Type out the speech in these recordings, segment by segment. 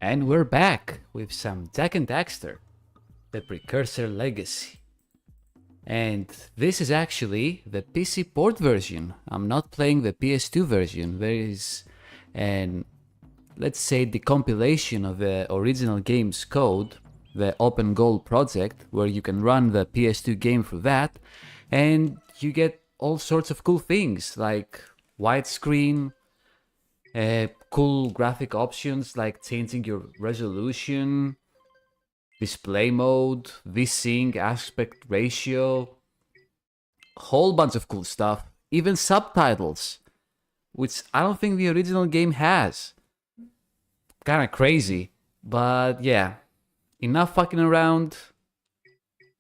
And we're back with some Jak and Daxter, the Precursor Legacy. And this is actually the PC port version. I'm not playing the PS2 version. There is an, let's say, the compilation of the original game's code, the Open Goal project, where you can run the PS2 game through that, and you get all sorts of cool things like widescreen, cool graphic options like changing your resolution, display mode, VSync, aspect ratio, whole bunch of cool stuff, even subtitles, which I don't think the original game has. Kinda crazy, but yeah, enough fucking around.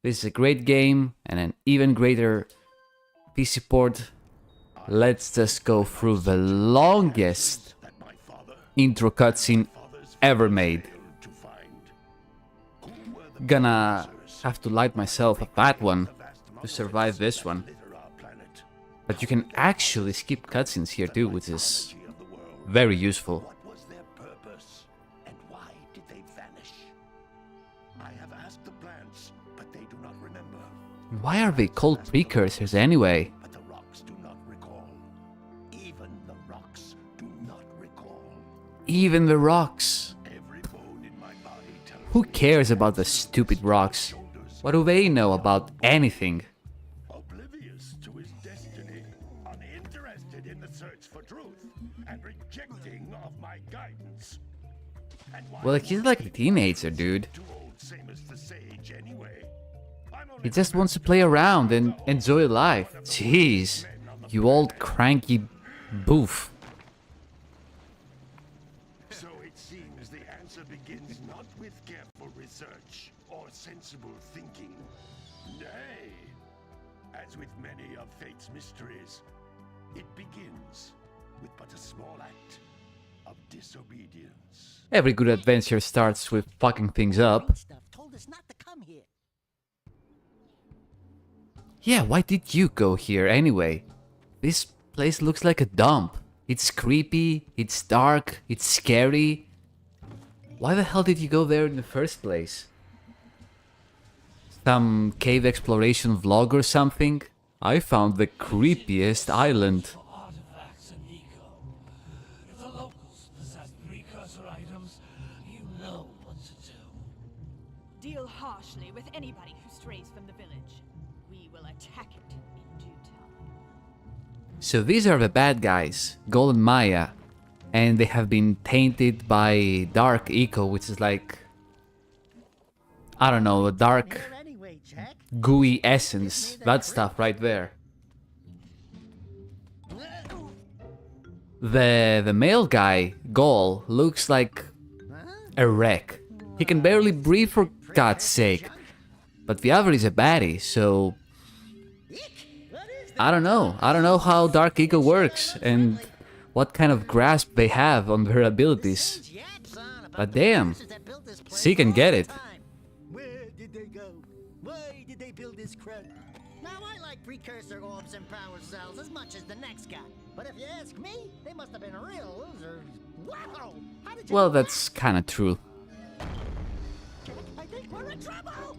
This is a great game and an even greater PC port. Let's just go through the longest intro cutscene ever made. Gonna have to light myself a fat one to survive this one. But you can actually skip cutscenes here too, which is very useful. What was their purpose, and why did they vanish? I have asked the plants, but they do not remember. Why are they called precursors anyway? But the rocks do not recall. Even the rocks do not recall. Even the rocks. Every bone in my body tells Who me cares about the stupid rocks? What do they know about anything? oblivious to his destiny, uninterested in the search for truth, and rejecting of my guidance. And why Well, he's like a teenager, dude. too old, same as the sage anyway. I'm only He just wants to play around and enjoy life. Jeez, you old cranky boof. So it seems the answer begins not with careful research or sensible thinking. Nay, as with many of fate's mysteries, it begins with but a small act of disobedience. Every good adventure starts with fucking things up. Stuff told us not to come here. Yeah, why did you go here anyway? This place looks like a dump. It's creepy, it's dark, it's scary. Why the hell did you go there in the first place? Some cave exploration vlog or something? I found the creepiest island. Artifacts and eco. If the locals possess precursor items, you know what to do. Deal harshly with anybody who strays from the village. We will attack it in due time. So these are the bad guys, Gol and Maya, and they have been tainted by dark eco, which is like, I don't know, a dark Here anyway, Jack. gooey essence, that stuff right there. The male guy, Gol, looks like a wreck. He can barely breathe for God's sake. But the other is a baddie, so I don't know. I don't know how Dark Eco works and what kind of grasp they have on their abilities. But damn, she can get it. Where did they go? Why did they build this crud? Now I like precursor orbs and power cells as much as the next guy. But if you ask me, they must have been real losers. Wow! How did you Well, do that? that's kinda true. Jack, I think we're in trouble!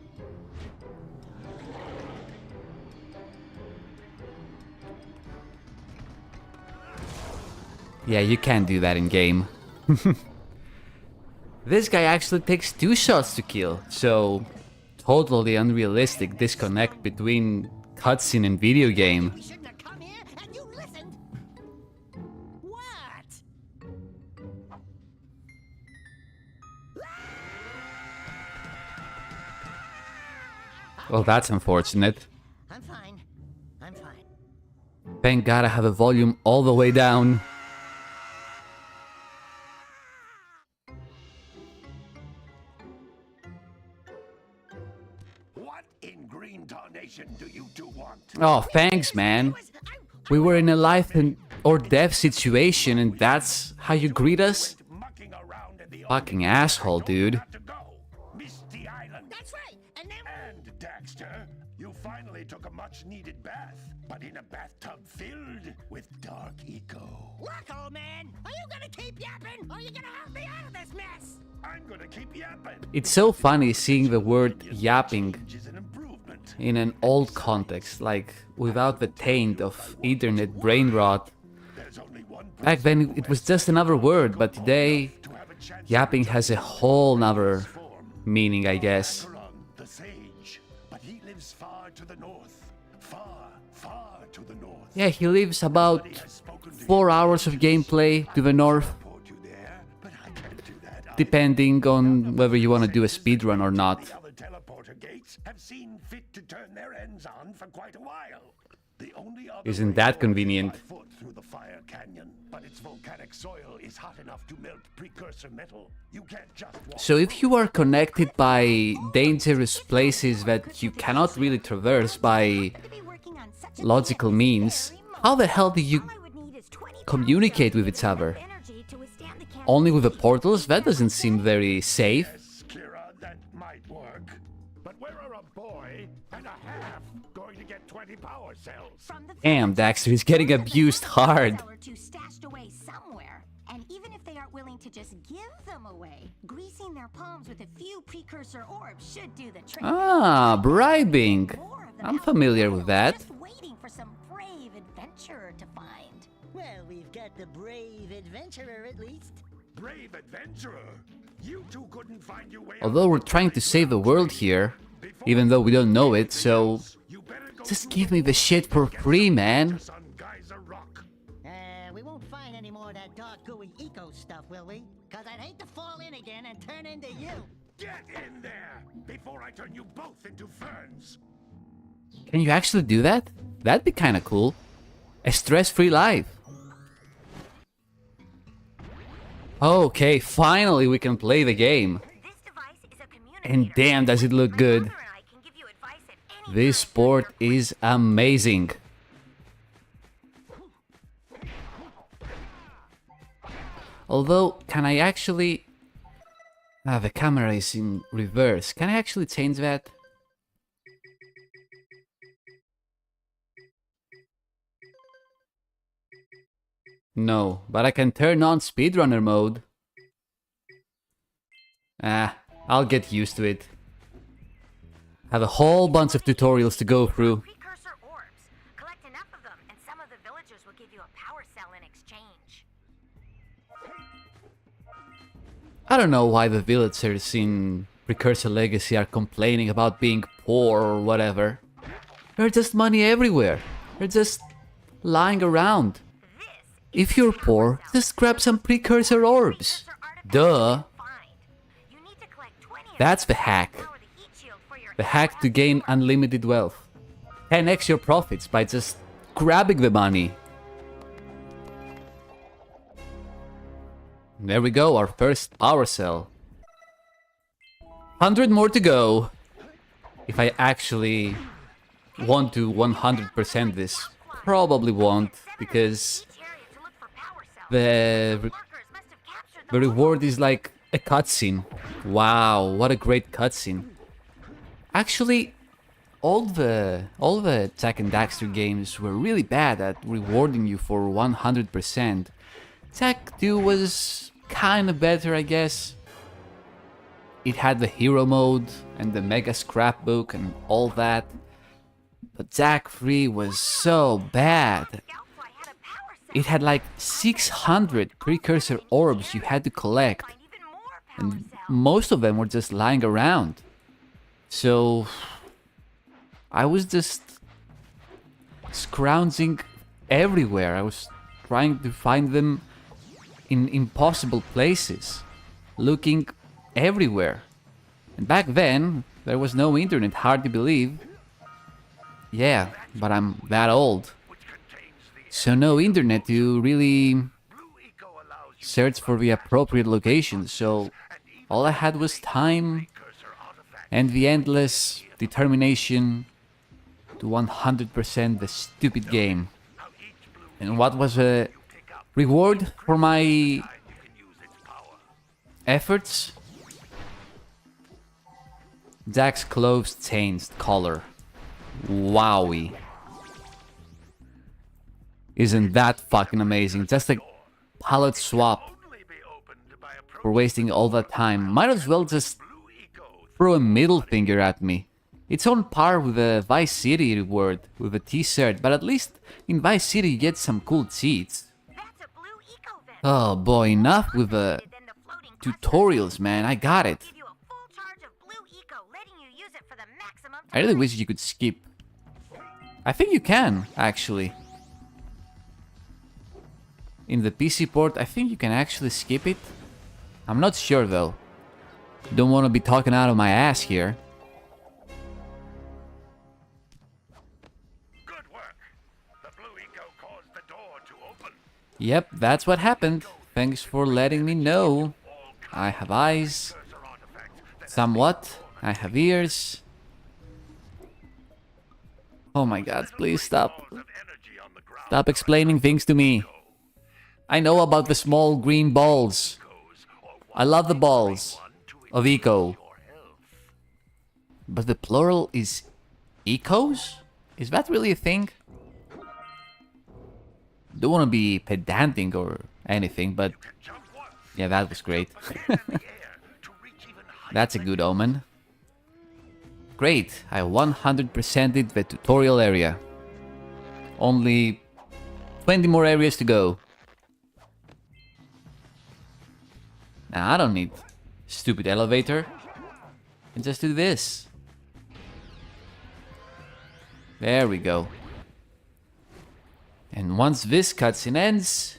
Yeah, you can't do that in game. This guy actually takes 2 shots to kill, so totally unrealistic disconnect between cutscene and video game. We shouldn't have come here, and you listened! What? Well, that's unfortunate. I'm fine. I'm fine. Thank God I have the volume all the way down. What in green tarnation do you two want? Oh, thanks, man. We were in a life and or death situation, and that's how you greet us? Mucking around in the Fucking asshole, dude. have to go. Misty Island. That's right! And then And Daxter, you finally took a much-needed bath. but in a bathtub filled with dark eco. Look, old man, are you gonna keep yapping, or are you gonna help me out of this mess? I'm gonna keep yapping. It's so funny seeing the word yapping Change is an improvement. in an old context, like without the taint of internet brain rot. There's only one Back then it was just another word, but today to have a chance yapping has a whole nother meaning, I guess. the sage, but he lives far to the north. Far to the north. Yeah, he lives about He has spoken to 4 hours of gameplay to the north, support you there, but I can't do that. depending on whether you want to do a speedrun or not. The other teleporter gates have seen fit to turn their ends on for quite a while. The only other Isn't way that forward is convenient? by foot through the fire canyon, but its volcanic soil is hot enough to melt precursor metal. You can't just walk. So if you are connected by dangerous places that you cannot really traverse by logical means, how the hell do you communicate with each other? Only with the portals? That doesn't seem very safe. Yes, Kira, that might work. But where are a boy and a half going to get 20 power cells? Damn, Daxter is getting abused hard. Stashed away somewhere. And even if they aren't willing to just give them away, greasing their palms with a few precursor orbs should do the trick. Ah, bribing. More of them I'm out familiar there, with that. Just waiting for some brave adventurer to find. Well, we've got the brave adventurer at least. Brave adventurer. You two couldn't find your way out. Although we're trying to save the world here, even though we don't know it, so You better go just through give me the shit for free, man. on Geyser Rock. We won't find any more of that dark gooey eco stuff, will we? Cause I'd hate to fall in again and turn into you. Get in there before I turn you both into ferns. Can you actually do that? That'd be kinda cool. A stress-free life. Okay, finally we can play the game. This device is a communicator. And damn, does it look good. My brother and I can give you advice at any This time. port is amazing. Although, can I actually... Ah, the camera is in reverse. Can I actually change that? No, but I can turn on speedrunner mode. Ah, I'll get used to it. Have a whole bunch of tutorials to go through. Precursor orbs. Collect enough of them, and some of the villagers will give you a power cell in exchange. I don't know why the villagers in Precursor Legacy are complaining about being poor or whatever. There's just money everywhere. They're just lying around. If you're poor, just grab some Precursor orbs. Duh. You need to collect 20 of That's the them to hack. power the heat shield for your The hack to gain unlimited wealth. 10x your profits by just grabbing the money. There we go, our first power cell. 100 more to go. If I actually want to 100% this, probably won't, because area to look for power cells. the Workers must have captured the reward is like a cutscene. Wow, what a great cutscene. Actually, all the Jack and Daxter games were really bad at rewarding you for 100%. Jack 2 was kinda better, I guess. It had the hero mode and the mega scrapbook and all that. But Jack 3 was so bad. Scoutfly had a power cell. It had like 600 precursor orbs you had to collect. Find even more power And cells. most of them were just lying around. So I was just scrounging everywhere. I was trying to find them in impossible places, looking everywhere. And back then, there was no internet, hard to believe. Yeah, but I'm that old. So no internet to really search for the appropriate location, so all I had was time and the endless determination to 100% the stupid game. And what was a reward for my efforts? Jack's clothes changed color. Wowie. isn't that fucking amazing. Just a palette swap for wasting all that time. Might as well just throw a middle finger at me. It's on par with the Vice City reward with a t-shirt, but at least in Vice City you get some cool cheats. That's a blue eco vent. Oh boy, enough with the Then the floating tutorials, man. I got it. give you a full charge of blue eco, letting you use it for the maximum I really wish you could skip. I think you can, actually. In the PC port, I think you can actually skip it. I'm not sure though. Don't want to be talking out of my ass here. Good work. The blue eco caused the door to open. Yep, that's what happened. Thanks for letting me know. I have eyes. Precursor artifact that Somewhat. I have ears. Oh my god, please stop. of energy on the ground Stop explaining things to me. I know about the small green balls. I love the balls of eco. But the plural is ecos? Is that really a thing? Don't want to be pedantic or anything, but yeah, that was great. That's a good omen. Great, I 100%ed the tutorial area. Only 20 more areas to go. Now I don't need stupid elevator. I can just do this. There we go. And once this cutscene ends,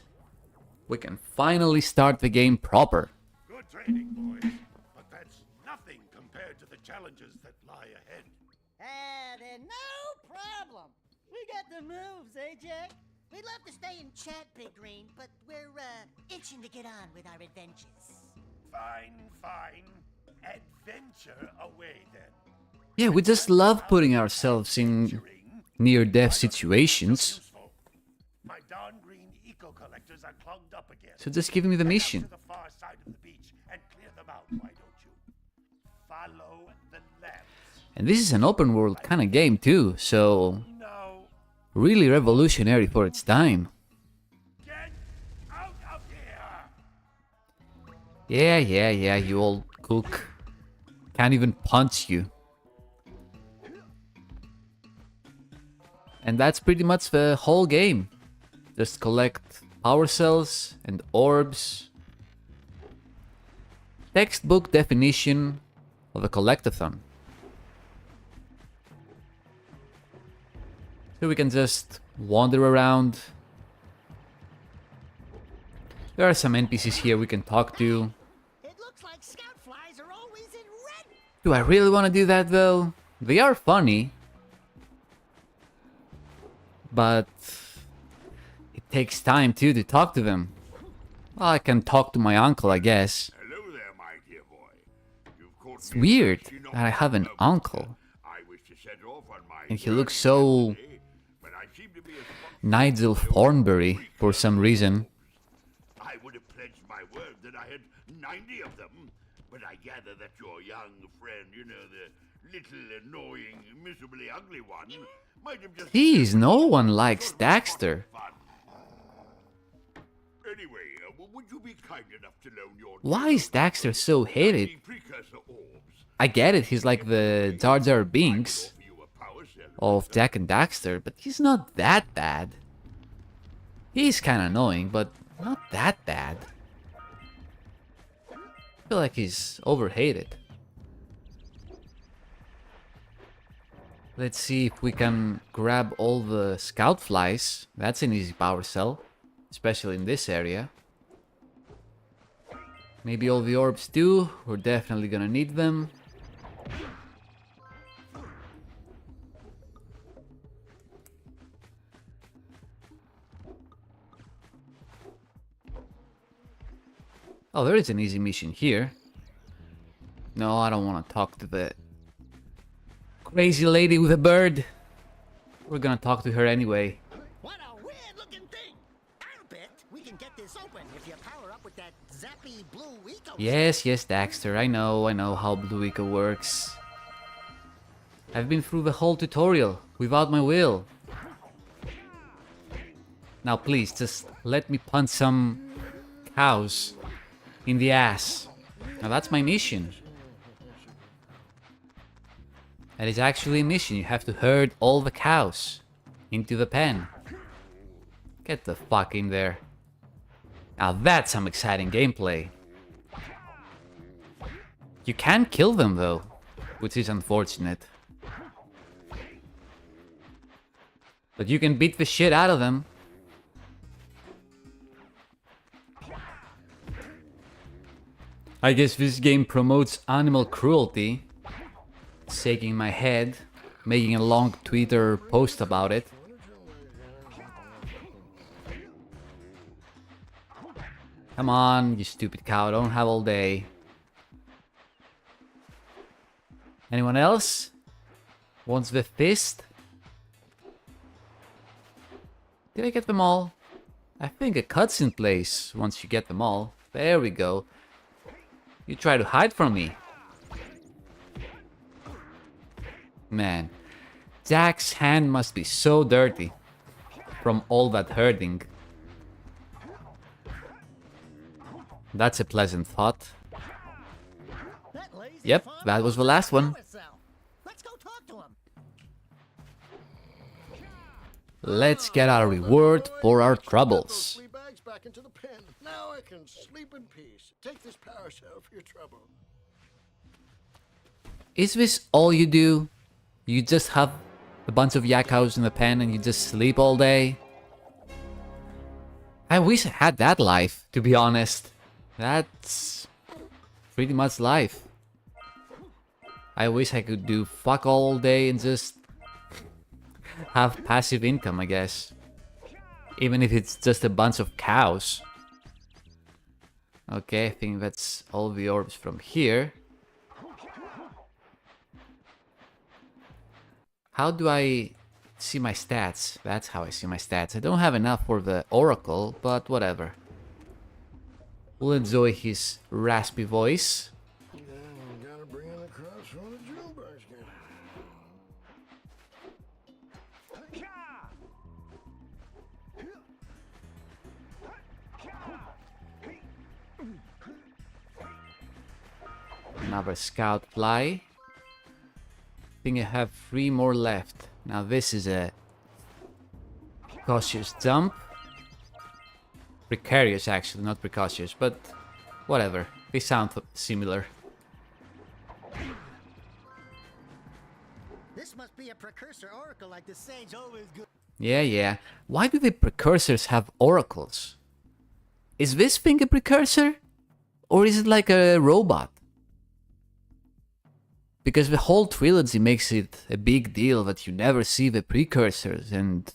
we can finally start the game proper. Good training, boys. But that's nothing compared to the challenges that lie ahead. Then no problem. We got the moves, eh, Jack? We'd love to stay and chat, Big Green, but we're, itching to get on with our adventures. Fine, fine. Adventure away then. Yeah, we just love putting ourselves in near-death situations. Useful. My darn green eco collectors are clogged up again. So just give me the Head out mission. to the far side of the beach and clear them out, why don't you? Follow the lamps. And this is an open world kind of game too, so No. really revolutionary for its time. Get out of here! Yeah, you old cook. Can't even punch you. And that's pretty much the whole game. Just collect power cells and orbs. Textbook definition of a collectathon. So we can just wander around. There are some NPCs here we can talk to. It looks like scout flies are always in red. Do I really want to do that though? They are funny. But it takes time too to talk to them. Well, I can talk to my uncle, I guess. Hello there, my dear boy. You've caught It's weird that I have an uncle. I wish to set off on my And he looks so but I seem to be a Nigel Thornberry for some reason. I would have pledged my word that I had 90 of them, but I gather that your young friend, you know, the little annoying, miserably ugly one, might have just Jeez, no one likes Daxter. fun. Anyway, would you be kind enough to loan your Why is Daxter so hated? precursor orbs? I get it, he's like the Jar Jar Binks Offer you a power cell. of Jack and Daxter, but he's not that bad. He's kinda annoying, but not that bad. I feel like he's overhated. Let's see if we can grab all the scout flies. That's an easy power cell, especially in this area. Maybe all the orbs too. We're definitely gonna need them. Oh, there is an easy mission here. No, I don't want to talk to the crazy lady with a bird. We're gonna talk to her anyway. What a weird-looking thing. I'll bet we can get this open if you power up with that zappy blue eco. Yes, Daxter, I know how Blue Eco works. I've been through the whole tutorial without my will. Now please, just let me punch some cows in the ass. Now that's my mission. That is actually a mission. You have to herd all the cows into the pen. Get the fuck in there. Now that's some exciting gameplay. You can kill them though, which is unfortunate. But you can beat the shit out of them. I guess this game promotes animal cruelty. Shaking my head, making a long Twitter post about it. Come on, you stupid cow, don't have all day. Anyone else? Wants the fist? Did I get them all? I think a cutscene plays once you get them all. There we go. You try to hide from me. Man, Jack's hand must be so dirty from all that herding. That's a pleasant thought. Yep, that was the last one. Let's go talk to him. Let's get our reward for our troubles. Three bags back into the pen. Now I can sleep in peace. Take this power cell for your trouble. Is this all you do? You just have a bunch of yak cows in the pen and you just sleep all day? I wish I had that life, to be honest. That's pretty much life. I wish I could do fuck all day and just have passive income, I guess. Even if it's just a bunch of cows. Okay, I think that's all the orbs from here. How do I see my stats? That's how I see my stats. I don't have enough for the Oracle, but whatever. We'll enjoy his raspy voice. Gotta bring in the crops from the drill basket. Another scout fly. I think I have 3 more left. Now this is a cautious jump. Precarious actually, not precautious, but whatever. They sound similar. This must be a precursor oracle like the sage always good. Yeah. Why do the precursors have oracles? Is this thing a precursor? Or is it like a robot? Because the whole trilogy makes it a big deal that you never see the precursors and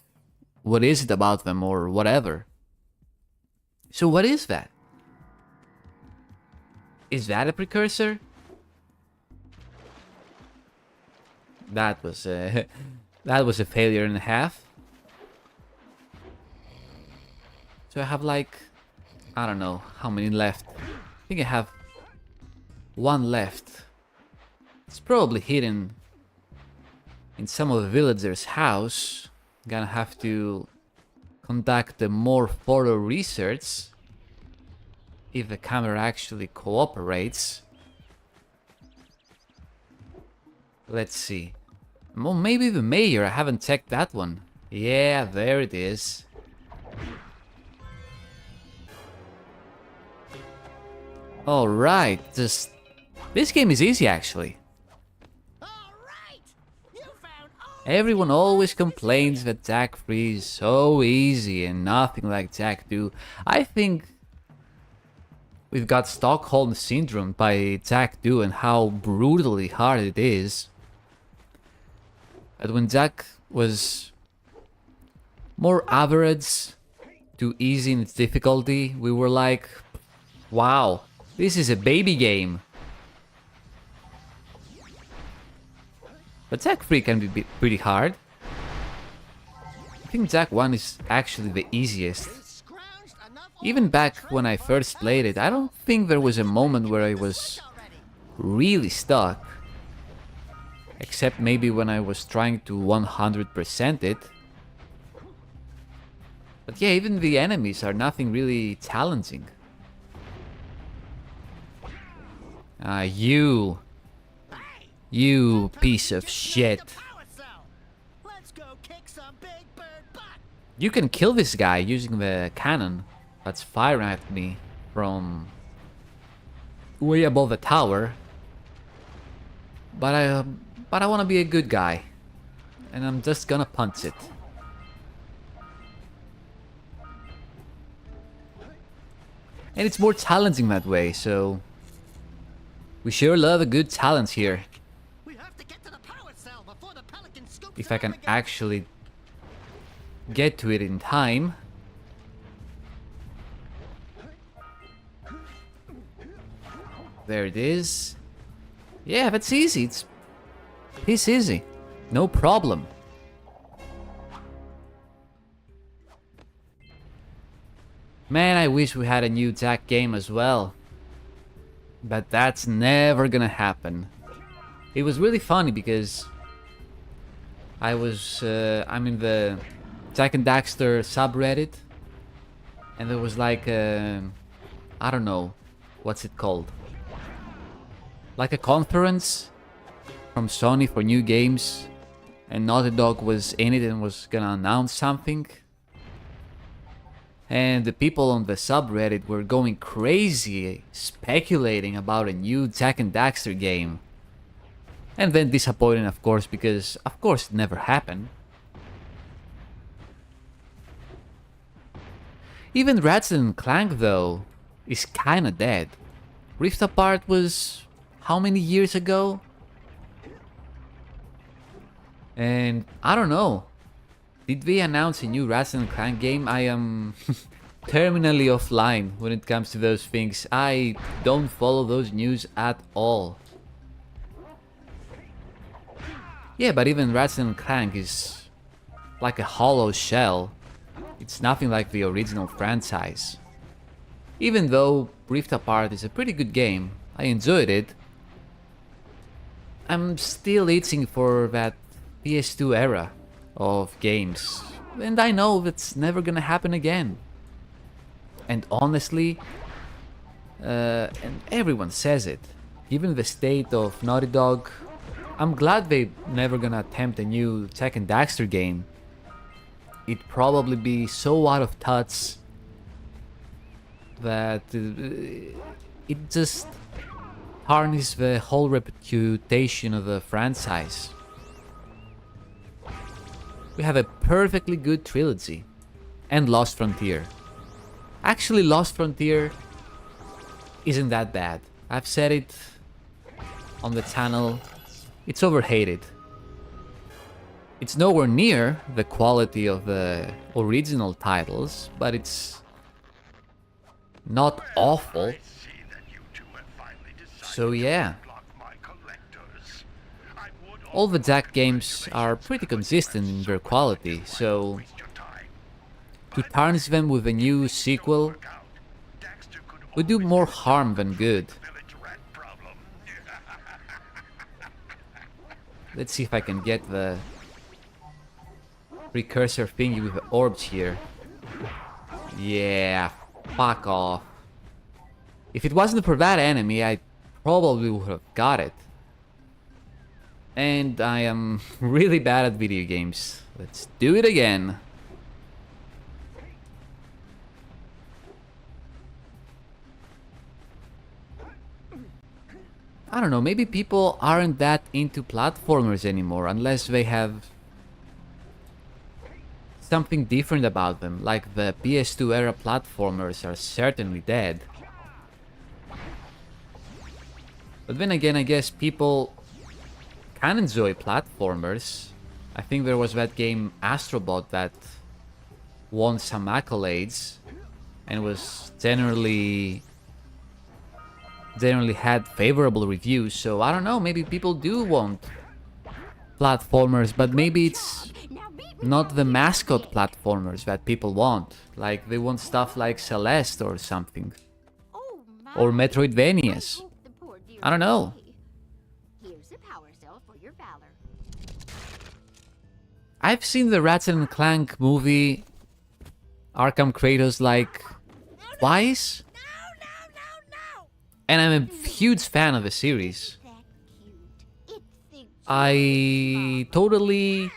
what is it about them or whatever. So what is that? Is that a precursor? That was a failure and a half. So I have like, I don't know how many left. I think I have 1 left. It's probably hidden in some of the villagers' house. Gonna have to conduct a more thorough research if the camera actually cooperates. Let's see. Well, maybe the mayor. I haven't checked that one. Yeah, there it is. Alright, this game is easy actually. Everyone always complains that Jak 3 is so easy and nothing like Jak 2. I think we've got Stockholm Syndrome by Jak 2 and how brutally hard it is. But when Jak was more average to easy in its difficulty, we were like, wow, this is a baby game. But Jak 3 can be pretty hard. I think Jak 1 is actually the easiest. Even back when I first played it, I don't think there was a moment where I was really stuck. Except maybe when I was trying to 100% it. But yeah, even the enemies are nothing really challenging. You piece of shit. Let's go kick some big bird butt. You can kill this guy using the cannon that's firing at me from way above the tower. But I want to be a good guy, and I'm just gonna punch it. And it's more challenging that way, so we sure love a good challenge here. We have to get to the power cell before the pelican scoops If I it can up again. actually get to it in time. There it is. Yeah, that's easy. It's easy. No problem. Man, I wish we had a new Jack game as well. But that's never gonna happen. It was really funny because I'm in the Jack and Daxter subreddit, and there was like I don't know, what's it called? Like a conference from Sony for new games, and Naughty Dog was in it and was gonna announce something. And the people on the subreddit were going crazy, speculating about a new Jack and Daxter game. And then disappointing, of course, because of course it never happened. Even Ratchet & Clank, though, is kinda dead. Rift Apart was how many years ago? And I don't know. Did they announce a new Ratchet & Clank game? I am terminally offline when it comes to those things. I don't follow those news at all. Yeah, but even Ratchet & Clank is like a hollow shell. It's nothing like the original franchise. Even though Rift Apart is a pretty good game, I enjoyed it. I'm still itching for that PS2 era of games, and I know that's never gonna happen again. And honestly, and everyone says it, given the state of Naughty Dog, I'm glad they never gonna attempt a new Jack and Daxter game. It'd probably be so out of touch that it just tarnishes the whole reputation of the franchise. We have a perfectly good trilogy. And Lost Frontier. Actually, Lost Frontier isn't that bad. I've said it on the channel. It's overhated. It's nowhere near the quality of the original titles, but it's not awful. So yeah. All the Jack games are pretty consistent in their quality, so to tarnish them with a new sequel would do more harm than good. Let's see if I can get the Precursor thingy with the orbs here. Yeah, fuck off. If it wasn't for that enemy, I probably would have got it. And I am really bad at video games. Let's do it again. I don't know, maybe people aren't that into platformers anymore unless they have something different about them, like the PS2 era platformers are certainly dead. But then again, I guess people can enjoy platformers. I think there was that game Astrobot that won some accolades and was generally had favorable reviews, so I don't know, maybe people do want platformers, but maybe it's not the mascot platformers that people want. Like, they want stuff like Celeste or something. Or Metroidvanias. I don't know. Here's a power cell for your valor. I've seen the Ratchet & Clank movie Arkham Kratos like twice. And I'm a huge fan of the series. I totally...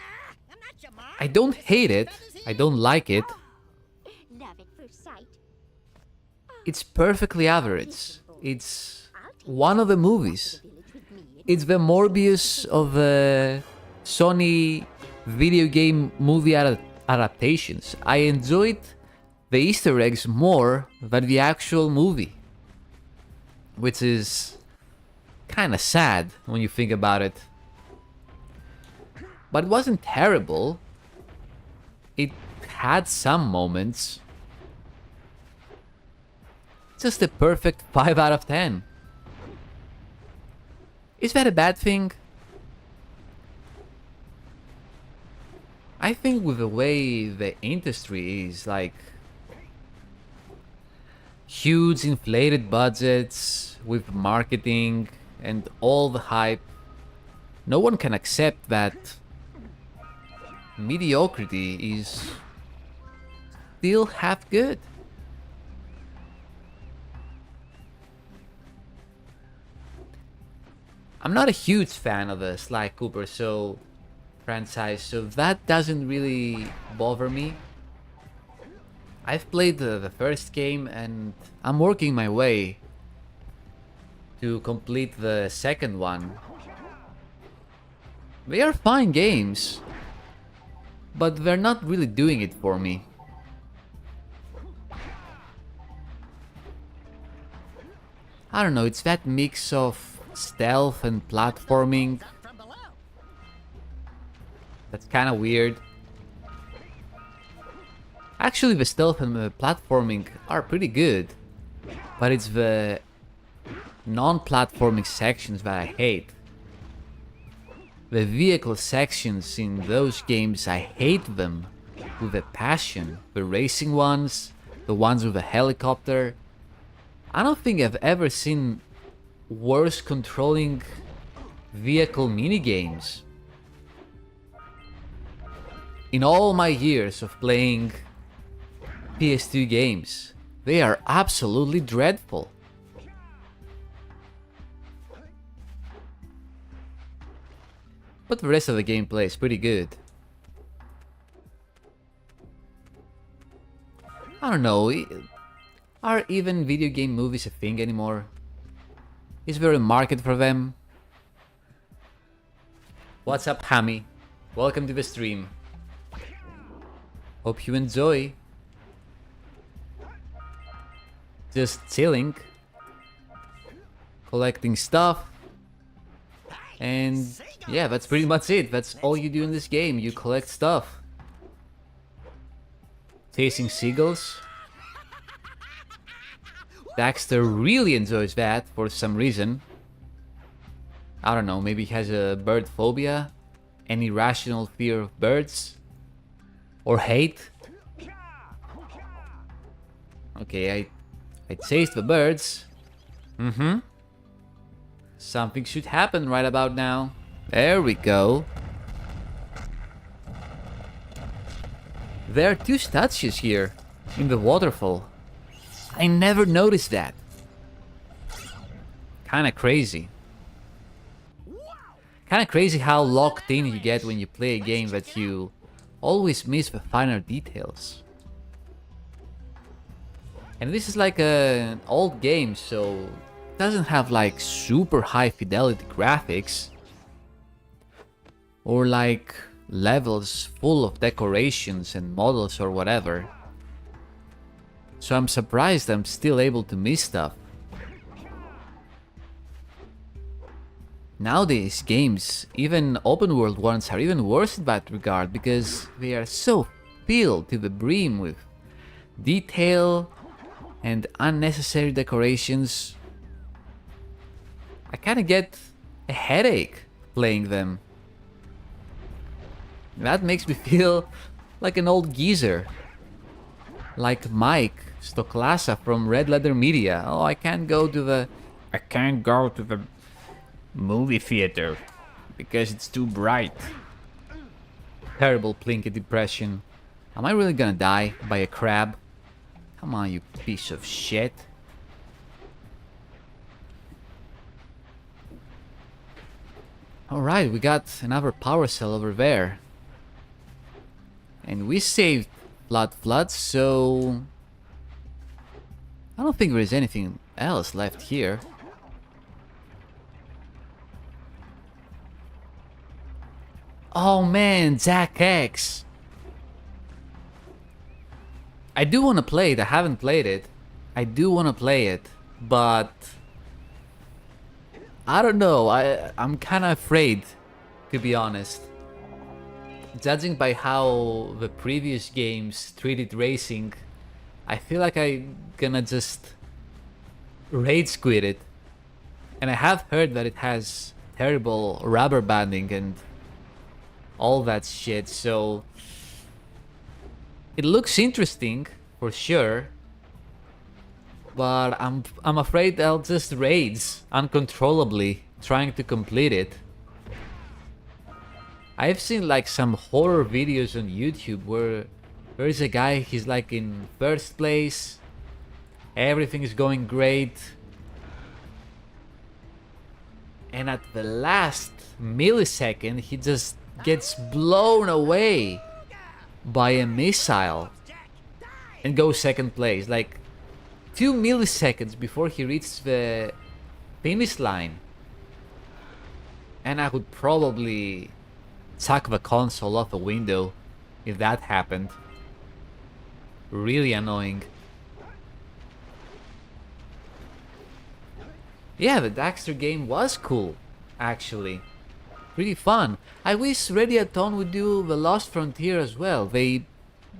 I don't hate it. I don't like it. Love at first sight. It's perfectly average. It's one of the movies. It's the Morbius of the Sony video game movie adaptations. I enjoyed the Easter eggs more than the actual movie, which is kind of sad when you think about it. But it wasn't terrible. It had some moments. Just a perfect 5 out of 10. Is that a bad thing? I think with the way the industry is, like, huge inflated budgets with marketing and all the hype, no one can accept that mediocrity is still half good. I'm not a huge fan of the Sly Cooper franchise, so that doesn't really bother me. I've played the first game and I'm working my way to complete the second one. They are fine games, but they're not really doing it for me. I don't know, it's that mix of stealth and platforming that's kind of weird. Actually, the stealth and the platforming are pretty good, but it's the non-platforming sections that I hate. The vehicle sections in those games, I hate them with a passion. The racing ones, the ones with a helicopter. I don't think I've ever seen worse controlling vehicle minigames. In all my years of playing PS2 games, they are absolutely dreadful. But the rest of the gameplay is pretty good. I don't know, are even video game movies a thing anymore? Is there a market for them? What's up, Hammy? Welcome to the stream. Hope you enjoy. Just chilling, collecting stuff, and yeah, that's pretty much it. That's all you do in this game. You collect stuff. Chasing seagulls. Daxter really enjoys that for some reason. I don't know, maybe he has a bird phobia, an irrational fear of birds, or hate. Okay, I chased the birds. Something should happen right about now. There we go. There are 2 statues here in the waterfall. I never noticed that. Kinda crazy. Kinda crazy how locked in you get when you play a game that you always miss the finer details. And this is like an old game, so it doesn't have like super high fidelity graphics. Or like levels full of decorations and models or whatever. So I'm surprised I'm still able to miss stuff. Nowadays games, even open world ones, are even worse in that regard because they are so filled to the brim with detail and unnecessary decorations. I kinda get a headache playing them. That makes me feel like an old geezer. Like Mike Stoklasa from Red Letter Media. Oh, I can't go to the movie theater because it's too bright. Terrible Plinky depression. Am I really gonna die by a crab? Come on, you piece of shit. Alright, we got another power cell over there. And we saved Flood, so... I don't think there's anything else left here. Oh man, Zack X! I do want to play it, I haven't played it. I do want to play it, but... I don't know, I'm kind of afraid, to be honest. Judging by how the previous games treated racing, I feel like I'm gonna just rage quit it. And I have heard that it has terrible rubber banding and all that shit, so... It looks interesting, for sure. But I'm afraid I'll just rage uncontrollably trying to complete it. I've seen like some horror videos on YouTube where there's a guy, he's like in first place, everything is going great, and at the last millisecond he just gets blown away by a missile and goes second place, like 2 milliseconds before he reaches the finish line. And I would probably chuck the console off a window if that happened. Really annoying. Yeah, the Daxter game was cool, actually. Pretty fun. I wish Radiaton would do the Lost Frontier as well. They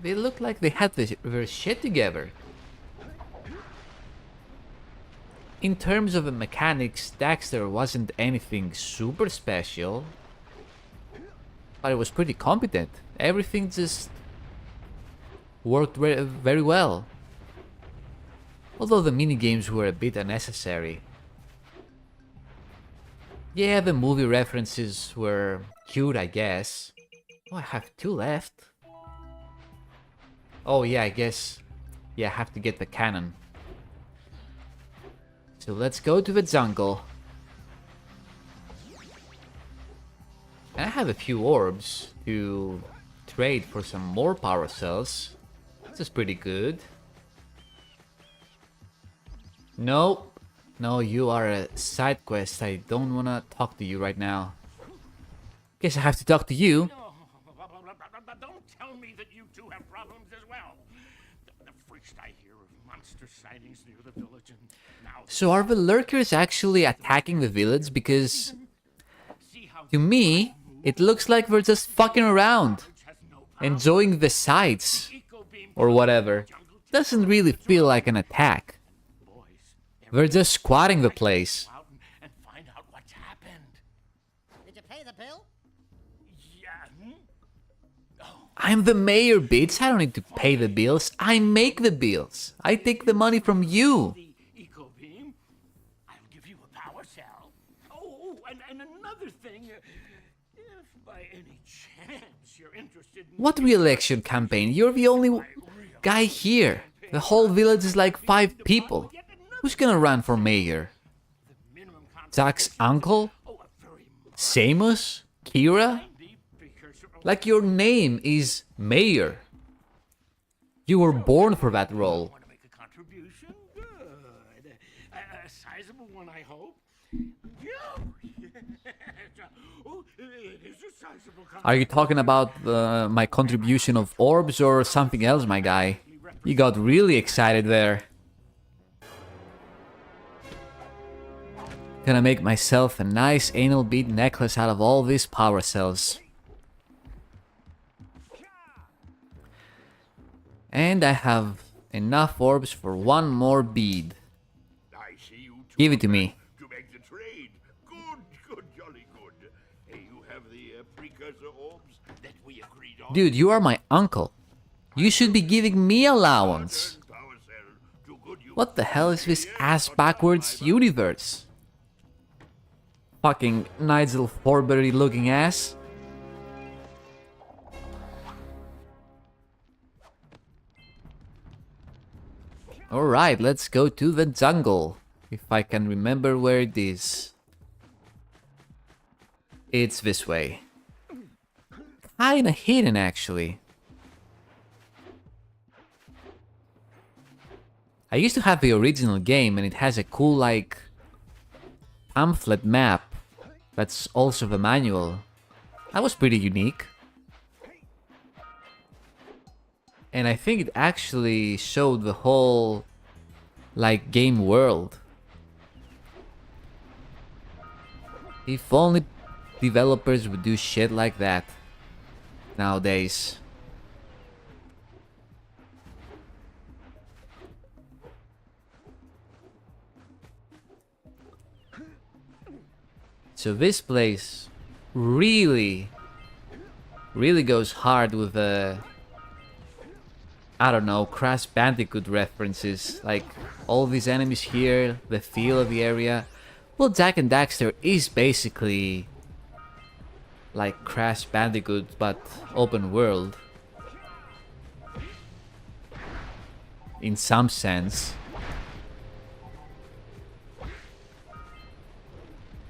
look like they had their shit together. In terms of the mechanics, Daxter wasn't anything super special, but it was pretty competent. Everything just worked very well. Although the minigames were a bit unnecessary. Yeah, the movie references were cute, I guess. Oh, I have 2 left. Oh yeah, I guess. Yeah, I have to get the cannon. So let's go to the jungle. And I have a few orbs to trade for some more power cells. This is pretty good. Nope. No, you are a side quest. I don't wanna talk to you right now. Guess I have to talk to you. Don't tell me that you two have problems as well. The first I hear of monster sightings near the village, and now... So are the lurkers actually attacking the village? Because to me, it looks like they're just fucking around, enjoying the sights or whatever. Doesn't really feel like an attack. They're just squatting the place. And find out what's happened. Did you pay the bill? Yeah. I'm the mayor, bitch. I don't need to pay the bills. I make the bills. I take the money from you. The eco beam. I'll give you a power cell. Oh, and another thing. If by any chance you're interested in... What re-election campaign? You're the only guy here. The whole village is like 5 people. Who's gonna run for mayor? Zack's uncle? Samus? Kira? Like your name is mayor. You were born for that role. Want to make a contribution? Good. A sizable one, I hope. Oh, it is a sizable contribution. Are you talking about my contribution of orbs or something else, my guy? You got really excited there. Gonna make myself a nice anal bead necklace out of all these power cells. And I have enough orbs for 1 more bead. I see you two Give it to me. to make the trade. Good, jolly good. Hey, you have the precursor orbs that we agreed on. Dude, you are my uncle. You should be giving me allowance. Power cell to good use. What the hell is this ass-backwards universe? Fucking Nigel Forbury looking ass. Alright, let's go to the jungle. If I can remember where it is. It's this way. Kinda hidden, actually. I used to have the original game, and it has a cool, like, pamphlet map. That's also the manual. That was pretty unique. And I think it actually showed the whole, like, game world. If only developers would do shit like that nowadays. So this place really goes hard with the, I don't know, Crash Bandicoot references. Like, all these enemies here, the feel of the area. Well, Jak and Daxter is basically like Crash Bandicoot, but open world. In some sense.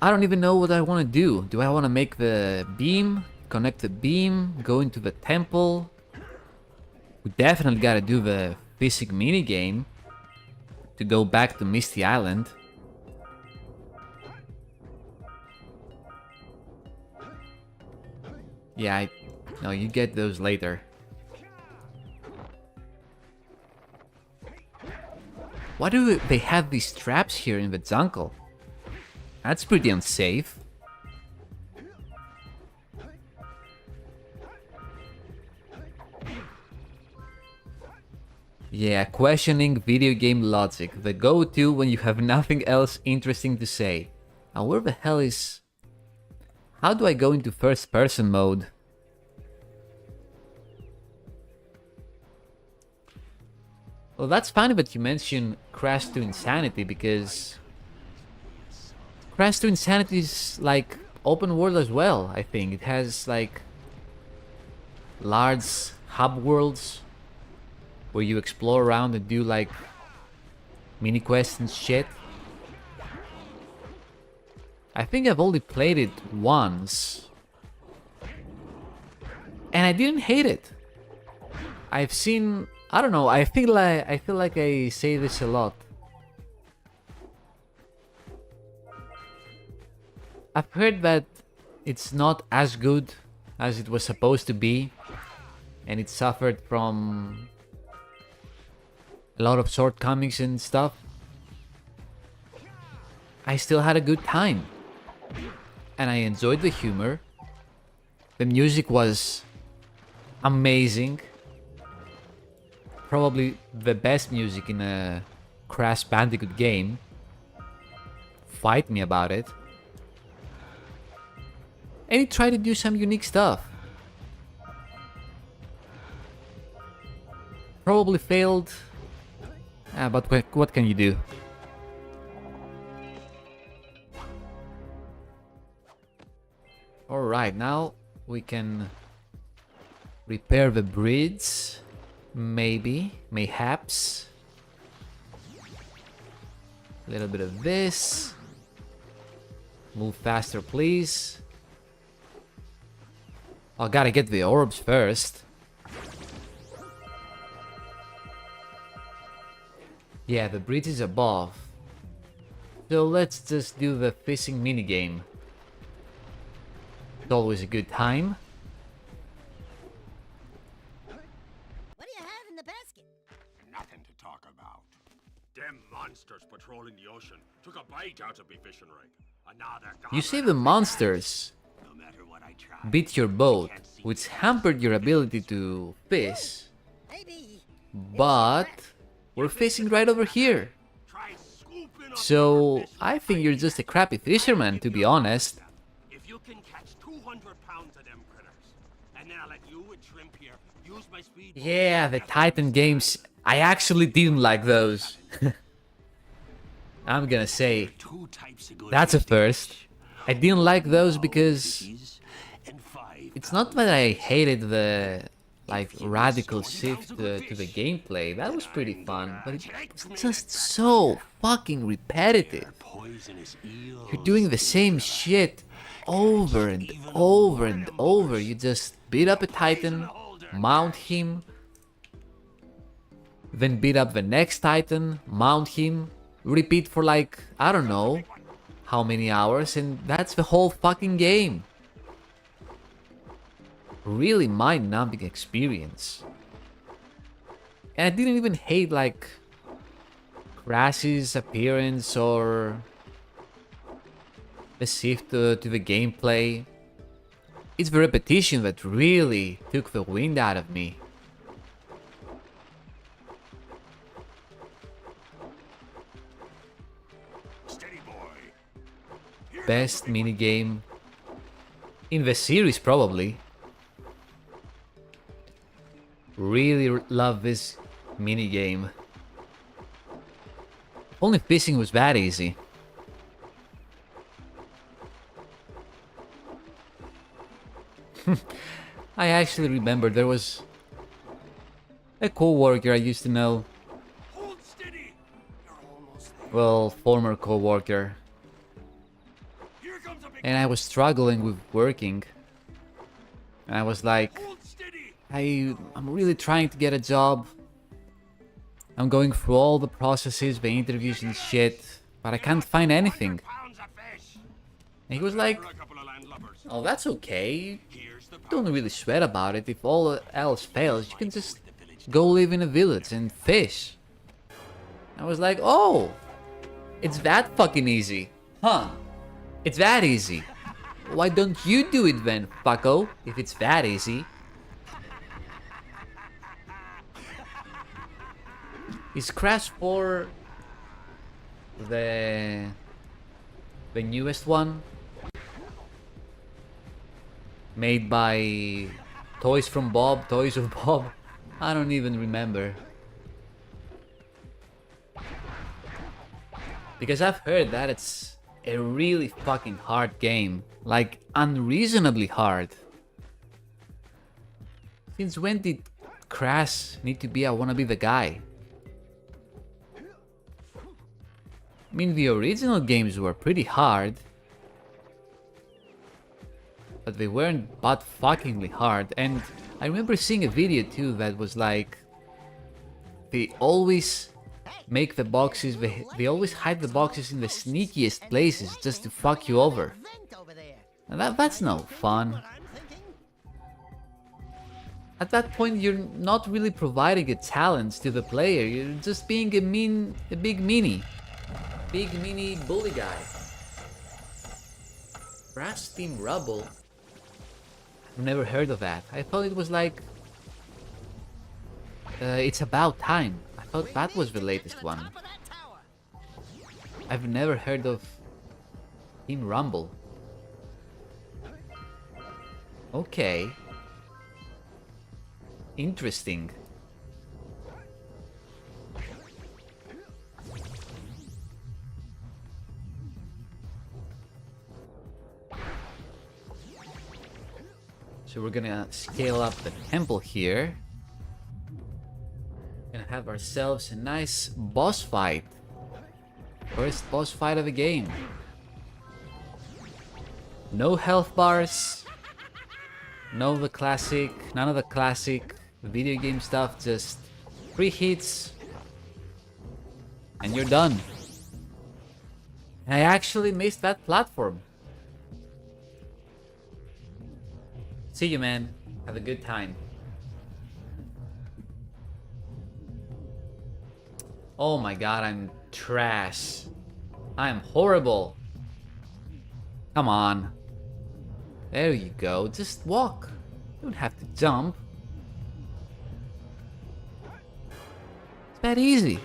I don't even know what I want to do. Do I want to make the beam? Connect the beam? Go into the temple? We definitely gotta do the physics minigame to go back to Misty Island. Yeah, no, you get those later. Why do they have these traps here in the jungle? That's pretty unsafe. Yeah, questioning video game logic. The go-to when you have nothing else interesting to say. Now where the hell is... How do I go into first person mode? Well, that's funny that you mention Crash to Insanity, because Crash to Insanity is like open world as well, I think. It has like large hub worlds where you explore around and do like mini quests and shit. I think I've only played it once, and I didn't hate it. I've seen, I don't know, I feel like I say this a lot. I've heard that it's not as good as it was supposed to be, and it suffered from a lot of shortcomings and stuff. I still had a good time, and I enjoyed the humor. The music was amazing. Probably the best music in a Crash Bandicoot game. Fight me about it. And he tried to do some unique stuff. Probably failed. But what can you do? Alright, now we can repair the bridge. Maybe, mayhaps. A little bit of this. Move faster, please. I gotta get the orbs first. Yeah, the bridge is above. So let's just do the fishing minigame. It's always a good time. What do you have in the basket? Nothing to talk about. Them monsters patrolling the ocean took a bite out of me fishing rig. And now they're gone. You say the monsters No matter what I try. beat your boat, which hampered your ability to fish. Maybe. But we're fishing right over here. Try scooping up So your fish I think you're just a crappy fisherman, to be honest. If you can catch 200 pounds of them critters, and then I'll let you and Shrimp here use my speed. Yeah, the Titan games, I actually didn't like those. I'm gonna say, Two types of good that's a fish. first. I didn't like those because And 5 it's not that I hated the like radical shift to the gameplay. That was pretty fun, but it was just so fucking repetitive. You're doing the same shit over and over and over. You just beat up a Titan, mount him, then beat up the next Titan, mount him, repeat for like, I don't know how many hours, and that's the whole fucking game. Really mind-numbing experience. And I didn't even hate like Crash's appearance or the shift to the gameplay. It's the repetition that really took the wind out of me. Best minigame in the series, probably. Really love this minigame. Only fishing was that easy. I actually remember there was a co-worker I used to know. Hold steady. You're almost there. Well, former co-worker. Here comes a big And I was struggling with working. And I was like, hold steady. I'm really trying to get a job. I'm going through all the processes, the interviews and shit, but I can't find anything. Pounds of fish. And he was like, For a couple of landlubbers. oh, that's okay. Here's the Don't really sweat about it. If all else fails, you can just go live in a village and fish. I was like, oh, it's that fucking easy. Huh. It's that easy. Why don't you do it then, fucko, if it's that easy? Is Crash 4 the newest one? Made by Toys of Bob? I don't even remember. Because I've heard that it's a really fucking hard game. Like, unreasonably hard. Since when did Crash need to be I wanna be the guy? I mean, the original games were pretty hard. But they weren't butt-fuckingly hard. And I remember seeing a video too that was like... They always make the boxes... They always hide the boxes in the sneakiest places just to fuck you over. And that's no fun. At that point, you're not really providing a challenge to the player. You're just being a big meanie. Big mini bully guy. Crash Team Rubble? I've never heard of that. I thought it was like... It's About Time. I thought that was the latest one. I've never heard of Team Rumble. Okay. Interesting. So we're gonna scale up the temple here. Gonna have ourselves a nice boss fight. First boss fight of the game. No health bars. None of the classic video game stuff. Just 3 hits. And you're done. And I actually missed that platform. See you, man. Have a good time. Oh my god, I'm trash. I'm horrible. Come on. There you go. Just walk. You don't have to jump. It's that easy.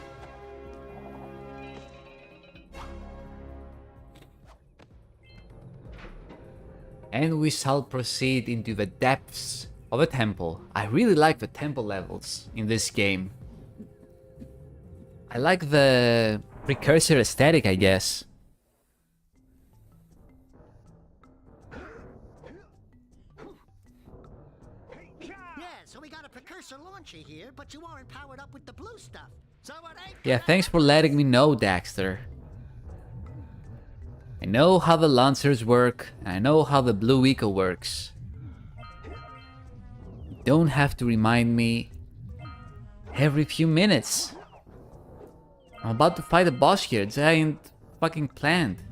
And we shall proceed into the depths of a temple. I really like the temple levels in this game. I like the Precursor aesthetic, I guess. Yeah, so we got a but you aren't powered up with the blue stuff. So it ain't Yeah, gonna thanks for letting me know, Daxter. I know how the lancers work, and I know how the blue eco works. You don't have to remind me every few minutes. I'm about to fight a boss here, it's ain't fucking planned.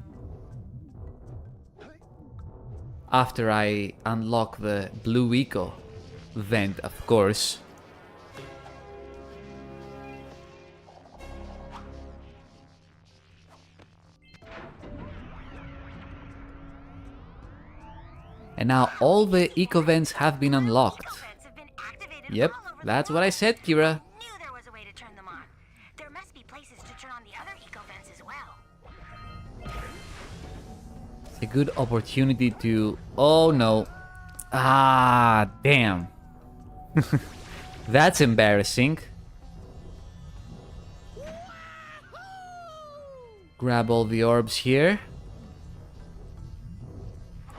After I unlock the blue eco vent, of course. And now all the eco vents have been unlocked. Eco-vents have been activated Yep, all over the that's world. what I said, Kira. Knew there was a way to turn them on. There must be places to turn on the other eco-vents as well. It's a good opportunity to... Oh no. Ah, damn. That's embarrassing. Grab all the orbs here.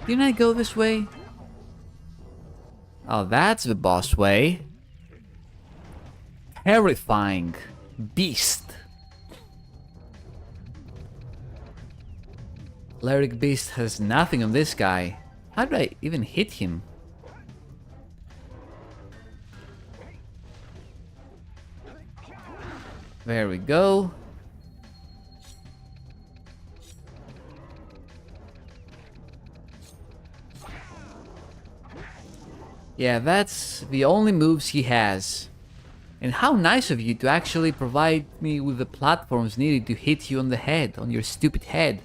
Didn't I go this way? Oh, that's the boss way. Terrifying beast. Lyric Beast has nothing on this guy. How did I even hit him? There we go. Yeah, that's the only moves he has. And how nice of you to actually provide me with the platforms needed to hit you on the head, on your stupid head.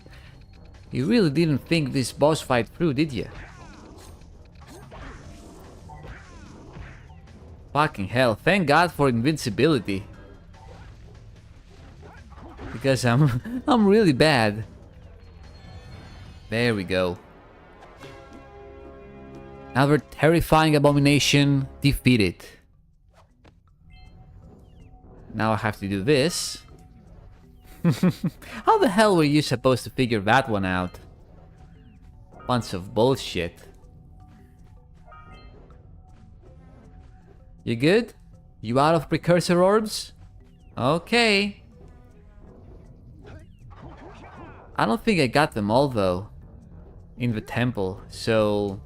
You really didn't think this boss fight through, did you? Fucking hell, thank God for invincibility. Because I'm really bad. There we go. Another terrifying abomination defeated. Now I have to do this. How the hell were you supposed to figure that one out? Bunch of bullshit. You good? You out of precursor orbs? Okay. I don't think I got them all though. In the temple, so...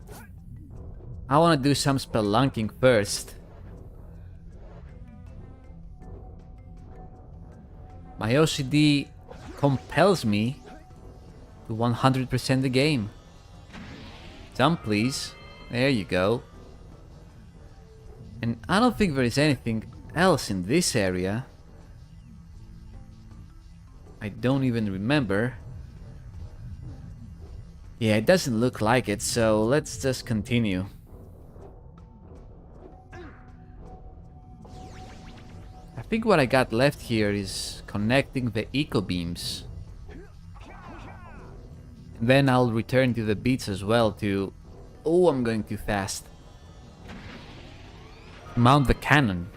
I want to do some spelunking first. My OCD compels me to 100% the game. Jump please. There you go. And I don't think there is anything else in this area. I don't even remember. Yeah, it doesn't look like it, so let's just continue. I think what I got left here is connecting the eco beams. And then I'll return to the beats as well to... Oh, I'm going too fast. Mount the cannon.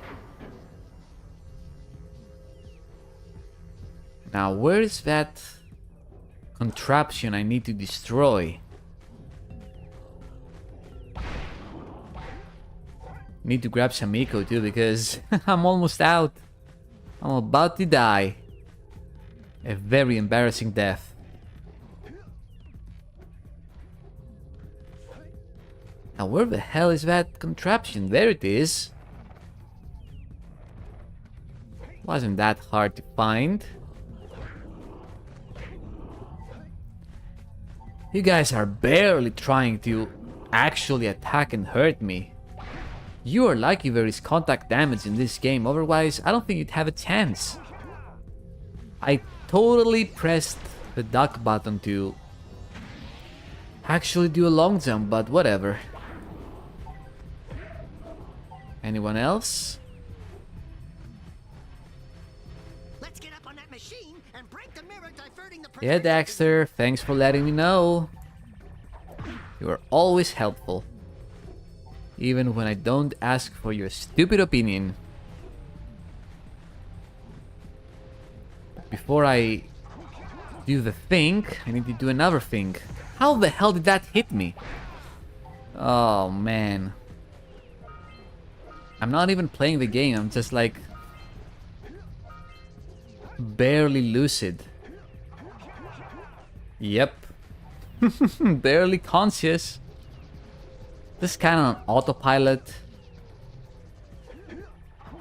Now, where is that contraption I need to destroy? Need to grab some eco too because I'm almost out. I'm about to die. A very embarrassing death. Now where the hell is that contraption? There it is. Wasn't that hard to find. You guys are barely trying to actually attack and hurt me. You are lucky there is contact damage in this game, otherwise I don't think you'd have a chance. I totally pressed the duck button to actually do a long jump, but whatever. Anyone else? Let's get up on that machine and break the mirror diverting the Yeah, Daxter, thanks for letting me know. You are always helpful. Even when I don't ask for your stupid opinion. Before I do the thing, I need to do another thing. How the hell did that hit me? Oh man. I'm not even playing the game, I'm just like barely lucid. Yep. Barely conscious. Just kind of on autopilot.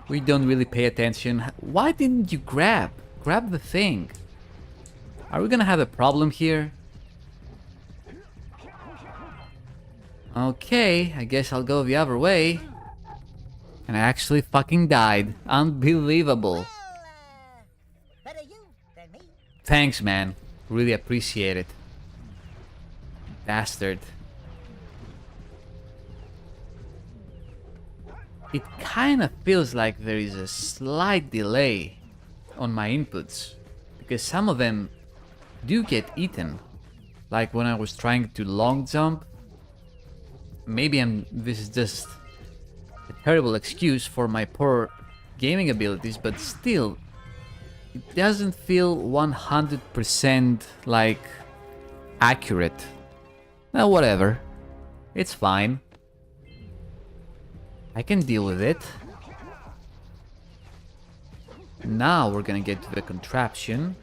We don't really pay attention. Why didn't you grab? Grab the thing. Are we gonna have a problem here? Okay, I guess I'll go the other way. And I actually fucking died. Unbelievable. Better you than me. Thanks, man. Really appreciate it. Bastard. It kind of feels like there is a slight delay on my inputs. Because some of them do get eaten. Like when I was trying to long jump. Maybe this is just a terrible excuse for my poor gaming abilities, but still, it doesn't feel 100% like accurate. Now, whatever. It's fine. I can deal with it. Now we're gonna get to the contraption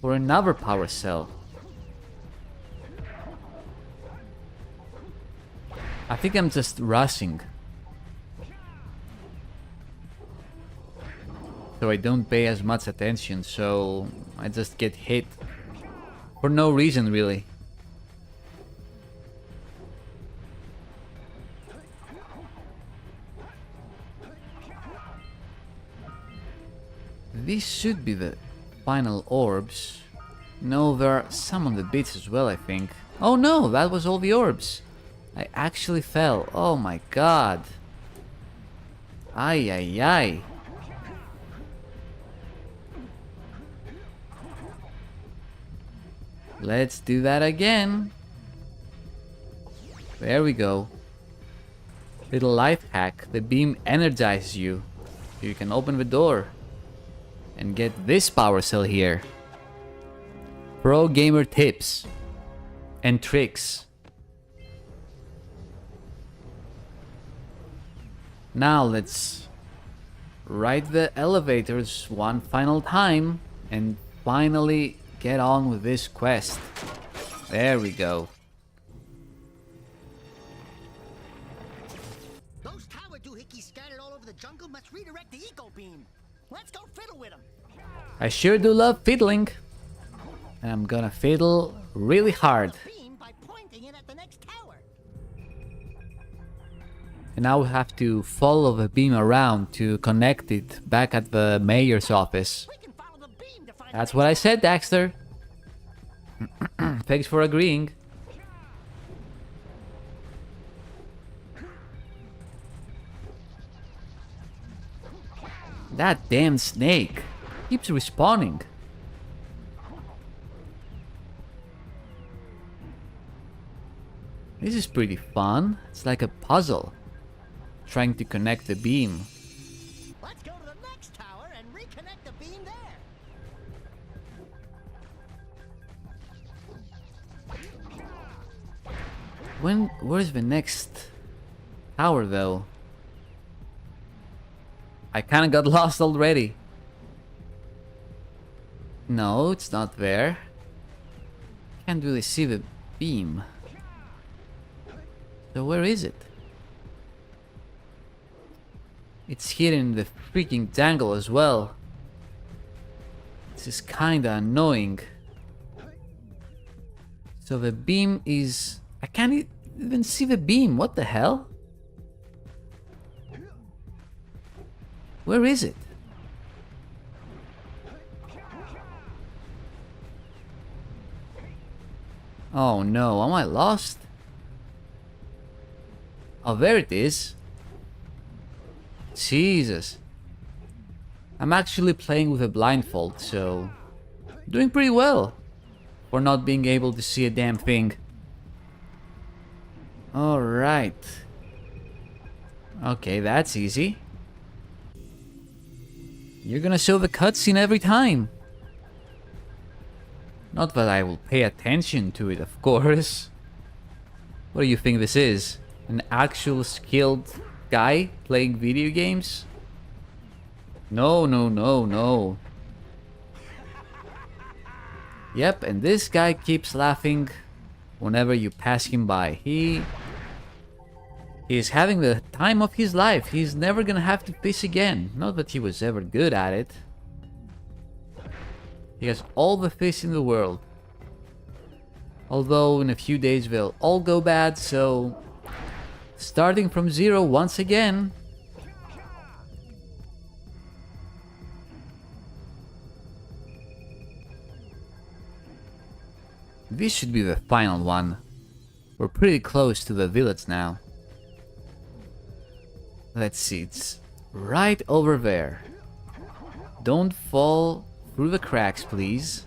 for another power cell. I think I'm just rushing. So I don't pay as much attention, so I just get hit. For no reason, really. These should be the final orbs. No, there are some on the bits as well, I think. Oh no, that was all the orbs. I actually fell. Oh my god. Ay ay ay. Let's do that again. There we go. Little life hack. The beam energizes you. You can open the door and get this power cell here. Pro gamer tips and tricks. Now let's ride the elevators one final time and finally get on with this quest. There we go. Those tower doohickeys scattered all over the jungle must redirect the eco beam. Let's go fiddle with them. I sure do love fiddling. And I'm gonna fiddle really hard. Beam by pointing it at the next tower. And now we have to follow the beam around to connect it back at the mayor's office. We can follow the beam to find That's what I said, Daxter. Thanks for agreeing. That damn snake keeps respawning. This is pretty fun. It's like a puzzle. Trying to connect the beam. Let's go to the next tower and reconnect the beam there. Where's the next tower though? I kinda got lost already. No, it's not there. Can't really see the beam. So where is it? It's hidden in the freaking jungle as well. This is kinda annoying. So the beam is... I can't even see the beam. What the hell? Where is it? Oh no, am I lost? Oh, there it is. Jesus. I'm actually playing with a blindfold, so... doing pretty well. For not being able to see a damn thing. Alright. Okay, that's easy. You're gonna show the cutscene every time. Not that I will pay attention to it, of course. What do you think this is? An actual skilled guy playing video games? No, no, no, no. Yep, and this guy keeps laughing whenever you pass him by. He's having the time of his life. He's never gonna have to piss again. Not that he was ever good at it. He has all the fish in the world. Although in a few days they'll all go bad, so... starting from zero once again. This should be the final one. We're pretty close to the village now. Let's see, it's right over there. Don't fall through the cracks, please.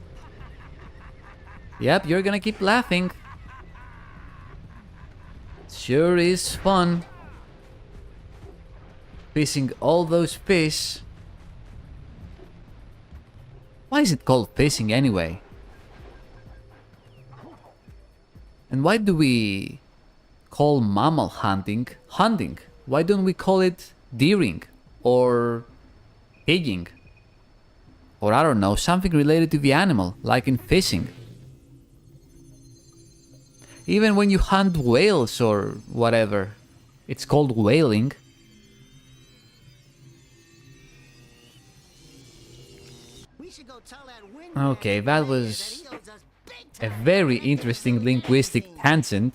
Yep, you're gonna keep laughing. Sure is fun. Fishing all those fish. Why is it called fishing anyway? And why do we call mammal hunting hunting? Why don't we call it deering or pigging? Or I don't know, something related to the animal, like in fishing. Even when you hunt whales or whatever, it's called whaling. We should go tell that wind Okay, man that was that he owes us big a time. very interesting linguistic tangent.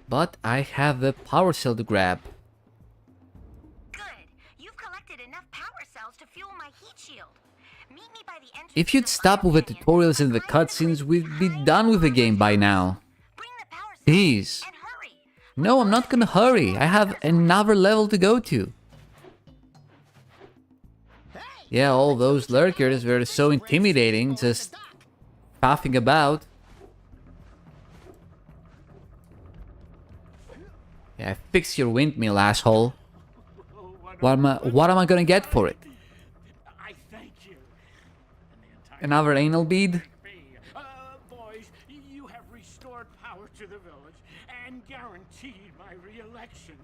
But I have the power cell to grab. Good. You've collected enough power cells to fuel my heat shield. Meet me by the entrance. If you'd stop with the tutorials and the cutscenes, we'd be done with the game by now. Bring the power cells Please. and hurry. No, I'm not gonna hurry. I have another level to go to. Yeah, all those lurkers were so intimidating, just puffing about. Yeah, fix your windmill, asshole. What am I gonna get for it? I thank you. And the entire Another anal bead? boys, you have restored power to the village and guaranteed my re-election.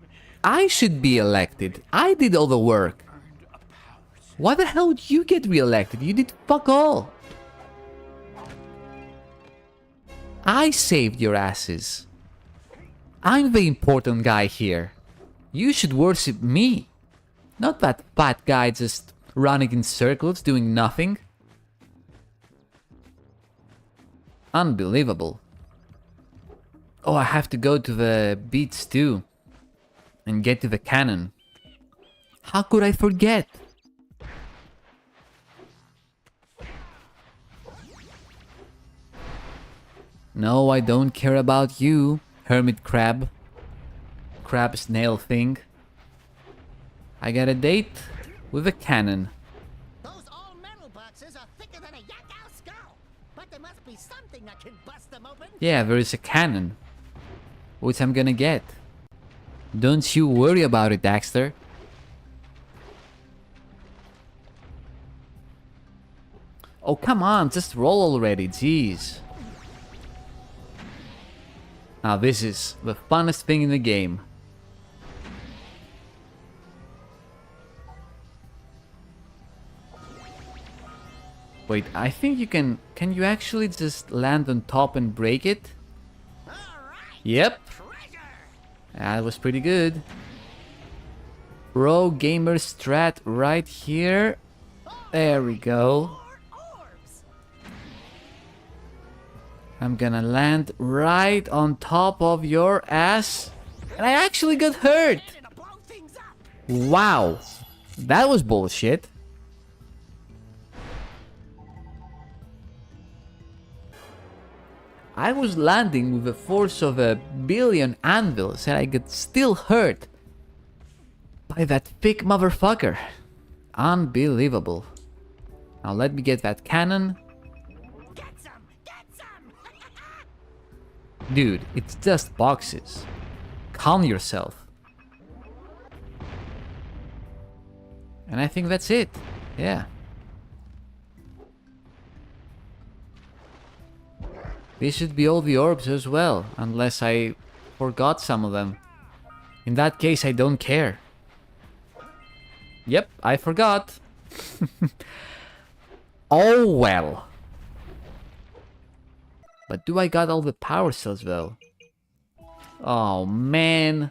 I should be elected. I did all the work. Earned a power cell. Why the hell would you get re-elected? You did fuck all. I saved your asses. I'm the important guy here. You should worship me. Not that fat guy just running in circles doing nothing. Unbelievable. Oh, I have to go to the beach too. And get to the cannon. How could I forget? No, I don't care about you, hermit crab. Crab snail thing. I got a date with a cannon. Those all-metal boxes are thicker than a Yakao skull. But there must be something that can bust them open. Yeah, there is a cannon. Which I'm gonna get. Don't you worry about it, Daxter. Oh, come on, just roll already, jeez. Now this is the funnest thing in the game. Wait, I think you can you actually just land on top and break it? All right, Yep, treasure. that was pretty good. Pro gamer strat right here. There we go. More orbs. I'm gonna land right on top of your ass. And I actually got hurt. To blow things up. Wow. That was bullshit. I was landing with the force of 1,000,000,000 anvils and I got still hurt by that thick motherfucker. Unbelievable. Now let me get that cannon. Get some. Get some. Dude, it's just boxes. Calm yourself. And I think that's it. Yeah. This should be all the orbs as well, unless I forgot some of them. In that case, I don't care. Yep, I forgot. Oh well. But do I got all the power cells though? Oh man.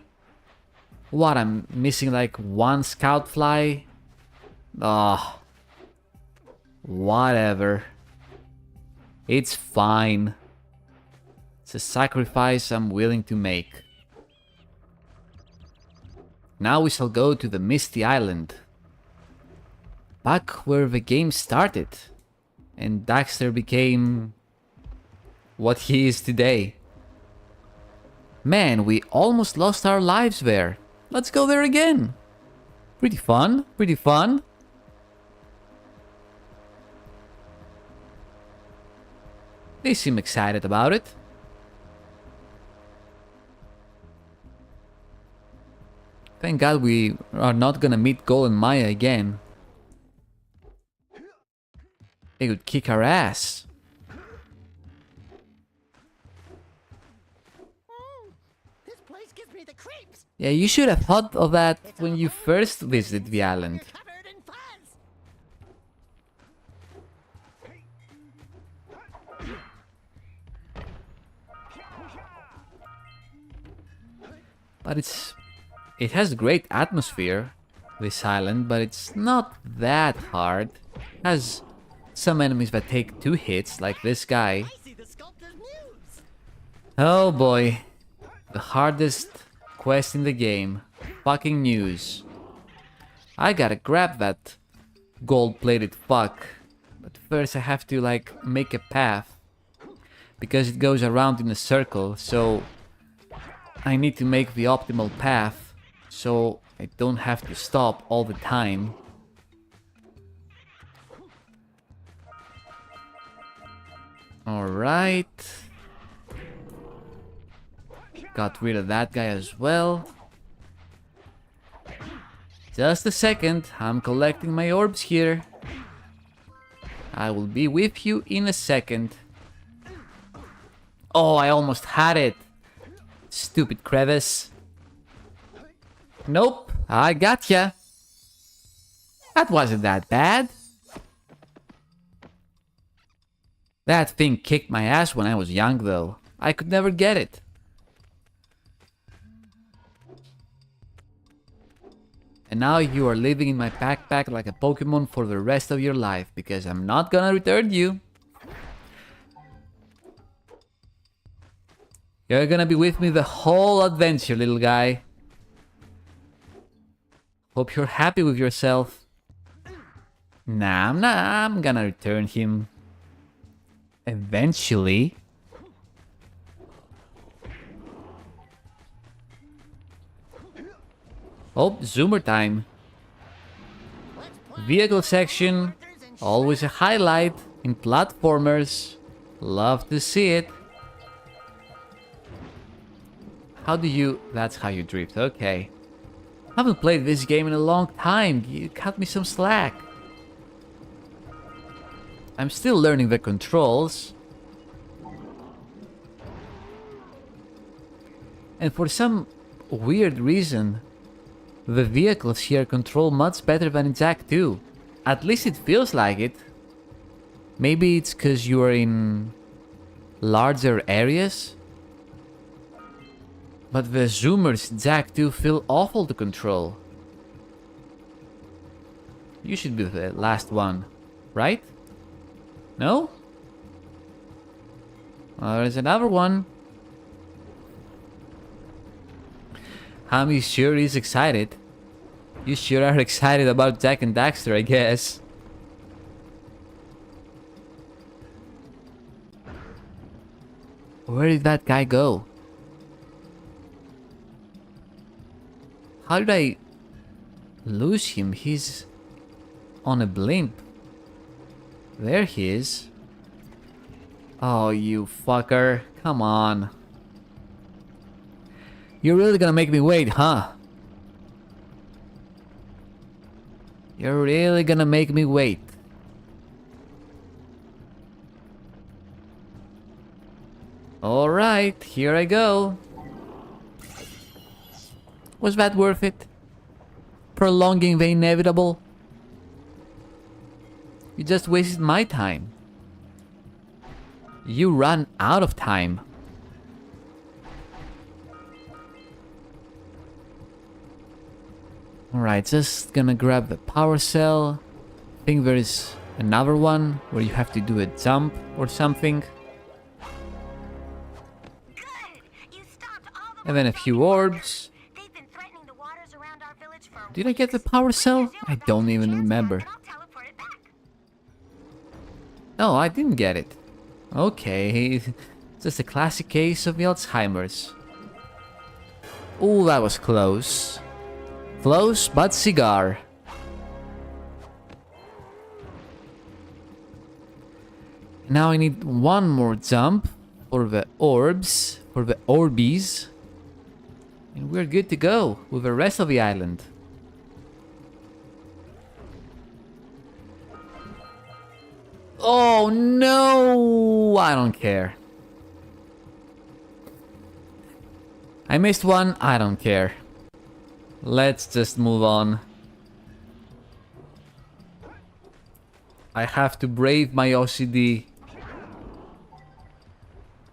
What, I'm missing like one scout fly? Oh. Whatever. It's fine. It's a sacrifice I'm willing to make. Now we shall go to the Misty Island. Back where the game started. And Daxter became what he is today. Man, we almost lost our lives there. Let's go there again. Pretty fun, pretty fun. They seem excited about it. Thank God we are not gonna meet Gol and Maya again. They would kick our ass. This place gives me the creeps. Yeah, you should have thought of that when you first visited the island. Covered in fuzz. But it has great atmosphere, this island, but it's not that hard. It has some enemies that take 2 hits, like this guy. I see the sculptor's muse. Oh boy. The hardest quest in the game. Fucking news. I gotta grab that gold-plated fuck. But first I have to like make a path. Because it goes around in a circle, so I need to make the optimal path. So I don't have to stop all the time. Alright. Got rid of that guy as well. Just a second, I'm collecting my orbs here. I will be with you in a second. Oh, I almost had it. Stupid crevice. Nope, I gotcha. That wasn't that bad. That thing kicked my ass when I was young though. I could never get it. And now you are living in my backpack like a Pokemon for the rest of your life, because I'm not gonna return you. You're gonna be with me the whole adventure, little guy. Hope you're happy with yourself. Nah, I'm gonna return him. Eventually. Oh, zoomer time. Vehicle section. Always a highlight in platformers. Love to see it. How do you... That's how you drift, okay. Haven't played this game in a long time. You cut me some slack. I'm still learning the controls. And for some weird reason, the vehicles here control much better than in Jack 2. At least it feels like it. Maybe it's because you are in larger areas? But the zoomers in Jack 2 feel awful to control. You should be the last one, right? No? Well, there's another one. Hami sure is excited. You sure are excited about Jack and Daxter, I guess. Where did that guy go? How did I lose him? He's on a blimp. There he is. Oh, you fucker. Come on. You're really gonna make me wait, huh? You're really gonna make me wait. Alright, here I go. Was that worth it? Prolonging the inevitable? You just wasted my time. You ran out of time. Alright, just gonna grab the power cell. I think there is another one where you have to do a jump or something. Good. You stopped all the And then a few orbs. They've been threatening the waters around our village for Did I get the power cell? I don't even remember. and I'll teleport it back. No, I didn't get it. Okay, just a classic case of the Alzheimer's. Oh, that was close. Close, but cigar. Now I need one more jump for the orbs, for the orbies. And we're good to go with the rest of the island. Oh no! I don't care. I missed one, I don't care. Let's just move on. I have to brave my OCD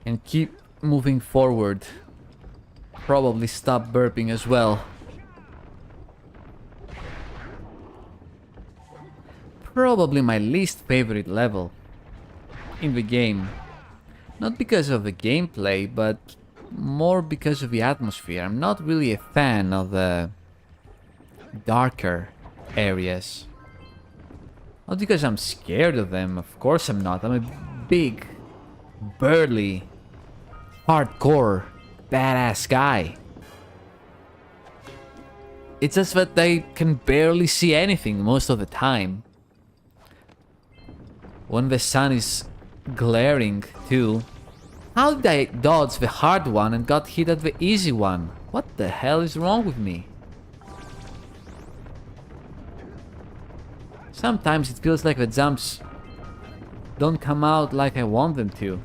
and keep moving forward. Probably stop burping as well. Probably my least favorite level in the game. Not because of the gameplay, but more because of the atmosphere. I'm not really a fan of the darker areas. Not because I'm scared of them, of course I'm not. I'm a big, burly, hardcore, badass guy. It's just that I can barely see anything most of the time. When the sun is glaring too. How did I dodge the hard one and got hit at the easy one? What the hell is wrong with me? Sometimes it feels like the jumps don't come out like I want them to.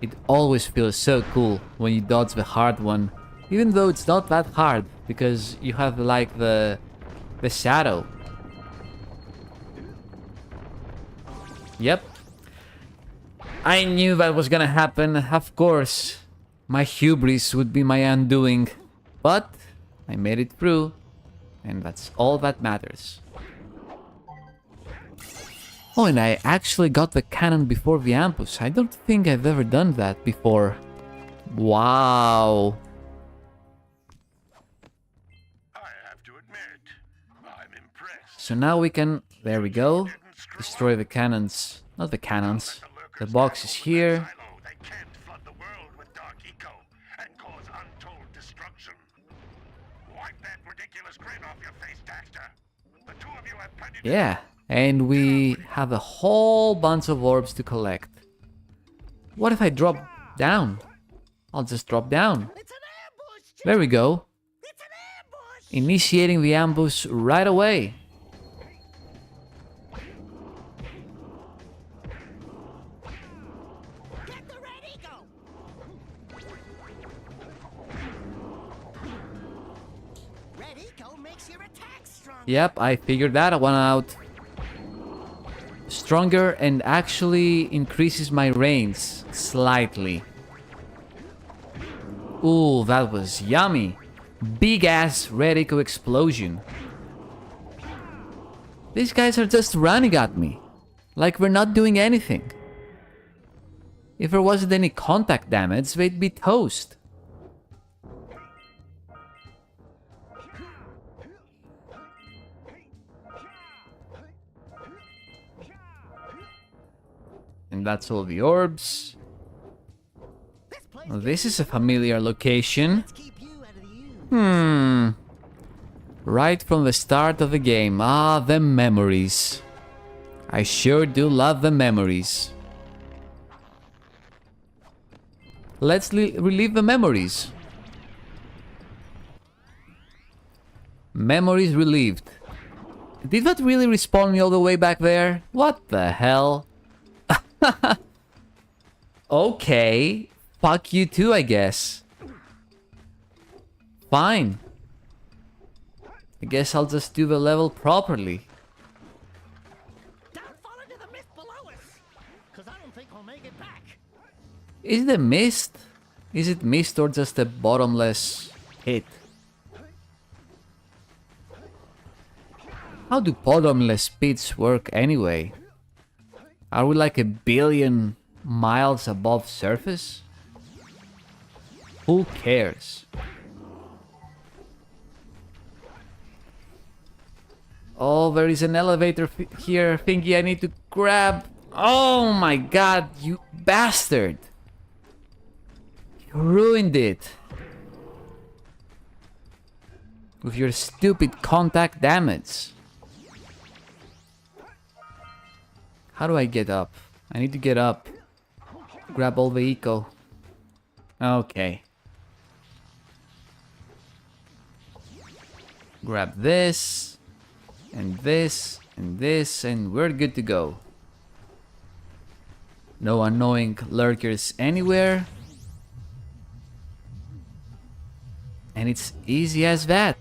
It always feels so cool when you dodge the hard one, even though it's not that hard because you have like the shadow. Yep. I knew that was gonna happen, of course. My hubris would be my undoing. But I made it through, and that's all that matters. Oh, and I actually got the cannon before the ambush. I don't think I've ever done that before. Wow. I have to admit, I'm impressed. So now we can, there we go, destroy the cannons. Not the cannons. The box is here. They can't flood the world with dark eco and cause untold destruction. Wipe that ridiculous grin off your face, Daxter. The two of you have plenty to Yeah, and we have a whole bunch of orbs to collect. What if I drop down? I'll just drop down. It's an ambush! There we go. It's an ambush! Initiating the ambush right away. Get the red eco! Red eco makes your attack stronger. Yep, I figured that one out. Stronger and actually increases my range slightly. Ooh, that was yummy. Big ass red echo explosion. These guys are just running at me. Like we're not doing anything. If there wasn't any contact damage, they'd be toast. And that's all the orbs. This place Well, this is a familiar location. Let's keep you out of the ooze. Right from the start of the game. Ah, the memories. I sure do love the memories. Let's relive the memories. Memories relieved. Did that really respawn me all the way back there? What the hell? Okay. Fuck you too, I guess. Fine. I guess I'll just do the level properly. Don't fall into the mist below us, because I don't think we'll make it back. Is it a mist? Is it mist or just a bottomless pit? How do bottomless pits work anyway? Are we like 1 billion miles above surface? Who cares? Oh, there is an elevator here thingy I need to grab. Oh my god, you bastard! You ruined it. With your stupid contact damage. How do I get up? I need to get up. Grab all the eco. Okay. Grab this. And this. And this. And we're good to go. No annoying lurkers anywhere. And it's easy as that.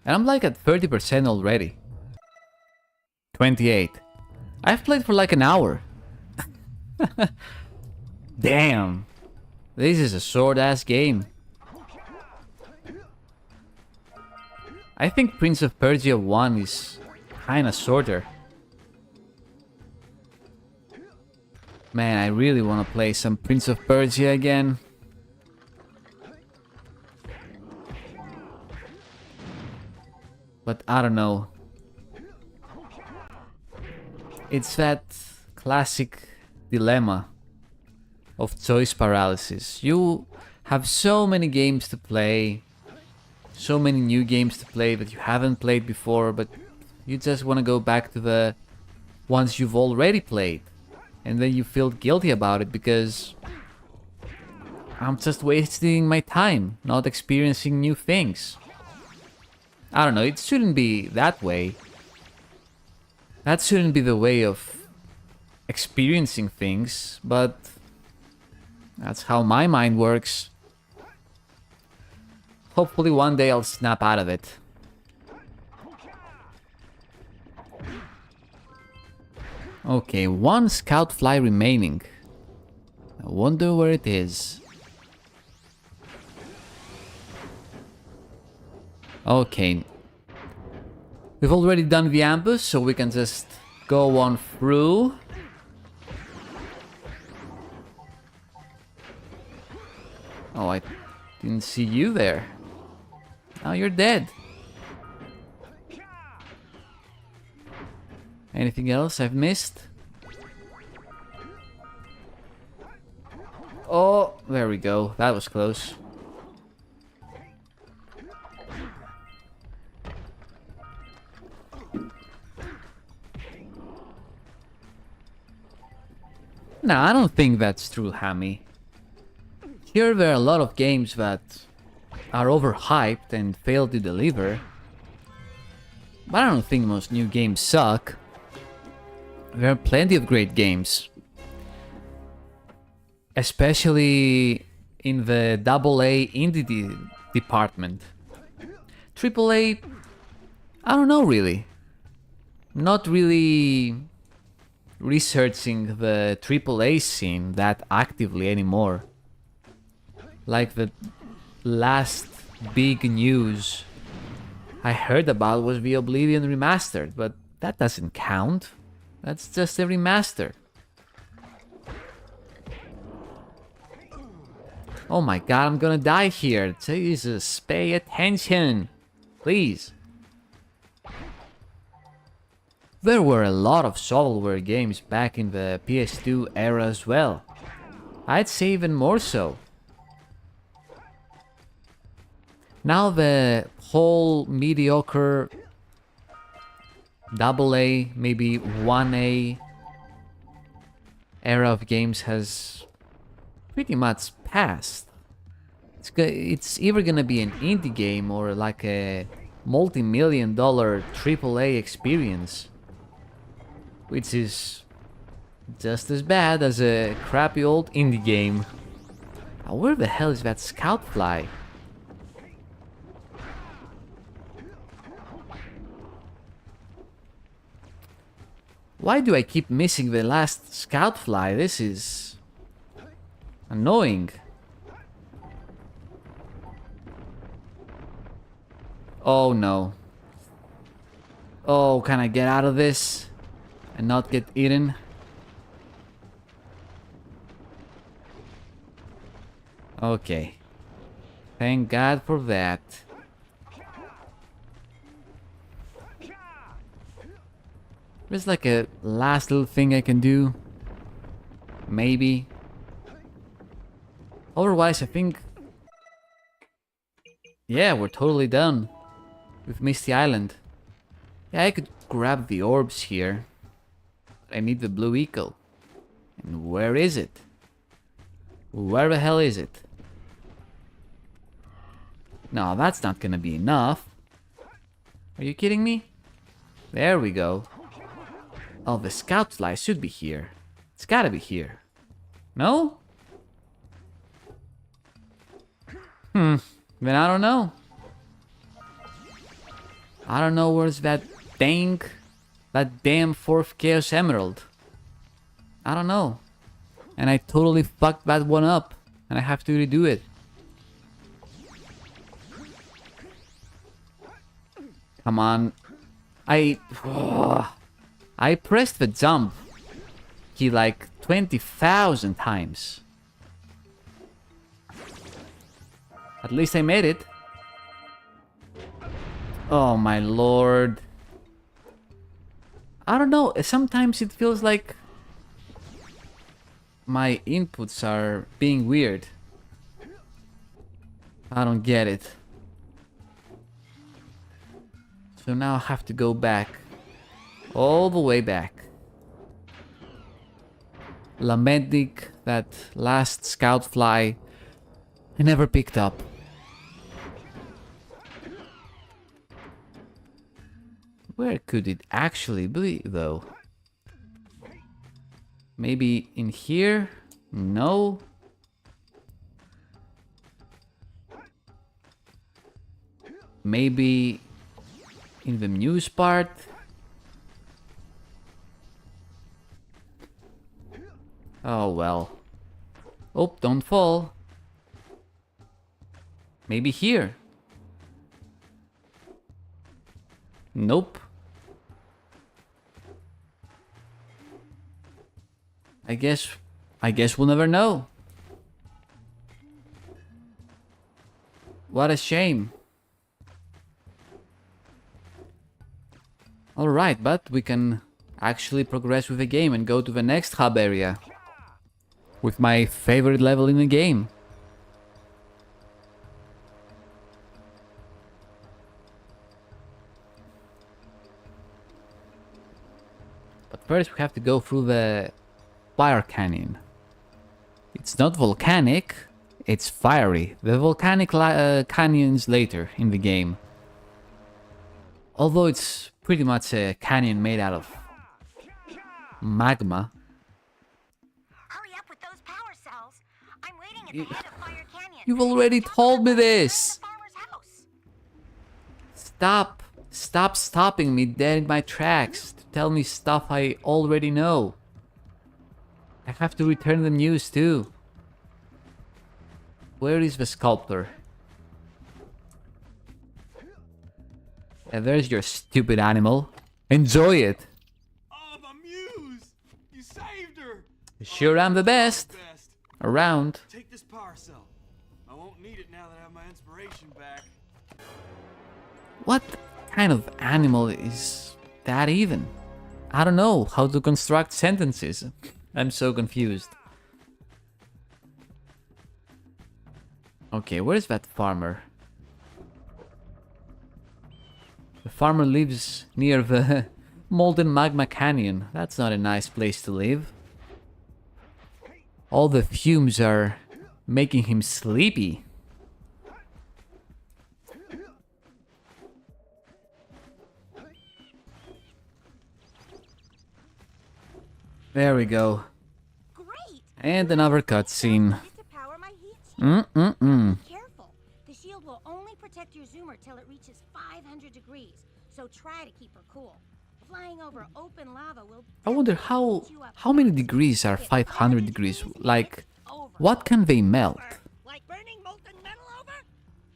And I'm like at 30% already. 28. I've played for like an hour. Damn. This is a short-ass game. I think Prince of Persia 1 is kinda shorter. Man, I really wanna play some Prince of Persia again. But I don't know. It's that classic dilemma of choice paralysis. You have so many games to play, so many new games to play that you haven't played before, but you just want to go back to the ones you've already played. And then you feel guilty about it because I'm just wasting my time, not experiencing new things. I don't know, it shouldn't be that way. That shouldn't be the way of experiencing things, but that's how my mind works. Hopefully one day I'll snap out of it. Okay, one scout fly remaining. I wonder where it is. Okay. We've already done the ambush, so we can just go on through. Oh, I didn't see you there. Now you're dead. Anything else I've missed? Oh, there we go. That was close. No, I don't think that's true, Hammy. Here there are a lot of games that are overhyped and fail to deliver. But I don't think most new games suck. There are plenty of great games. Especially in the AA indie department. AAA, I don't know really. Not really researching the AAA scene that actively anymore. Like the last big news I heard about was the Oblivion Remastered, but that doesn't count. That's just a remaster. Oh my god, I'm gonna die here. Jesus, pay attention. Please. There were a lot of shovelware games back in the PS2 era as well. I'd say even more so. Now the whole mediocre AA, maybe 1A era of games has pretty much passed. It's either gonna be an indie game or like a multi-million-dollar AAA experience, which is just as bad as a crappy old indie game. Now, where the hell is that scout fly? Why do I keep missing the last scout fly? This is annoying. Oh no. Oh, can I get out of this and not get eaten? Okay. Thank God for that. There's like a last little thing I can do. Maybe. Otherwise, I think... Yeah, we're totally done with Misty Island. Yeah, I could grab the orbs here. But I need the blue eagle. And where is it? Where the hell is it? No, that's not gonna be enough. Are you kidding me? There we go. Oh, the scout fly should be here. It's gotta be here. No? Then I don't know. I don't know where's that damn fourth Chaos Emerald. I don't know. And I totally fucked that one up. And I have to redo it. Come on. I pressed the jump key like 20,000 times. At least I made it. Oh my lord. I don't know, sometimes it feels like my inputs are being weird. I don't get it. So now I have to go back. All the way back. Lamenting that last scout fly I never picked up. Where could it actually be, though? Maybe in here? No. Maybe in the news part? Oh well. Oh, don't fall. Maybe here. Nope. I guess we'll never know. What a shame. Alright, but we can actually progress with the game and go to the next hub area. With my favorite level in the game. But first we have to go through the fire canyon. It's not volcanic, it's fiery. The volcanic canyon's later in the game. Although it's pretty much a canyon made out of magma. Hurry up with those power cells. I'm waiting at the head of Fire Canyon. You've already told me this! The farmer's house. Stop stopping me dead in my tracks to tell me stuff I already know. I have to return the news too. Where is the sculptor? And there's your stupid animal. Enjoy it. Oh, my muse! You saved her! Sure, I'm the best around. Take this power cell. I won't need it now that I have my inspiration back. What kind of animal is that even? I don't know how to construct sentences. I'm so confused. Okay, where's that farmer? The farmer lives near the Molten Magma Canyon. That's not a nice place to live. All the fumes are making him sleepy. There we go. Great! And another cutscene. Just to power my heat shield. Careful. The shield will only protect your zoomer till it reaches 500 degrees. So try to keep her cool. Flying over open lava will I wonder how many degrees are 500 degrees? Like, what can they melt? Like burning molten metal over?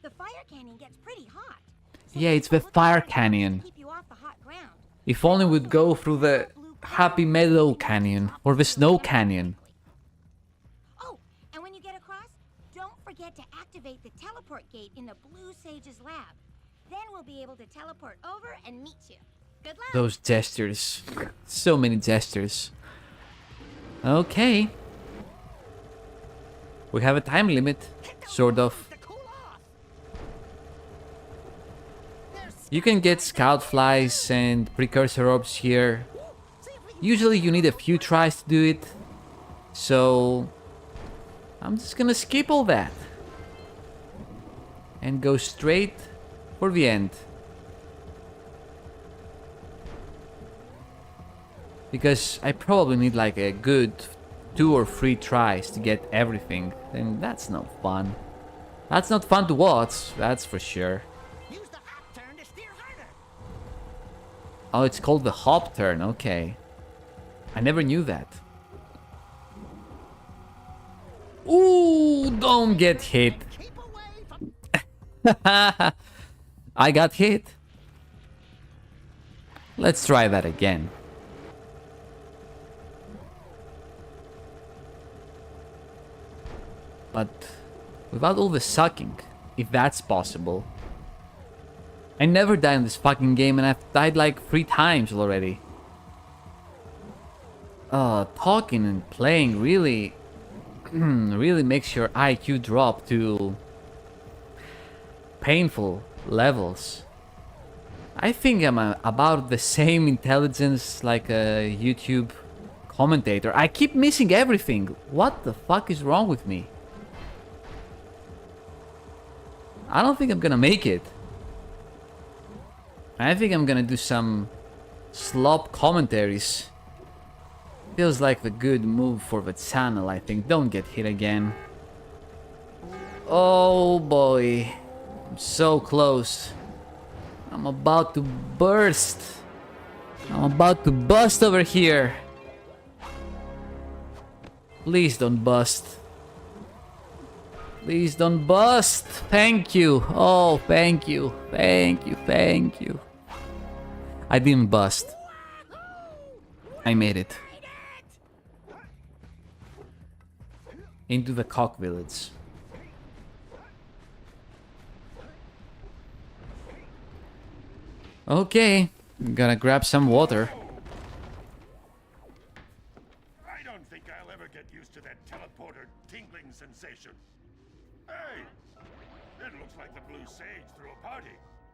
The fire canyon gets pretty hot. Yeah, it's the fire canyon. Keep you off the hot ground. If only we'd go through the Happy Meadow Canyon or the Snow Canyon. Oh, and when you get across, don't forget to activate the teleport gate in the Blue Sage's lab. Then we'll be able to teleport over and meet you. Good luck. Those gestures. So many gestures. Okay. We have a time limit, sort of. You can get scout flies and precursor orbs here. Usually you need a few tries to do it. So I'm just gonna skip all that. And go straight for the end. Because I probably need like a good 2 or 3 tries to get everything. And that's no fun. That's not fun to watch, that's for sure. Use the hop turn to steer harder. Oh, it's called the hop turn, okay. I never knew that. Ooh, don't get hit. Keep away from... I got hit. Let's try that again. But without all the sucking, if that's possible. I never died in this fucking game and I've died like 3 times already. Talking and playing really really makes your IQ drop to painful levels. I think I'm about the same intelligence like a YouTube commentator. I keep missing everything. What the fuck is wrong with me? I don't think I'm gonna make it. I think I'm gonna do some slop commentaries. Feels like the good move for the channel, I think. Don't get hit again. Oh boy. I'm so close. I'm about to burst. I'm about to bust over here. Please don't bust. Please don't bust. Thank you. Oh, thank you. Thank you. Thank you. I didn't bust. I made it. Into the cock village. Okay, I'm gonna grab some water. I don't think I'll ever get used to that teleporter tingling sensation. Hey! It looks like the Blue Sage threw a party.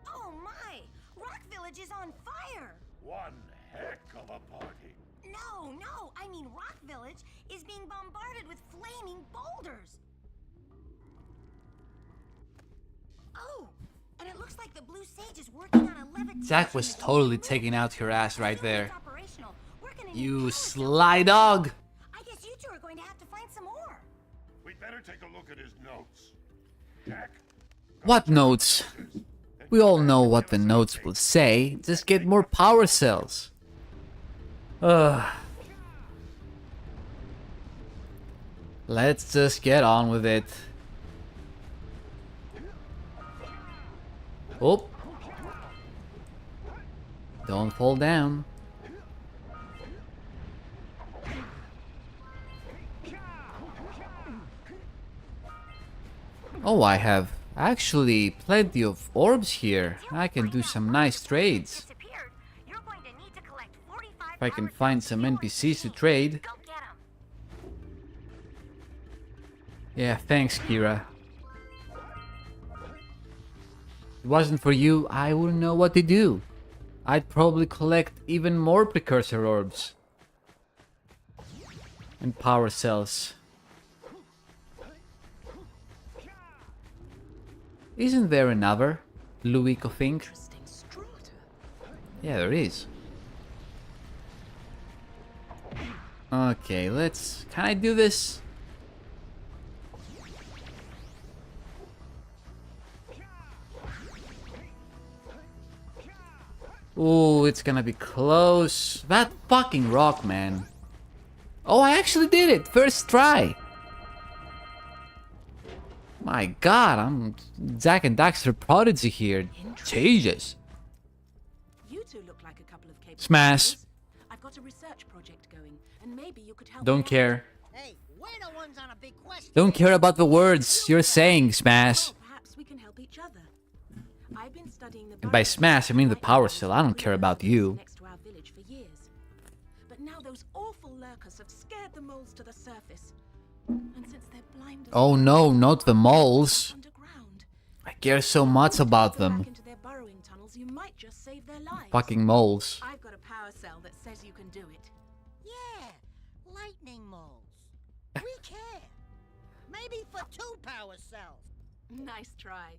Oh my! Rock Village is on fire! One heck of a party. No, I mean Rock Village is being bombarded with flaming boulders. Oh, and it looks like the Blue Sage is working on a levitation. Jack was totally taking out your ass right there. It's operational. We're gonna need You power sly dog! I guess you two are going to have to find some more. We'd better take a look at his notes. Jack, What notes? We all know what the notes will say. Just get more power cells. Ugh. Let's just get on with it. Oh. Don't fall down. Oh, I have actually plenty of orbs here. I can do some nice trades. Disappeared. You're going to need to collect 45 If I can power find cells some if you NPCs to want trade. Go get 'em. Yeah, thanks, Kira. If it wasn't for you, I wouldn't know what to do. I'd probably collect even more precursor orbs. And power cells. Isn't there another Luico thing? Interesting strata. Yeah, there is. Okay, let's... Can I do this? Ooh, it's gonna be close. That fucking rock, man. Oh, I actually did it! First try! My god, I'm Zack and Daxter prodigy here. Jesus. You two look like a couple of capable Smash. players. I've got a research project going, and maybe you could help Don't me care. Hey, we're the ones on a big quest. Don't care about the words you're saying, Smash. Well, perhaps we can help each other. I've been studying the And by smash, I mean the power cell. I don't care about you. Next to our village for years. But now those awful lurkers have scared the moles to the surface. And since they're blind as Oh no, not the moles. underground, I care so much about go back them. into their burrowing tunnels, you might just save their lives. Fucking moles. I've got a power cell that says you can do it. Yeah, lightning moles. We care. Maybe for 2 power cells. Nice try.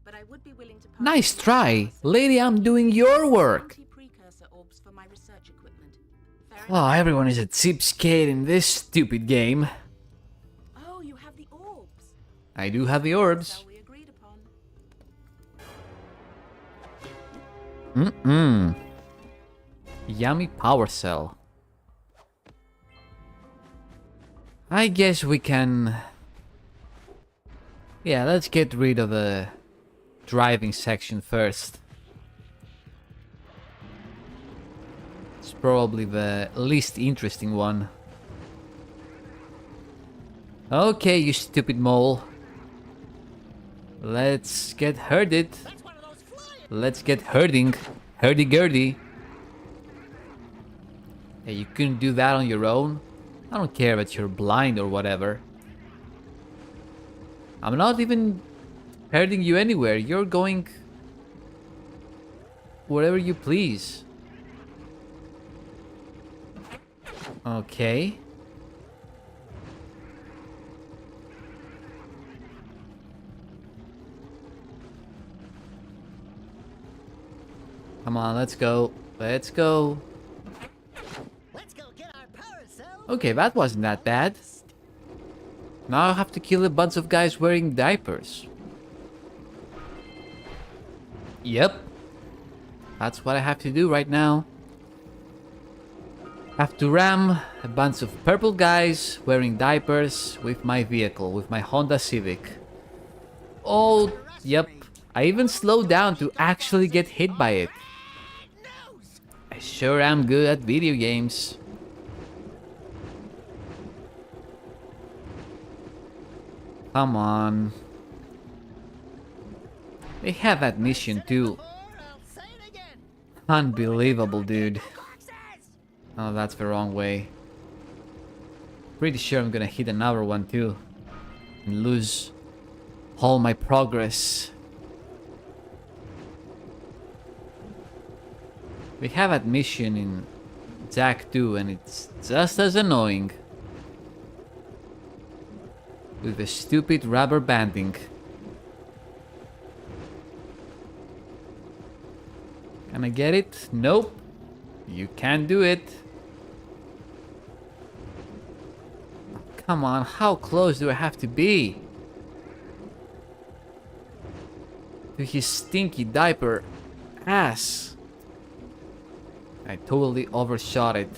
But I would be willing to Nice try. Lady, I'm doing your work. Precursor orbs for my research equipment. Fair Oh, enough? everyone is a cheapskate in this stupid game. Oh, you have the orbs. I do have the orbs. So we agreed upon. Yummy power cell. I guess we can... Yeah, let's get rid of the driving section first. It's probably the least interesting one. Okay, you stupid mole. Let's get herded. That's one of those flyers. Let's get herding. Herdy-gurdy. Hey, you couldn't do that on your own? I don't care that you're blind or whatever. I'm not even herding you anywhere. You're going wherever you please. Okay. Come on, let's go. Let's go. Let's go get our power cell. Okay, that wasn't that bad. Now I have to kill a bunch of guys wearing diapers. Yep. That's what I have to do right now. Have to ram a bunch of purple guys wearing diapers with my vehicle, with my Honda Civic. Oh, yep. I even slowed down to actually get hit by it. I sure am good at video games. Come on. They have that mission too. I'll say it again. Unbelievable, dude. Boxes! Oh, that's the wrong way. Pretty sure I'm gonna hit another one too. And lose all my progress. We have that mission in Zack 2 and it's just as annoying. With the stupid rubber banding. Can I get it? Nope. You can't do it. Come on, how close do I have to be? To his stinky diaper ass. I totally overshot it.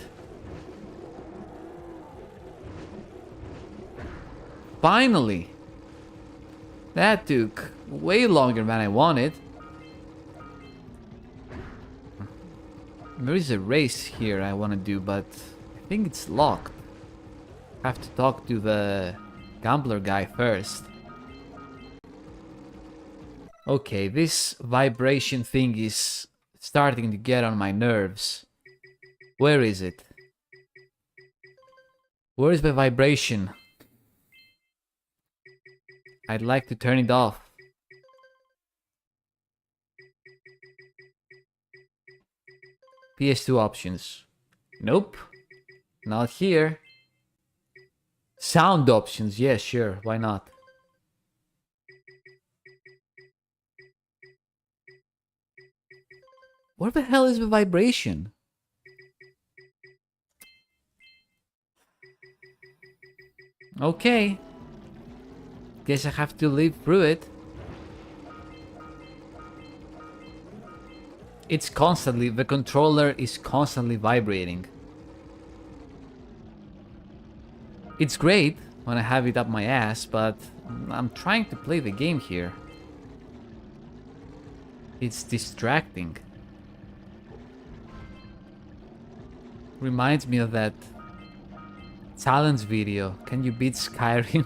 Finally! That took way longer than I wanted. There is a race here I want to do, but I think it's locked. I have to talk to the gambler guy first. Okay, this vibration thing is starting to get on my nerves. Where is it? Where is the vibration? I'd like to turn it off. PS2 options. Nope. Not here. Sound options. Yeah, sure. Why not? Where the hell is the vibration? Okay. Guess I have to live through it. The controller is constantly vibrating. It's great when I have it up my ass, but I'm trying to play the game here. It's distracting. Reminds me of that challenge video. Can you beat Skyrim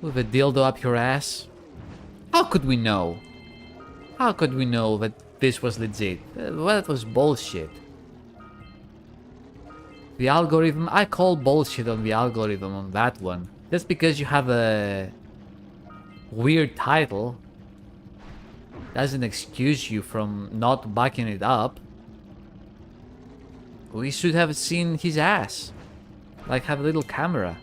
with a dildo up your ass? How could we know? How could we know that this was legit? That was bullshit. The algorithm, I call bullshit on the algorithm on that one. Just because you have a weird title doesn't excuse you from not backing it up. We should have seen his ass. Like, have a little camera.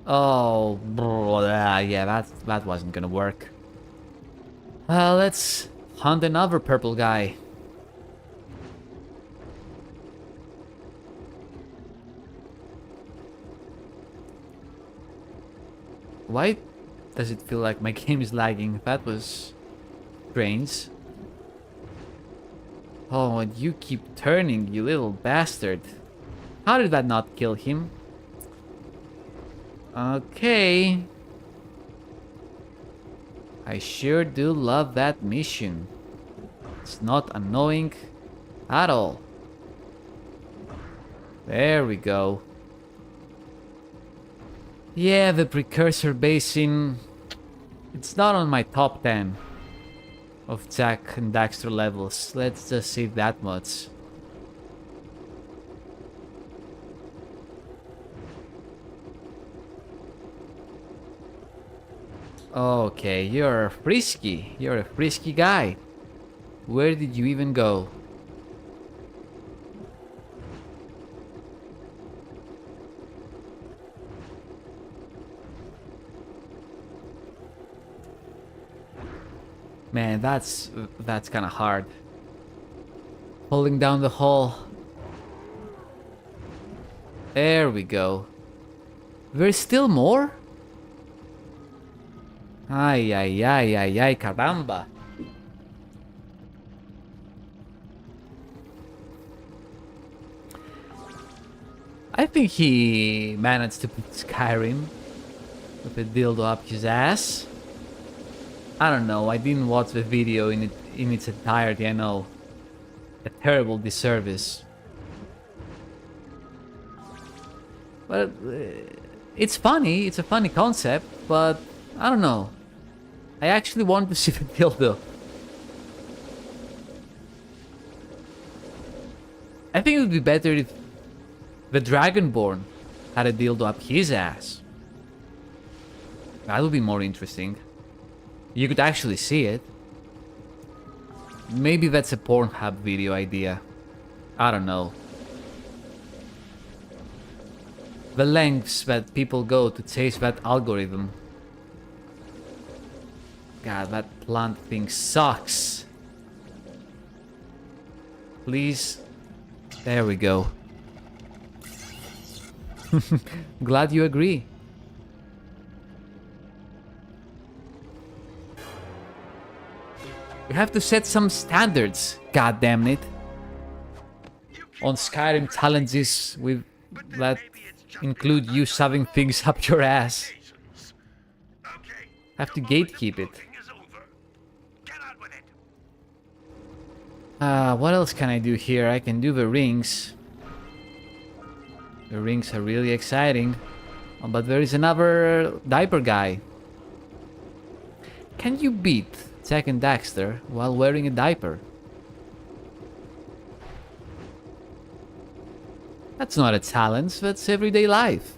Oh, bro, yeah, that wasn't gonna work. Let's hunt another purple guy. Why does it feel like my game is lagging? That was strange. Oh, and you keep turning, you little bastard. How did that not kill him? Okay. I sure do love that mission. It's not annoying at all. There we go. Yeah, the Precursor Basin. It's not on my top 10 of Jak and Daxter levels. Let's just say that much. Okay, you're frisky. You're a frisky guy. Where did you even go? Man, that's kind of hard. Holding down the hole. There we go. There's still more? Ay, ay, ay, ay, ay, caramba. I think he managed to put Skyrim with a dildo up his ass. I don't know, I didn't watch the video in its entirety, I know. A terrible disservice. But it's funny, it's a funny concept, but I don't know. I actually want to see the dildo. I think it would be better if the Dragonborn had a dildo up his ass. That would be more interesting. You could actually see it. Maybe that's a Pornhub video idea. I don't know. The lengths that people go to chase that algorithm. God, that plant thing sucks. Please. There we go. Glad you agree. We have to set some standards, god damn it. On Skyrim challenges with that include you shoving things up your ass. Have to gatekeep it. What else can I do here? I can do the rings. The rings are really exciting. Oh, but there is another diaper guy. Can you beat Jak and Daxter while wearing a diaper? That's not a challenge, that's everyday life.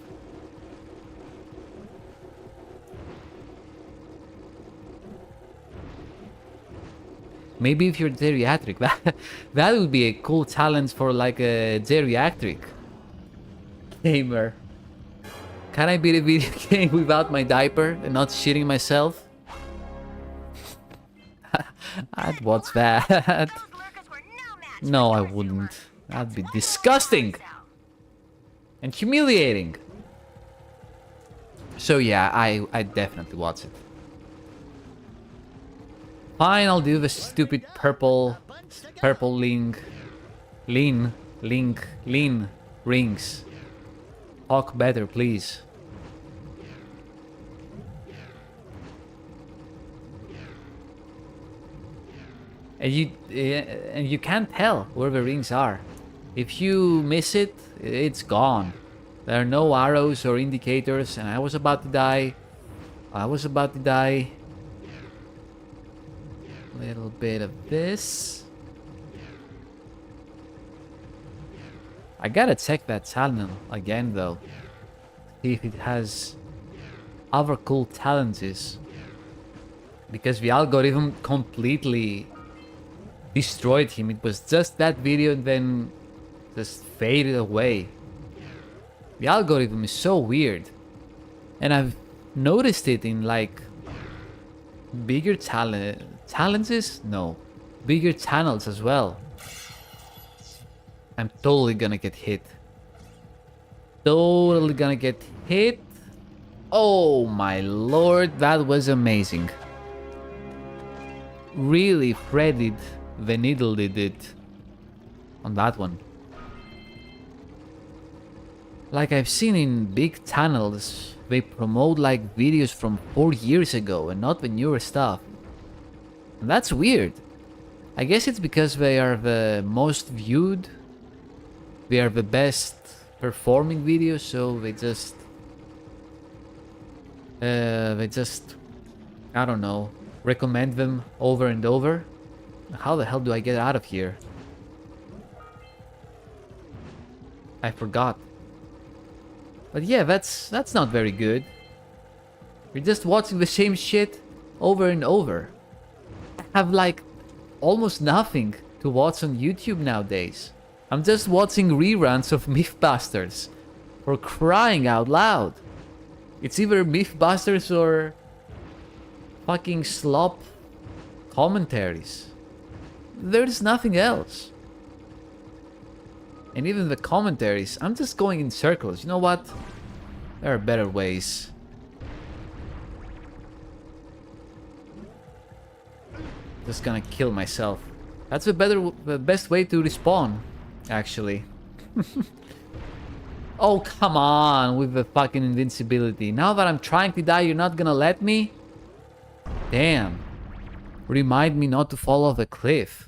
Maybe if you're geriatric, that would be a cool challenge for like a geriatric gamer. Can I beat a video game without my diaper and not shitting myself? I'd watch that. Those lurkers were no match No, for I yours, you wouldn't. were. That'd be Why disgusting yourself? and humiliating. So yeah, I definitely watch it. Fine, I'll do the stupid purple lean rings. Talk better, please. And you can't tell where the rings are. If you miss it, it's gone. There are no arrows or indicators, and I was about to die. Little bit of this. I gotta check that channel again though. See if it has other cool challenges. Because the algorithm completely destroyed him. It was just that video and then just faded away. The algorithm is so weird. And I've noticed it in like bigger challenges? No. Bigger channels as well. I'm totally gonna get hit. Totally gonna get hit. Oh my lord, that was amazing. Really threaded the needle did it on that one. Like I've seen in big channels, they promote like videos from 4 years ago and not the newer stuff. And that's weird. I guess it's because they are the most viewed. They are the best performing videos, so they just I don't know, recommend them over and over. How the hell do I get out of here? I forgot. But yeah, that's not very good. You're just watching the same shit over and over. I have like almost nothing to watch on YouTube nowadays. I'm just watching reruns of Mythbusters. For crying out loud. It's either Mythbusters or fucking slop commentaries. There's nothing else. And even the commentaries, I'm just going in circles. You know what? There are better ways. Just gonna kill myself. That's the best way to respawn, actually. Oh, come on with the fucking invincibility. Now that I'm trying to die, you're not gonna let me? Damn. Remind me not to fall off the cliff.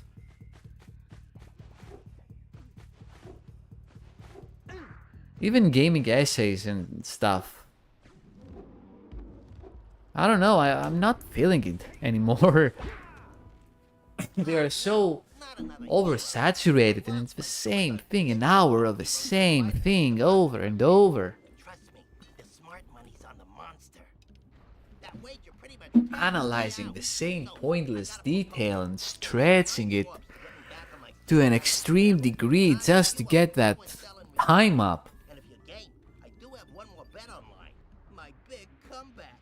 Even gaming essays and stuff. I don't know, I'm not feeling it anymore. They are so oversaturated and it's the same thing, an hour of the same thing over and over. Trust me, the smart money's on the monster. That weight you're pretty much Analyzing the same pointless detail and stretching it to an extreme degree just to get that time up. And if you're game, I do have one more bet online. My big comeback.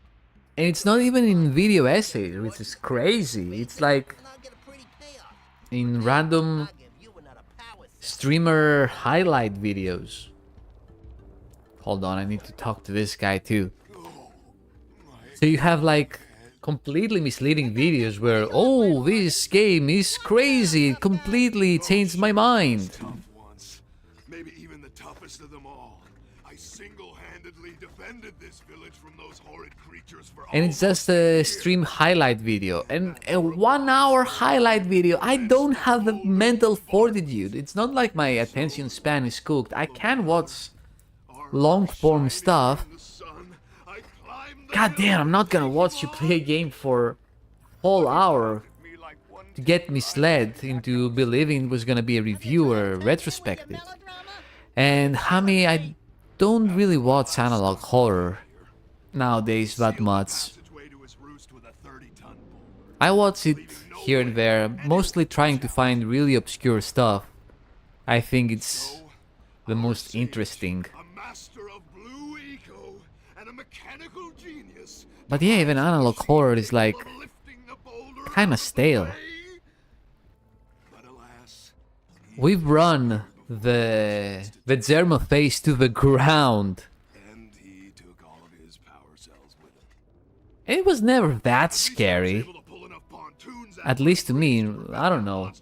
And it's not even in video essays, which is crazy. It's like And I'll get a pretty payoff. in random I'll give you another power set. streamer highlight videos. Hold on, I need to talk to this guy too. So you have like completely misleading videos where, oh, this game is crazy, it completely changed my mind. Tough ones. Maybe even the toughest of them all. I single-handedly defended this village from those horrid creatures for And it's just a stream highlight video. And a 1 hour highlight video. I don't have the mental fortitude. It's not like my attention span is cooked. I can watch long form stuff. God damn, I'm not gonna watch you play a game for a whole hour to get misled into believing it was gonna be a review or a retrospective. And Hami, I don't really watch analog horror nowadays that much. I watch it here and there, mostly trying to find really obscure stuff. I think it's the most interesting. But yeah, even analog horror is like kinda stale. But alas, We've run the Zerma phase to the ground. and he took all of his power cells with him. It was never that scary. Able to pull enough pontoons out At least to me, I don't know.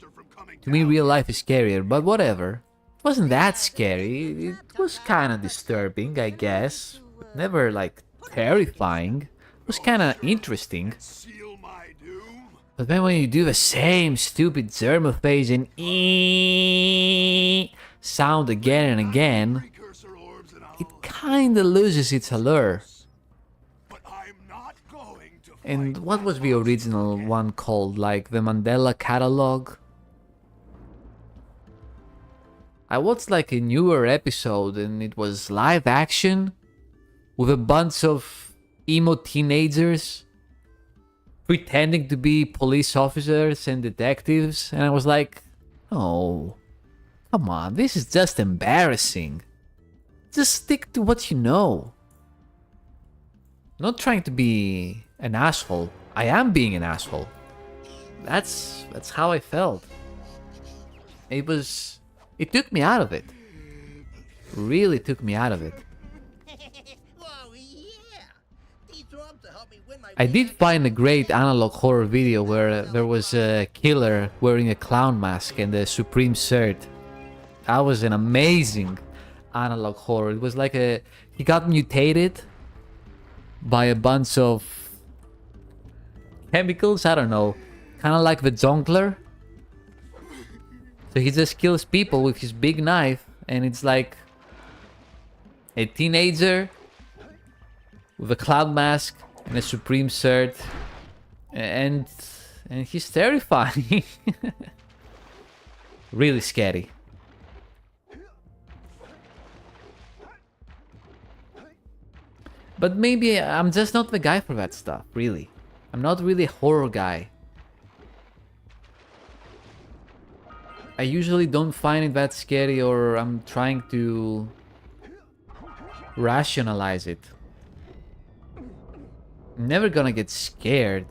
To me, real life is scarier, but whatever. It wasn't that scary. It was kind of disturbing, I guess. Never, like, terrifying. It was kind of interesting. seal my doom. But then when you do the same stupid Zerma phase and sound again and again, Precursor orbs and it kinda loses its allure. but I'm not going to And what was the original one called? Like the Mandela Catalog? I watched like a newer episode and it was live action with a bunch of emo teenagers pretending to be police officers and detectives, and I was like, oh, come on, this is just embarrassing. Just stick to what you know. Not trying to be an asshole. I am being an asshole. That's how I felt. It took me out of it. Really took me out of it. Oh, yeah. These orbs will help me win my I did find a great analog horror video where there was a killer wearing a clown mask and a supreme shirt. That was an amazing analog horror. It was like he got mutated by a bunch of chemicals, I don't know, kind of like the Jongler. So he just kills people with his big knife, and it's like a teenager with a clown mask and a supreme shirt, and he's terrifying. Really scary. But maybe I'm just not the guy for that stuff, really. I'm not really a horror guy. I usually don't find it that scary, or I'm trying to rationalize it. I'm never gonna get scared.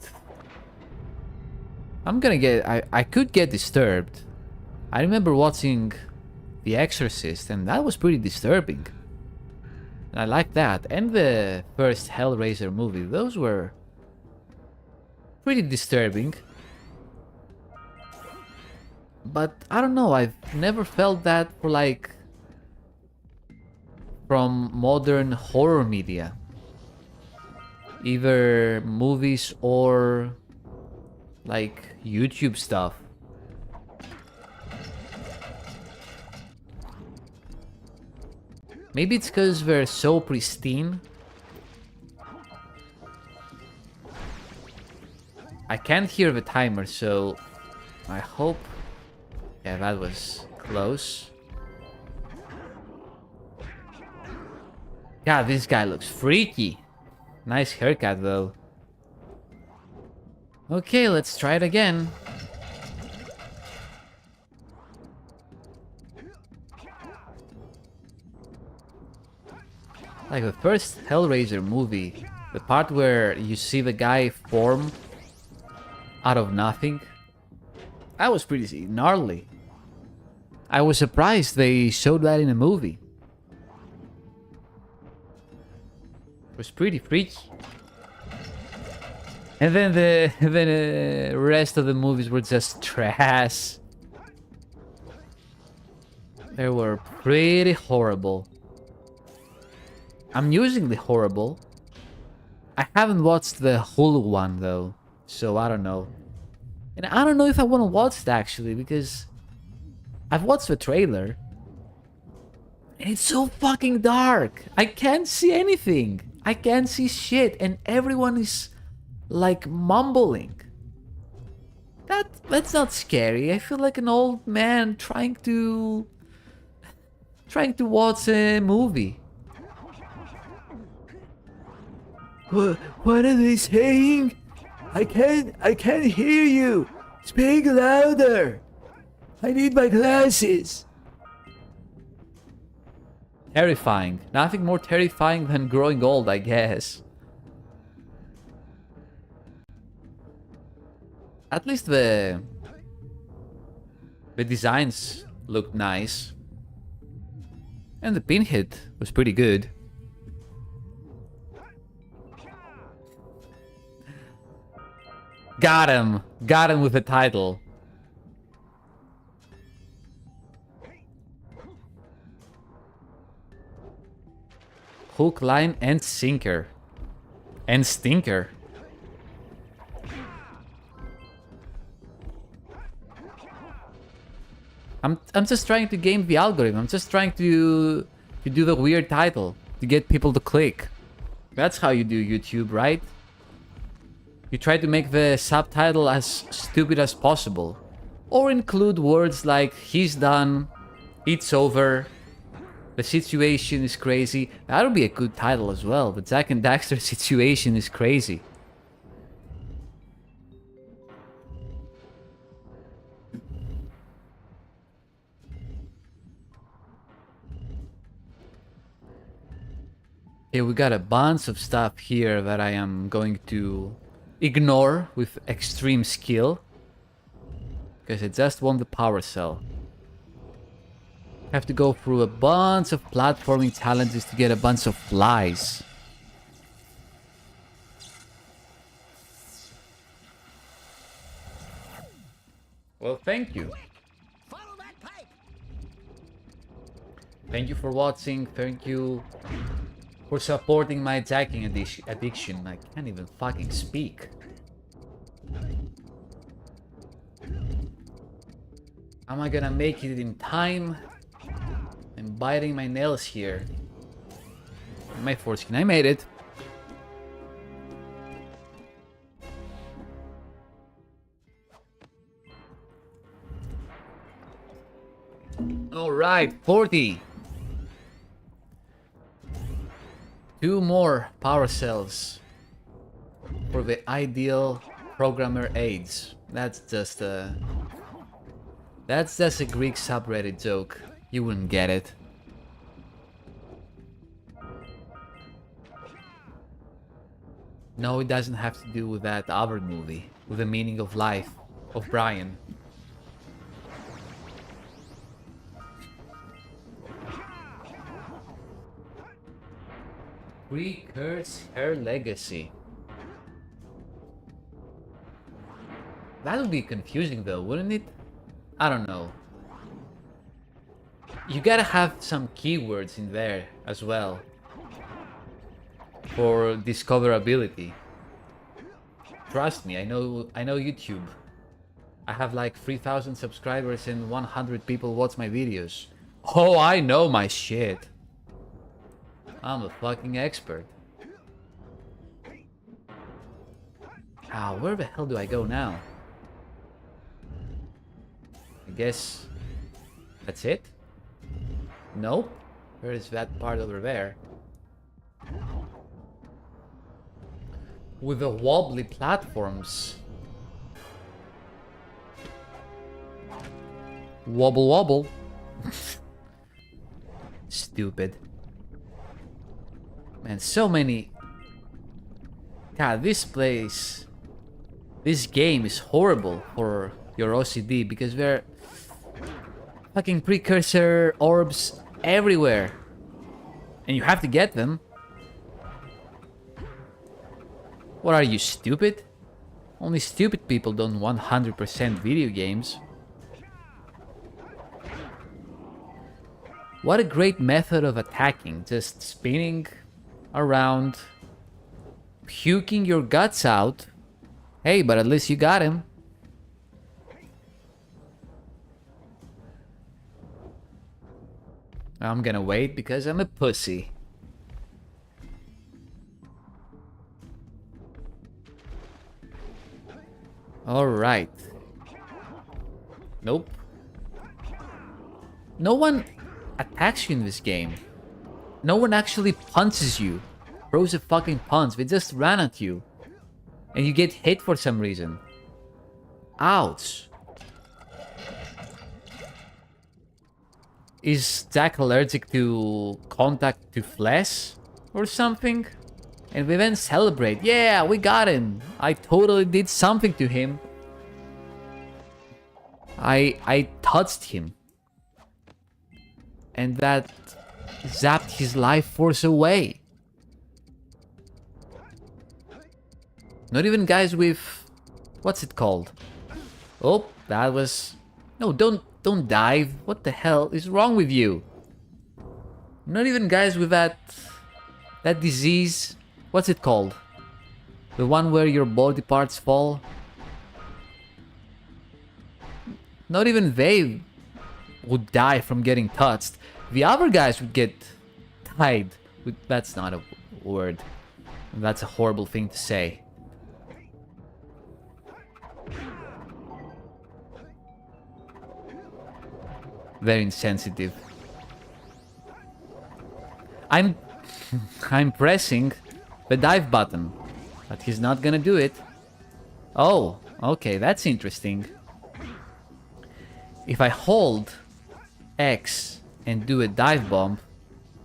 I could get disturbed. I remember watching The Exorcist, and that was pretty disturbing. And I like that. And the first Hellraiser movie, those were pretty disturbing. But I don't know, I've never felt that for like from modern horror media. Either movies or like YouTube stuff. Maybe it's because they're so pristine. I can't hear the timer, so I hope... Yeah, that was close. God, this guy looks freaky. Nice haircut, though. Okay, let's try it again. Like the first Hellraiser movie, the part where you see the guy form out of nothing, that was pretty gnarly. I was surprised they showed that in a movie. It was pretty freaky. And then the rest of the movies were just trash. They were pretty horrible. Amusingly horrible. I haven't watched the Hulu one though, so I don't know. And I don't know if I want to watch it actually, because I've watched the trailer and it's so fucking dark. I can't see anything. I can't see shit, and everyone is like mumbling. That's not scary. I feel like an old man trying to watch a movie. What are they saying? I can't hear you. Speak louder. I need my glasses. Terrifying. Nothing more terrifying than growing old, I guess. At least the designs looked nice. And the pinhead was pretty good. Got him! Got him with the title. Hook, line, and sinker. And stinker. I'm just trying to game the algorithm. I'm just trying to do the weird title to get people to click. That's how you do YouTube, right? You try to make the subtitle as stupid as possible. Or include words like he's done, it's over, the situation is crazy. That would be a good title as well. The Jak and Daxter situation is crazy. Okay, we got a bunch of stuff here that I am going to ignore with extreme skill. Because I just want the power cell. Have to go through a bunch of platforming challenges to get a bunch of flies. Well, thank you. Follow that pipe. Thank you for watching. Thank you for supporting my jacking addiction. I can't even fucking speak. Am I gonna make it in time? I'm biting my nails here. My foreskin, I made it. Alright, 40. 2 more power cells for the ideal programmer aids. That's just a Greek subreddit joke. You wouldn't get it. No, it doesn't have to do with that other movie, with the meaning of life of Brian. Precursor legacy. That would be confusing though, wouldn't it? I don't know. You gotta have some keywords in there as well for discoverability. Trust me, I know YouTube. I have like 3,000 subscribers and 100 people watch my videos. Oh, I know my shit. I'm a fucking expert. Ah, where the hell do I go now? I guess that's it? Nope. Where is that part over there? With the wobbly platforms. Wobble wobble. Stupid. Man, so many... God, this game is horrible for your OCD because there are fucking precursor orbs everywhere. And you have to get them. What are you, stupid? Only stupid people don't 100% video games. What a great method of attacking. Just spinning around, puking your guts out. Hey, but at least you got him. I'm gonna wait because I'm a pussy. Alright. Nope. No one attacks you in this game. No one actually punches you. Throws a fucking punch. They just ran at you. And you get hit for some reason. Ouch. Is Jack allergic to contact to flesh or something? And we then celebrate. Yeah, we got him. I totally did something to him. I touched him. And that zapped his life force away. Not even guys with... what's it called? Oh, that was... no, don't dive. What the hell is wrong with you? Not even guys with that disease. What's it called? The one where your body parts fall. Not even they would die from getting touched. The other guys would get tied. That's not a word. That's a horrible thing to say. Very insensitive. I'm pressing the dive button, but he's not gonna do it. Oh, okay, that's interesting. If I hold X and do a dive bomb,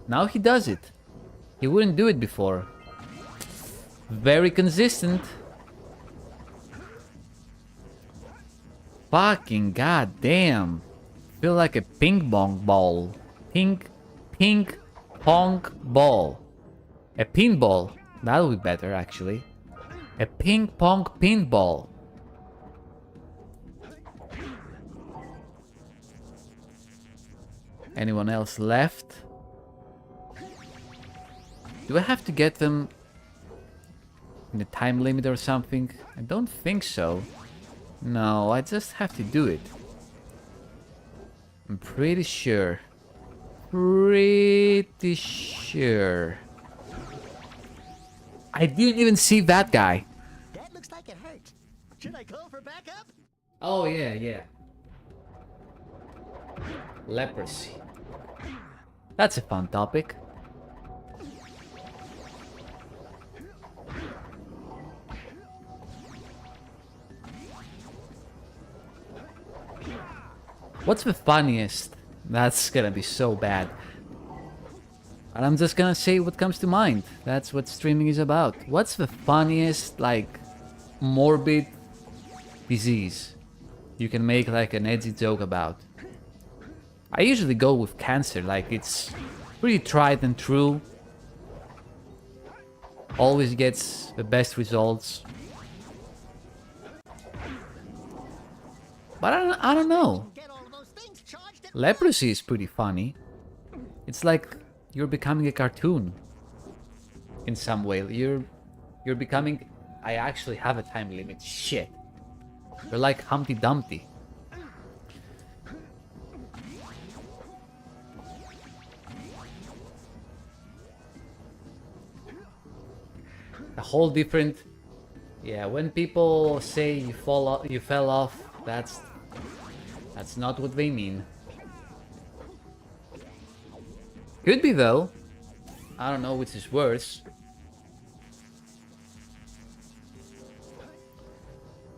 now he does it. He wouldn't do it before. Very consistent. Fucking goddamn. Feel like a ping pong ball. Ping pong ball. A pinball. That would be better, actually. A ping pong pinball. Anyone else left? Do I have to get them in a time limit or something? I don't think so. No, I just have to do it. I'm pretty sure. Pretty sure. I didn't even see that guy. That looks like it hurt. Should I call for backup? Oh, yeah. Leprosy. That's a fun topic. What's the funniest? That's gonna be so bad. And I'm just gonna say what comes to mind. That's what streaming is about. What's the funniest, like, morbid disease you can make like an edgy joke about? I usually go with cancer, like it's pretty tried and true. Always gets the best results. But I don't know. Leprosy is pretty funny. It's like you're becoming a cartoon. In some way. You're becoming... I actually have a time limit. Shit. You're like Humpty Dumpty. A whole different... Yeah, when people say you fell off, that's not what they mean. Could be though. I don't know which is worse.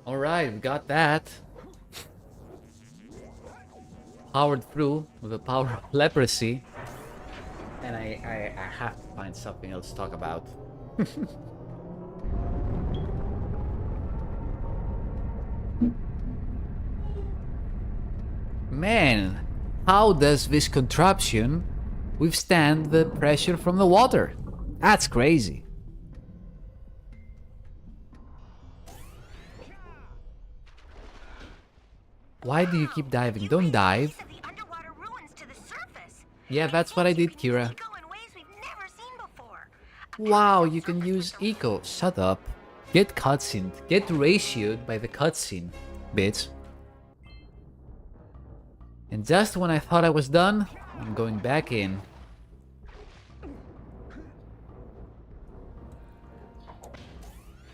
Alright, we got that. Powered through with the power of leprosy. And I have to find something else to talk about. Man, how does this contraption withstand the pressure from the water? That's crazy. Why do you keep diving? Don't dive. Yeah, that's what I did, Kira. Wow, you can use eco. Shut up. Get cutscened. Get ratioed by the cutscene, bitch. And just when I thought I was done, I'm going back in.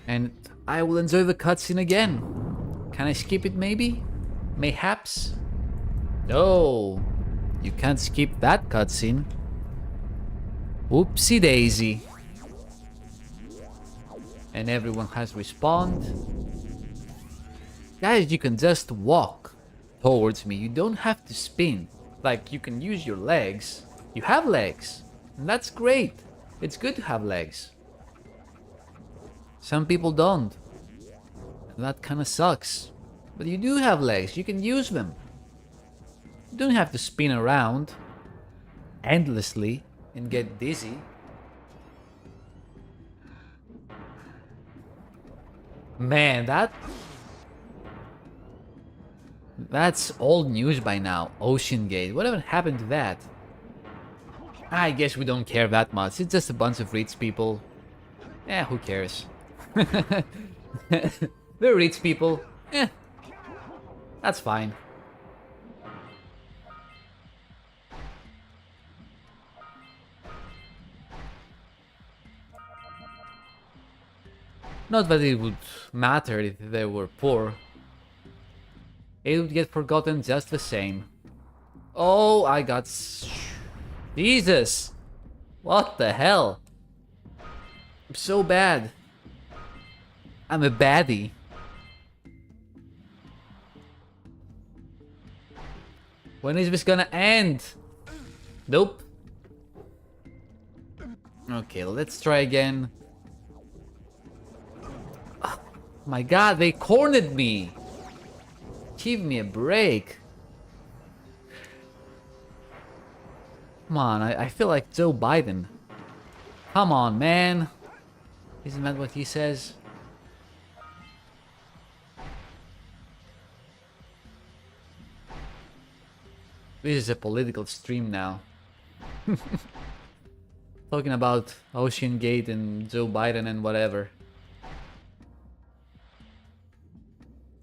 And I will enjoy the cutscene again. Can I skip it maybe? Mayhaps? No, you can't skip that cutscene. Whoopsie daisy. And everyone has respawned. Guys, you can just walk towards me. You don't have to spin. Like, you can use your legs. You have legs. And that's great. It's good to have legs. Some people don't. And that kind of sucks. But you do have legs, you can use them. You don't have to spin around endlessly and get dizzy. Man, that's old news by now. Ocean Gate. Whatever happened to that? I guess we don't care that much. It's just a bunch of rich people. Eh, who cares? They're rich people. Eh, that's fine. Not that it would matter if they were poor. It would get forgotten just the same. Oh, I got... Jesus! What the hell? I'm so bad. I'm a baddie. When is this gonna end? Nope. Okay, let's try again. Oh my god, they cornered me! Give me a break. Come on, I feel like Joe Biden. Come on, man. Isn't that what he says? This is a political stream now. Talking about Ocean Gate and Joe Biden and whatever.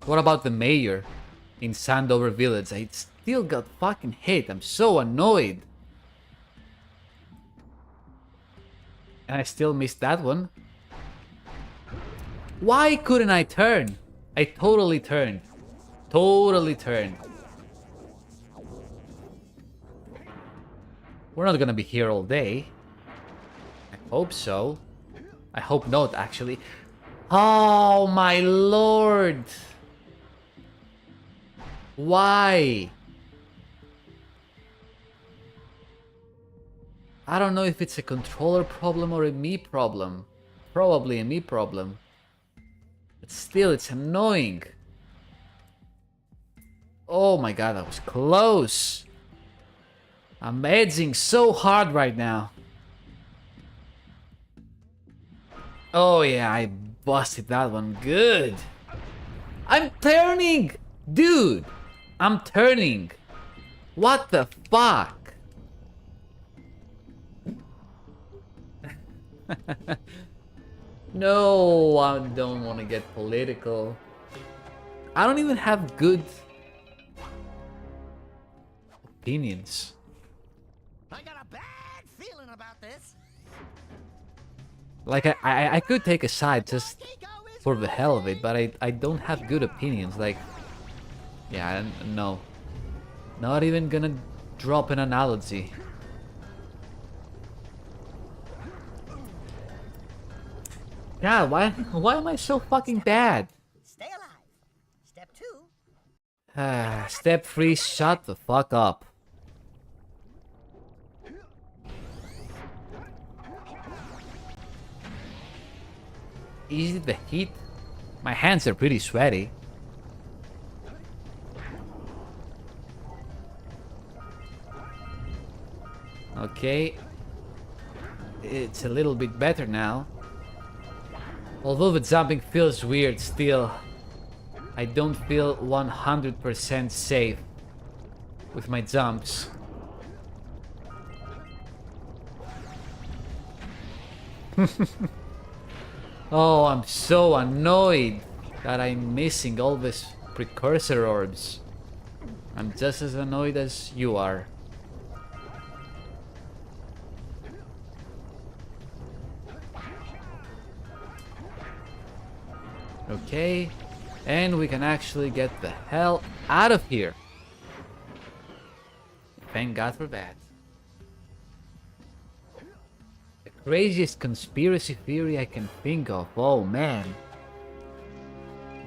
What about the mayor in Sandover Village? I still got fucking hit. I'm so annoyed. And I still missed that one. Why couldn't I turn? I totally turned. Totally turned. We're not gonna be here all day. I hope so. I hope not, actually. Oh my lord! Why? I don't know if it's a controller problem or a me problem. Probably a me problem. But still, it's annoying. Oh my god, that was close. I'm edging so hard right now. Oh yeah, I busted that one good. I'm turning! Dude! I'm turning! What the fuck? No, I don't want to get political. I don't even have good opinions. I got a bad feeling about this. Like, I could take a side just for the hell of it, but I don't have good opinions. Like, yeah, no. Not even gonna drop an analogy. God, why am I so fucking bad? Stay alive. Step 2. Step 3, shut the fuck up. Is it the heat? My hands are pretty sweaty. Okay. It's a little bit better now. Although the jumping feels weird still, I don't feel 100% safe with my jumps. Oh, I'm so annoyed that I'm missing all these Precursor orbs. I'm just as annoyed as you are. Okay, and we can actually get the hell out of here. Thank God for that. The craziest conspiracy theory I can think of. Oh man.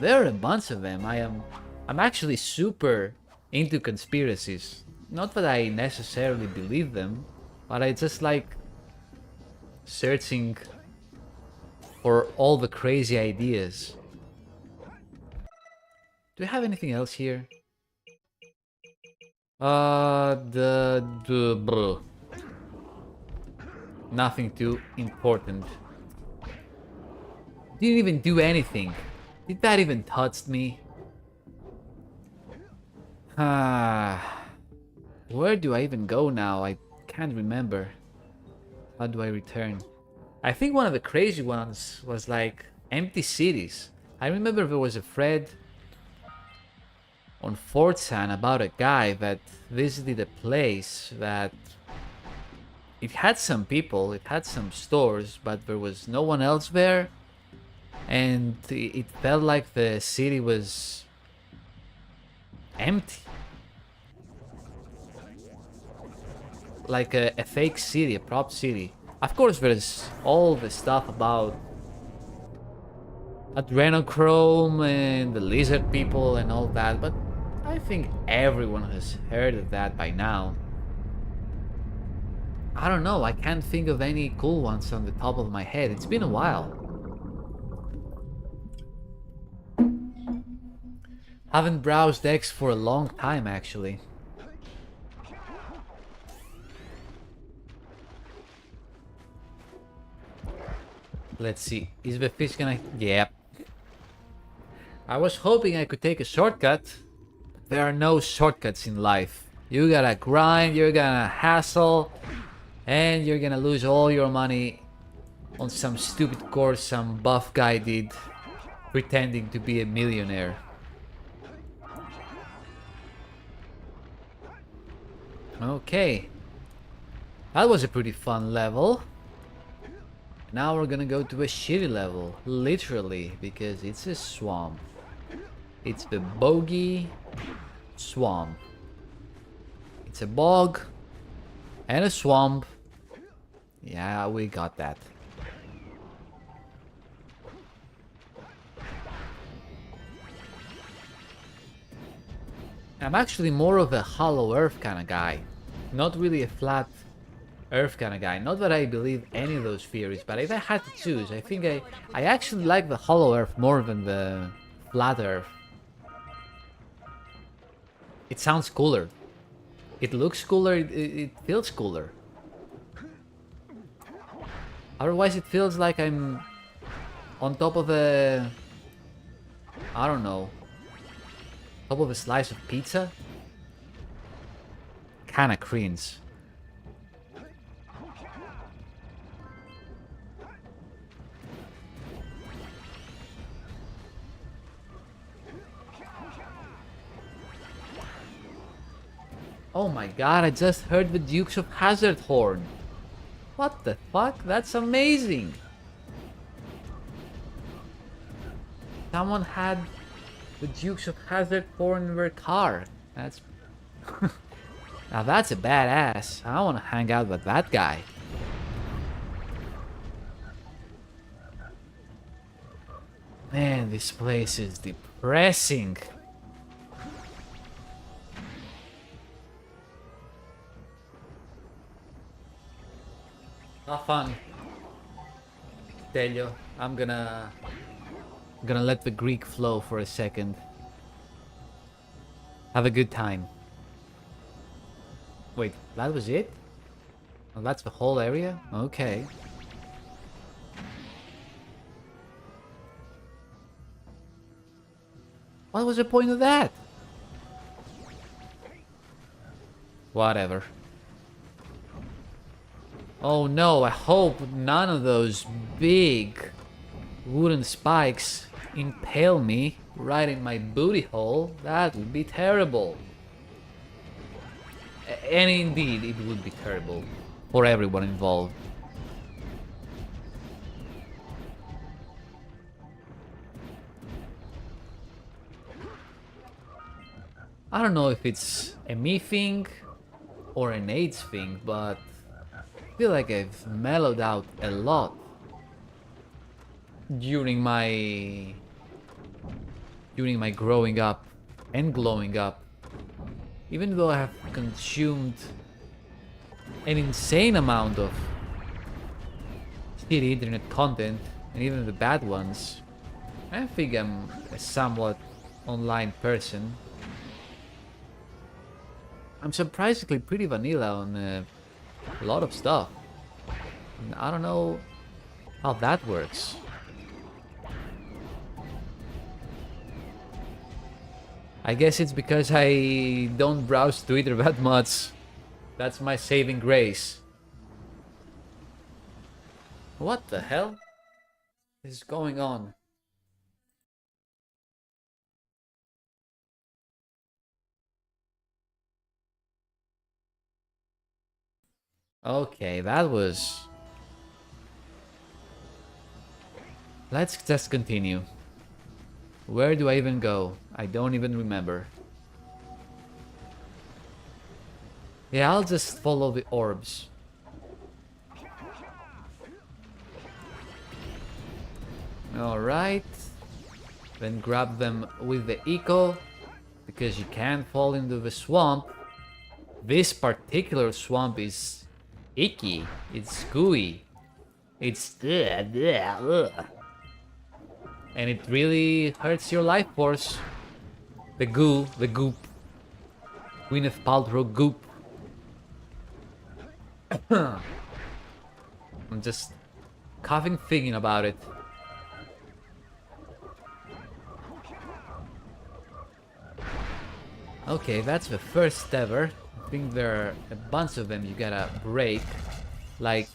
There are a bunch of them. I'm actually super into conspiracies. Not that I necessarily believe them, but I just like searching for all the crazy ideas. Do we have anything else here? Bro. Nothing too important. Didn't even do anything. Did that even touch me? Where do I even go now? I can't remember. How do I return? I think one of the crazy ones was like empty cities. I remember there was a thread on 4chan about a guy that visited a place that it had some people, it had some stores, but there was no one else there, and it felt like the city was empty. Like a fake city, a prop city. Of course there's all the stuff about adrenochrome and the lizard people and all that, but I think everyone has heard of that by now. I don't know, I can't think of any cool ones on the top of my head. It's been a while. Haven't browsed X for a long time, actually. Let's see, is the fish gonna... Yep. I was hoping I could take a shortcut. There are no shortcuts in life. You gotta grind, you're gonna hassle, and you're gonna lose all your money on some stupid course some buff guy did, pretending to be a millionaire. Okay. That was a pretty fun level. Now we're gonna go to a shitty level, literally, because it's a swamp. It's the bogey swamp. It's a bog and a swamp. Yeah, we got that. I'm actually more of a hollow earth kind of guy, not really a flat earth kind of guy. Not that I believe any of those theories, but if I had to choose, I think I actually like the hollow earth more than the flat earth. It sounds cooler. It looks cooler, it feels cooler. Otherwise it feels like I'm on top of a... I don't know. Top of a slice of pizza? Kinda cringe. Oh my god, I just heard the Dukes of Hazzard horn. What the fuck? That's amazing. Someone had the Dukes of Hazzard horn in their car. That's... Now that's a badass. I want to hang out with that guy. Man, this place is depressing. Not fun. Tell you, I'm gonna let the Greek flow for a second. Have a good time. Wait, that was it? Oh, that's the whole area? Okay. What was the point of that? Whatever. Oh no, I hope none of those big wooden spikes impale me right in my booty hole. That would be terrible. And indeed, it would be terrible for everyone involved. I don't know if it's a me thing or an AIDS thing, but I feel like I've mellowed out a lot during my growing up and glowing up. Even though I have consumed an insane amount of shitty internet content, and even the bad ones, I think I'm a somewhat online person. I'm surprisingly pretty vanilla on a lot of stuff. And I don't know how that works. I guess it's because I don't browse Twitter that much. That's my saving grace. What the hell is going on? Okay, that was... Let's just continue. Where do I even go? I don't even remember. Yeah, I'll just follow the orbs. Alright. Then grab them with the eco, because you can't fall into the swamp. This particular swamp is icky. It's gooey. It's... ugh. And it really hurts your life force. The goo, the goop. Gwyneth Paltrow goop. I'm just coughing thinking about it. Okay, that's the first ever. I think there are a bunch of them you gotta break. Like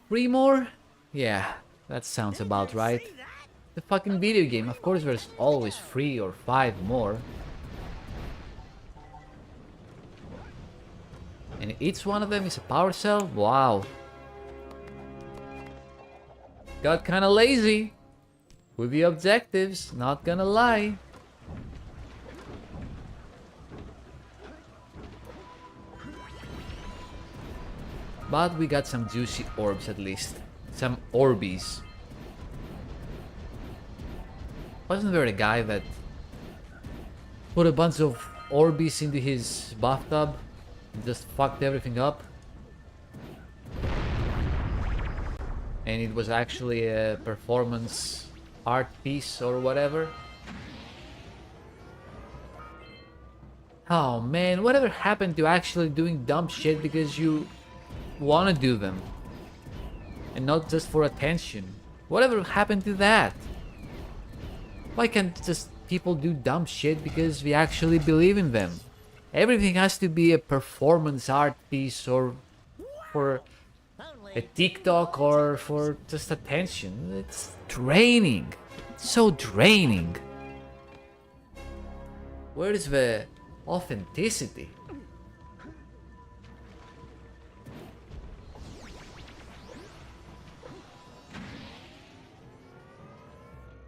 3 more? Yeah, that sounds about right. The fucking video game, of course there's always 3 or 5 more. And each one of them is a power cell? Wow. Got kinda lazy with the objectives, not gonna lie. But we got some juicy orbs at least. Some Orbeez. Wasn't there a guy that put a bunch of Orbeez into his bathtub and just fucked everything up? And it was actually a performance art piece or whatever. Oh man, whatever happened to actually doing dumb shit because you want to do them and not just for attention? Whatever happened to that? Why can't just people do dumb shit because we actually believe in them? Everything has to be a performance art piece or for a TikTok or for just attention. It's draining. It's so draining. Where is the authenticity?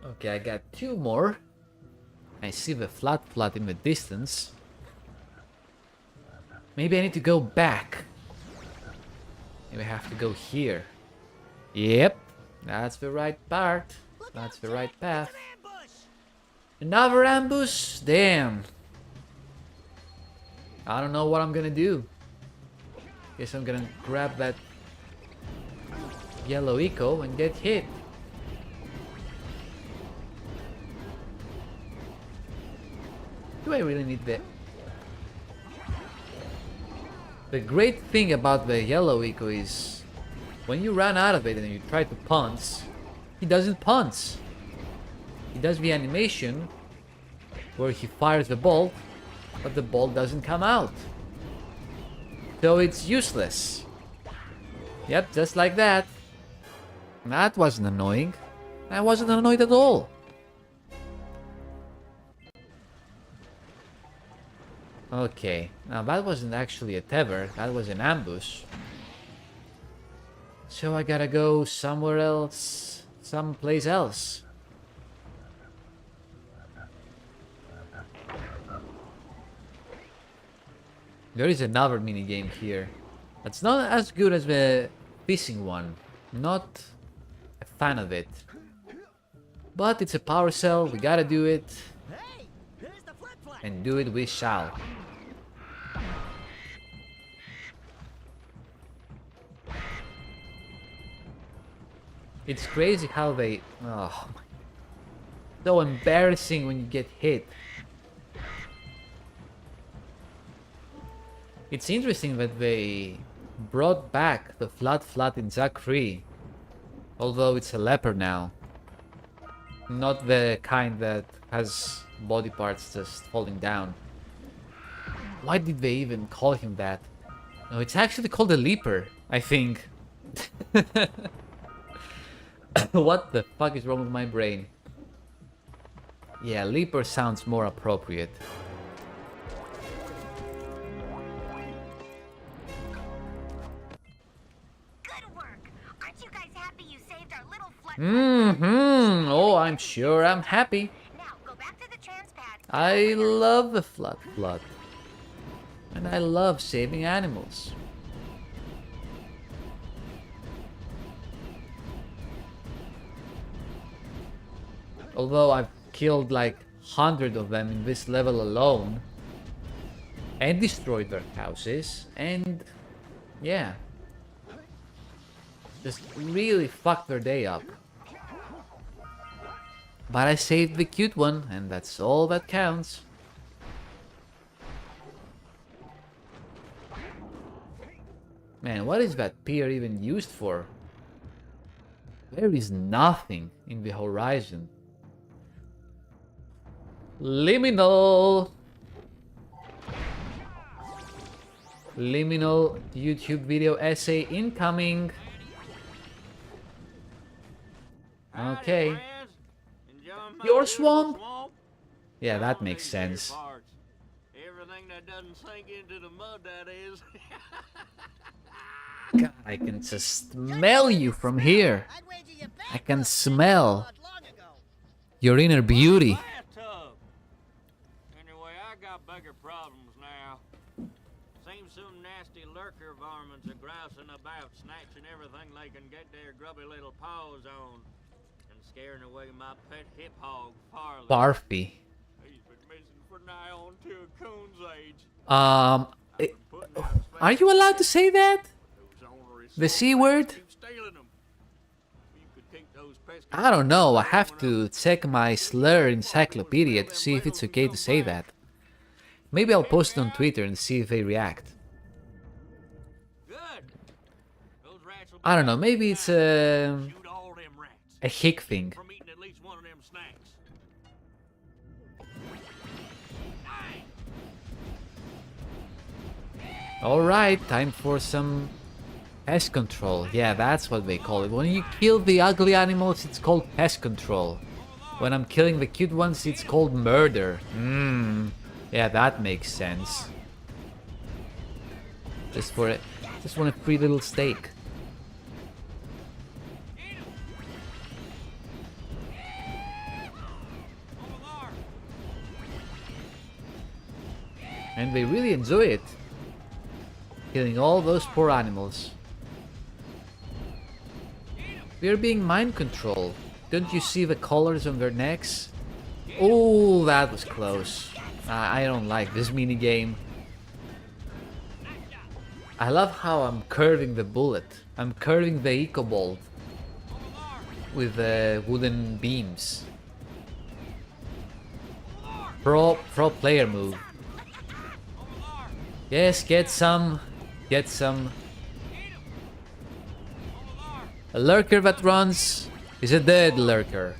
Okay, I got 2 more. I see the flat in the distance. Maybe I need to go back. Maybe I have to go here. Yep, that's the right part. That's the right path. Another ambush? Damn. I don't know what I'm gonna do. Guess I'm gonna grab that yellow eco and get hit. Do I really need that? The great thing about the yellow eco is when you run out of it and you try to punch, he doesn't punch. He does the animation where he fires the bolt, but the bolt doesn't come out. So it's useless. Yep, just like that. That wasn't annoying. I wasn't annoyed at all. Okay, now that wasn't actually a tether, that was an ambush. So I gotta go somewhere else, someplace else. There is another minigame here. That's not as good as the fishing one. Not a fan of it. But it's a power cell, we gotta do it. And do it we shall. It's crazy how they... oh my... So embarrassing when you get hit. It's interesting that they brought back the flat in Zack 3. Although it's a leper now. Not the kind that has body parts just falling down. Why did they even call him that? No, it's actually called a leper, I think. What the fuck is wrong with my brain? Yeah, leper sounds more appropriate. Good work. Aren't you guys happy you saved our little flood? Mm-hmm. Oh, I'm sure I'm happy. Now go back to the transpad. I love the flood. And I love saving animals. Although I've killed like 100 of them in this level alone. And destroyed their houses. And yeah. Just really fucked their day up. But I saved the cute one, and that's all that counts. Man, what is that pier even used for? There is nothing in the horizon. Liminal! Liminal YouTube video essay incoming. Okay. Your swamp? Yeah, that makes sense. Everything that doesn't sink into the mud, that is. God, I can just smell you from here. I can smell your inner beauty. Anyway, I got bigger problems now. Seems some nasty lurker varmints are grousing about, snatching everything they can get their grubby little paws on, and scaring away my pet hip hog, Farley. Barfy. He's been missing for nigh on to a coon's age. Are you allowed to say that? The C word? I don't know, I have to check my slur encyclopedia to see if it's okay to say that. Maybe I'll post it on Twitter and see if they react. I don't know, maybe it's a hick thing. Alright, time for some pest control. Yeah, that's what they call it. When you kill the ugly animals, it's called pest control. When I'm killing the cute ones, it's called murder. Yeah, that makes sense. Just want a free little steak. And they really enjoy it. Killing all those poor animals. We are being mind controlled. Don't you see the collars on their necks? Oh, that was close. I don't like this minigame. I love how I'm curving the bullet. I'm curving the eco bolt with the wooden beams. Pro player move. Yes, get some. Get some. A lurker that runs is a dead lurker.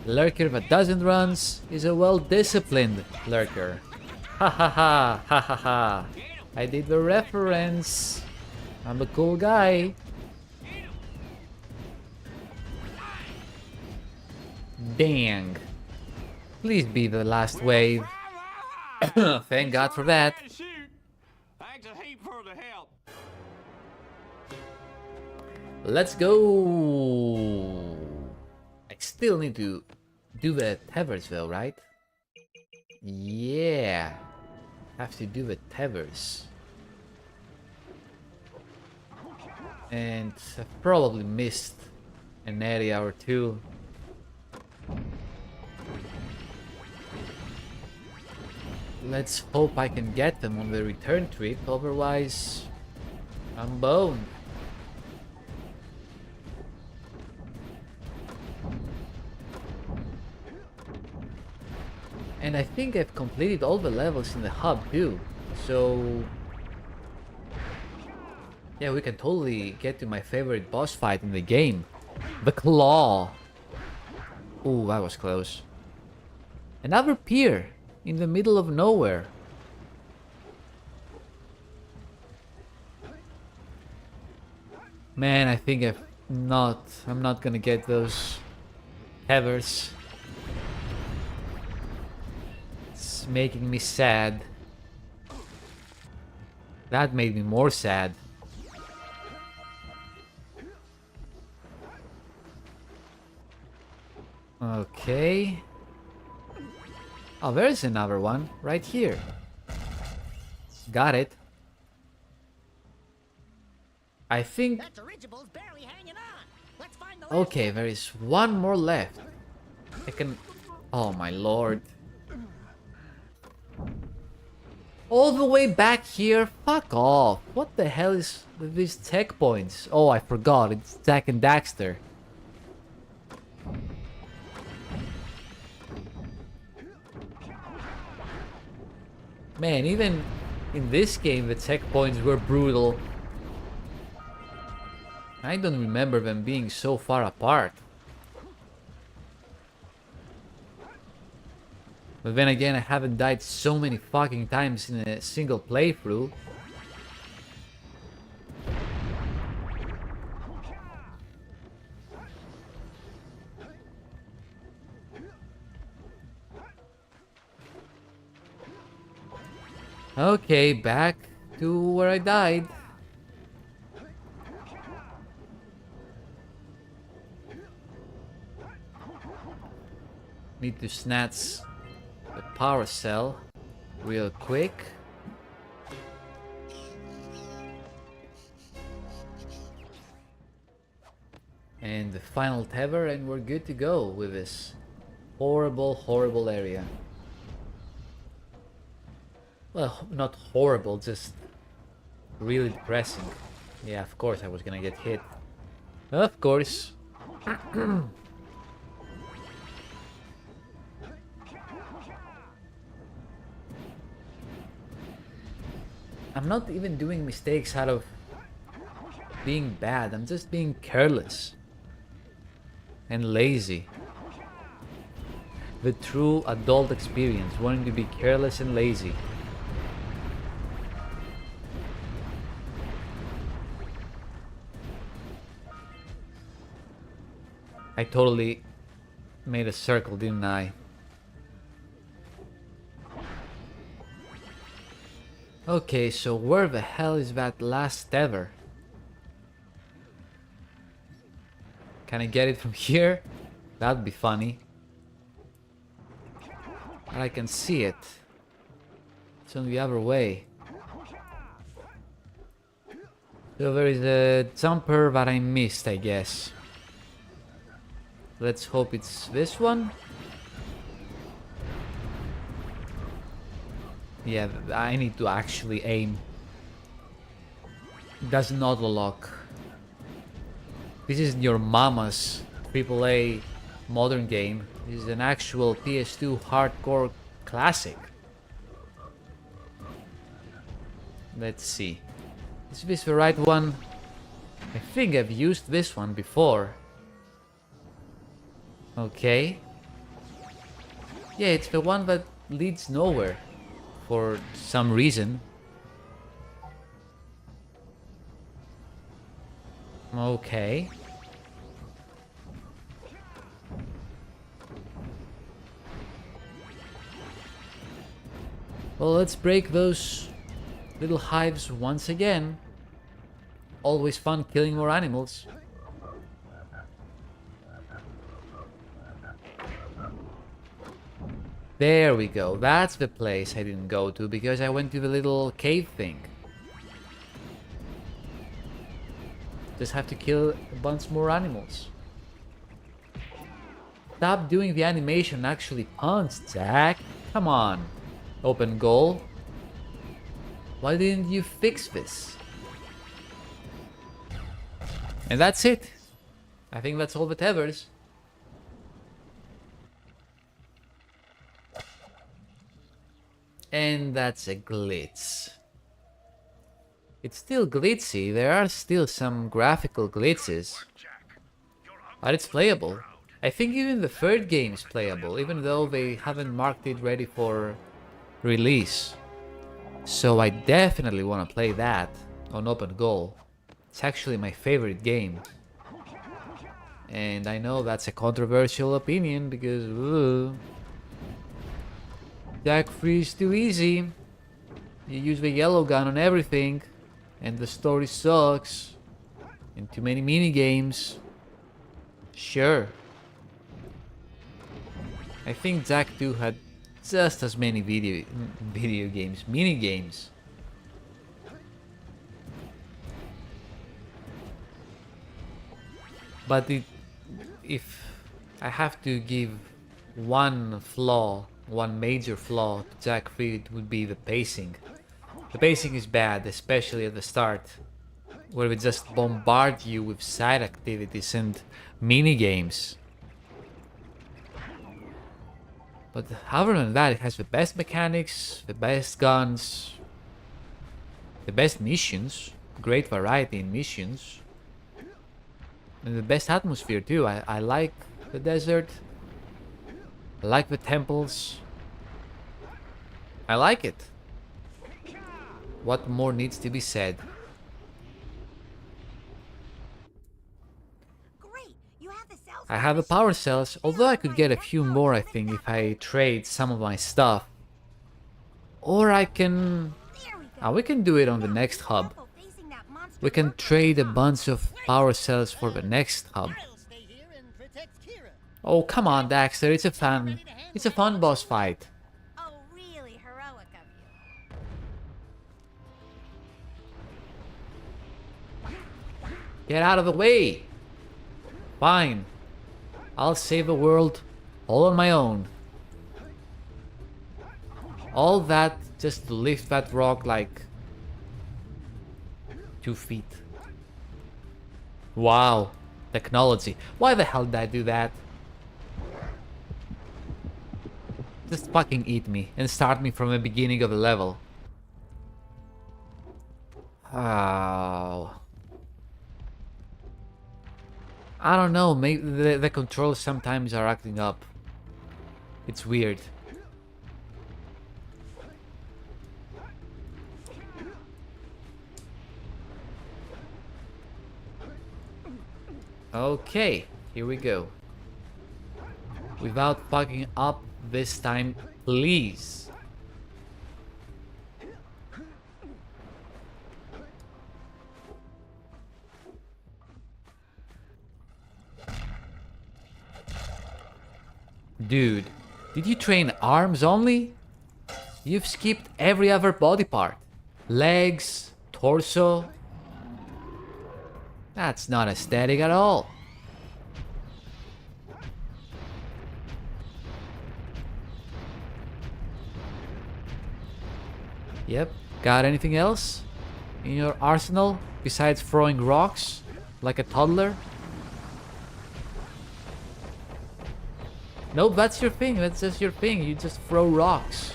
A lurker that doesn't run is a well-disciplined lurker. Ha ha ha, ha ha ha. I did the reference. I'm a cool guy. Dang. Please be the last wave. Thank God for that. Let's go. I still need to do the tethers though, right? Yeah. Have to do the tethers. And I've probably missed an area or two. Let's hope I can get them on the return trip, otherwise I'm boned. And I think I've completed all the levels in the hub too. So yeah, we can totally get to my favorite boss fight in the game. The Claw. Ooh, that was close. Another pier in the middle of nowhere. Man, I think I'm not gonna get those tethers. It's making me sad. That made me more sad. Okay. Oh, there's another one right here. Got it. I think... That dirigible's barely hanging on. Let's find the Okay, there is one more left. I can... Oh my lord. All the way back here? Fuck off. What the hell is with these tech points? Oh, I forgot. It's Jak and Daxter. Man, even in this game the checkpoints were brutal. I don't remember them being so far apart. But then again, I haven't died so many fucking times in a single playthrough. Okay, back to where I died. Need to snatch the power cell real quick. And the final tether, and we're good to go with this horrible, horrible area. Well, not horrible, just really depressing. Yeah, of course I was gonna get hit. Of course. I'm not even doing mistakes out of being bad, I'm just being careless and lazy. The true adult experience, wanting to be careless and lazy. I totally made a circle, didn't I? Okay, so where the hell is that last tether? Can I get it from here? That'd be funny. But I can see it. It's on the other way. So there is a jumper that I missed, I guess. Let's hope it's this one. Yeah, I need to actually aim. Does not lock. This isn't your mama's AAA modern game. This is an actual PS2 hardcore classic. Let's see. Is this the right one? I think I've used this one before. Okay. Yeah, it's the one that leads nowhere. For some reason. Okay. Well, let's break those little hives once again. Always fun killing more animals. There we go. That's the place I didn't go to because I went to the little cave thing. Just have to kill a bunch more animals. Stop doing the animation, actually punch, Jak. Come on. Open goal. Why didn't you fix this? And that's it. I think that's all the tethers. And that's a glitz. It's still glitzy, there are still some graphical glitzes. But it's playable. I think even the third game is playable, even though they haven't marked it ready for release. So I definitely want to play that on Open Goal. It's actually my favorite game. And I know that's a controversial opinion because Jack 3 is too easy. You use the yellow gun on everything and the story sucks. And too many minigames. Sure. I think Jack 2 had just as many video games, mini games. But if I have to give one flaw, one major flaw to Jack 3, it would be the pacing. The pacing is bad, especially at the start, where we just bombard you with side activities and mini games. But other than that, it has the best mechanics, the best guns, the best missions, great variety in missions, and the best atmosphere too. I like the desert, I like the temples, I like it. What more needs to be said? I have the power cells, although I could get a few more I think if I trade some of my stuff. Or I can... we can do it on the next hub. We can trade a bunch of power cells for the next hub. Oh, come on, Daxter, it's a fun boss fight. Oh, really heroic of you. Get out of the way! Fine. I'll save the world all on my own. All that just to lift that rock like 2 feet. Wow. Technology. Why the hell did I do that? Just fucking eat me and start me from the beginning of the level. Oh. I don't know, maybe the controls sometimes are acting up. It's weird. Okay, here we go. Without fucking up this time, please. Dude, did you train arms only? You've skipped every other body part. Legs, torso. That's not aesthetic at all. Yep, got anything else in your arsenal besides throwing rocks like a toddler? Nope, that's your thing. That's just your thing. You just throw rocks.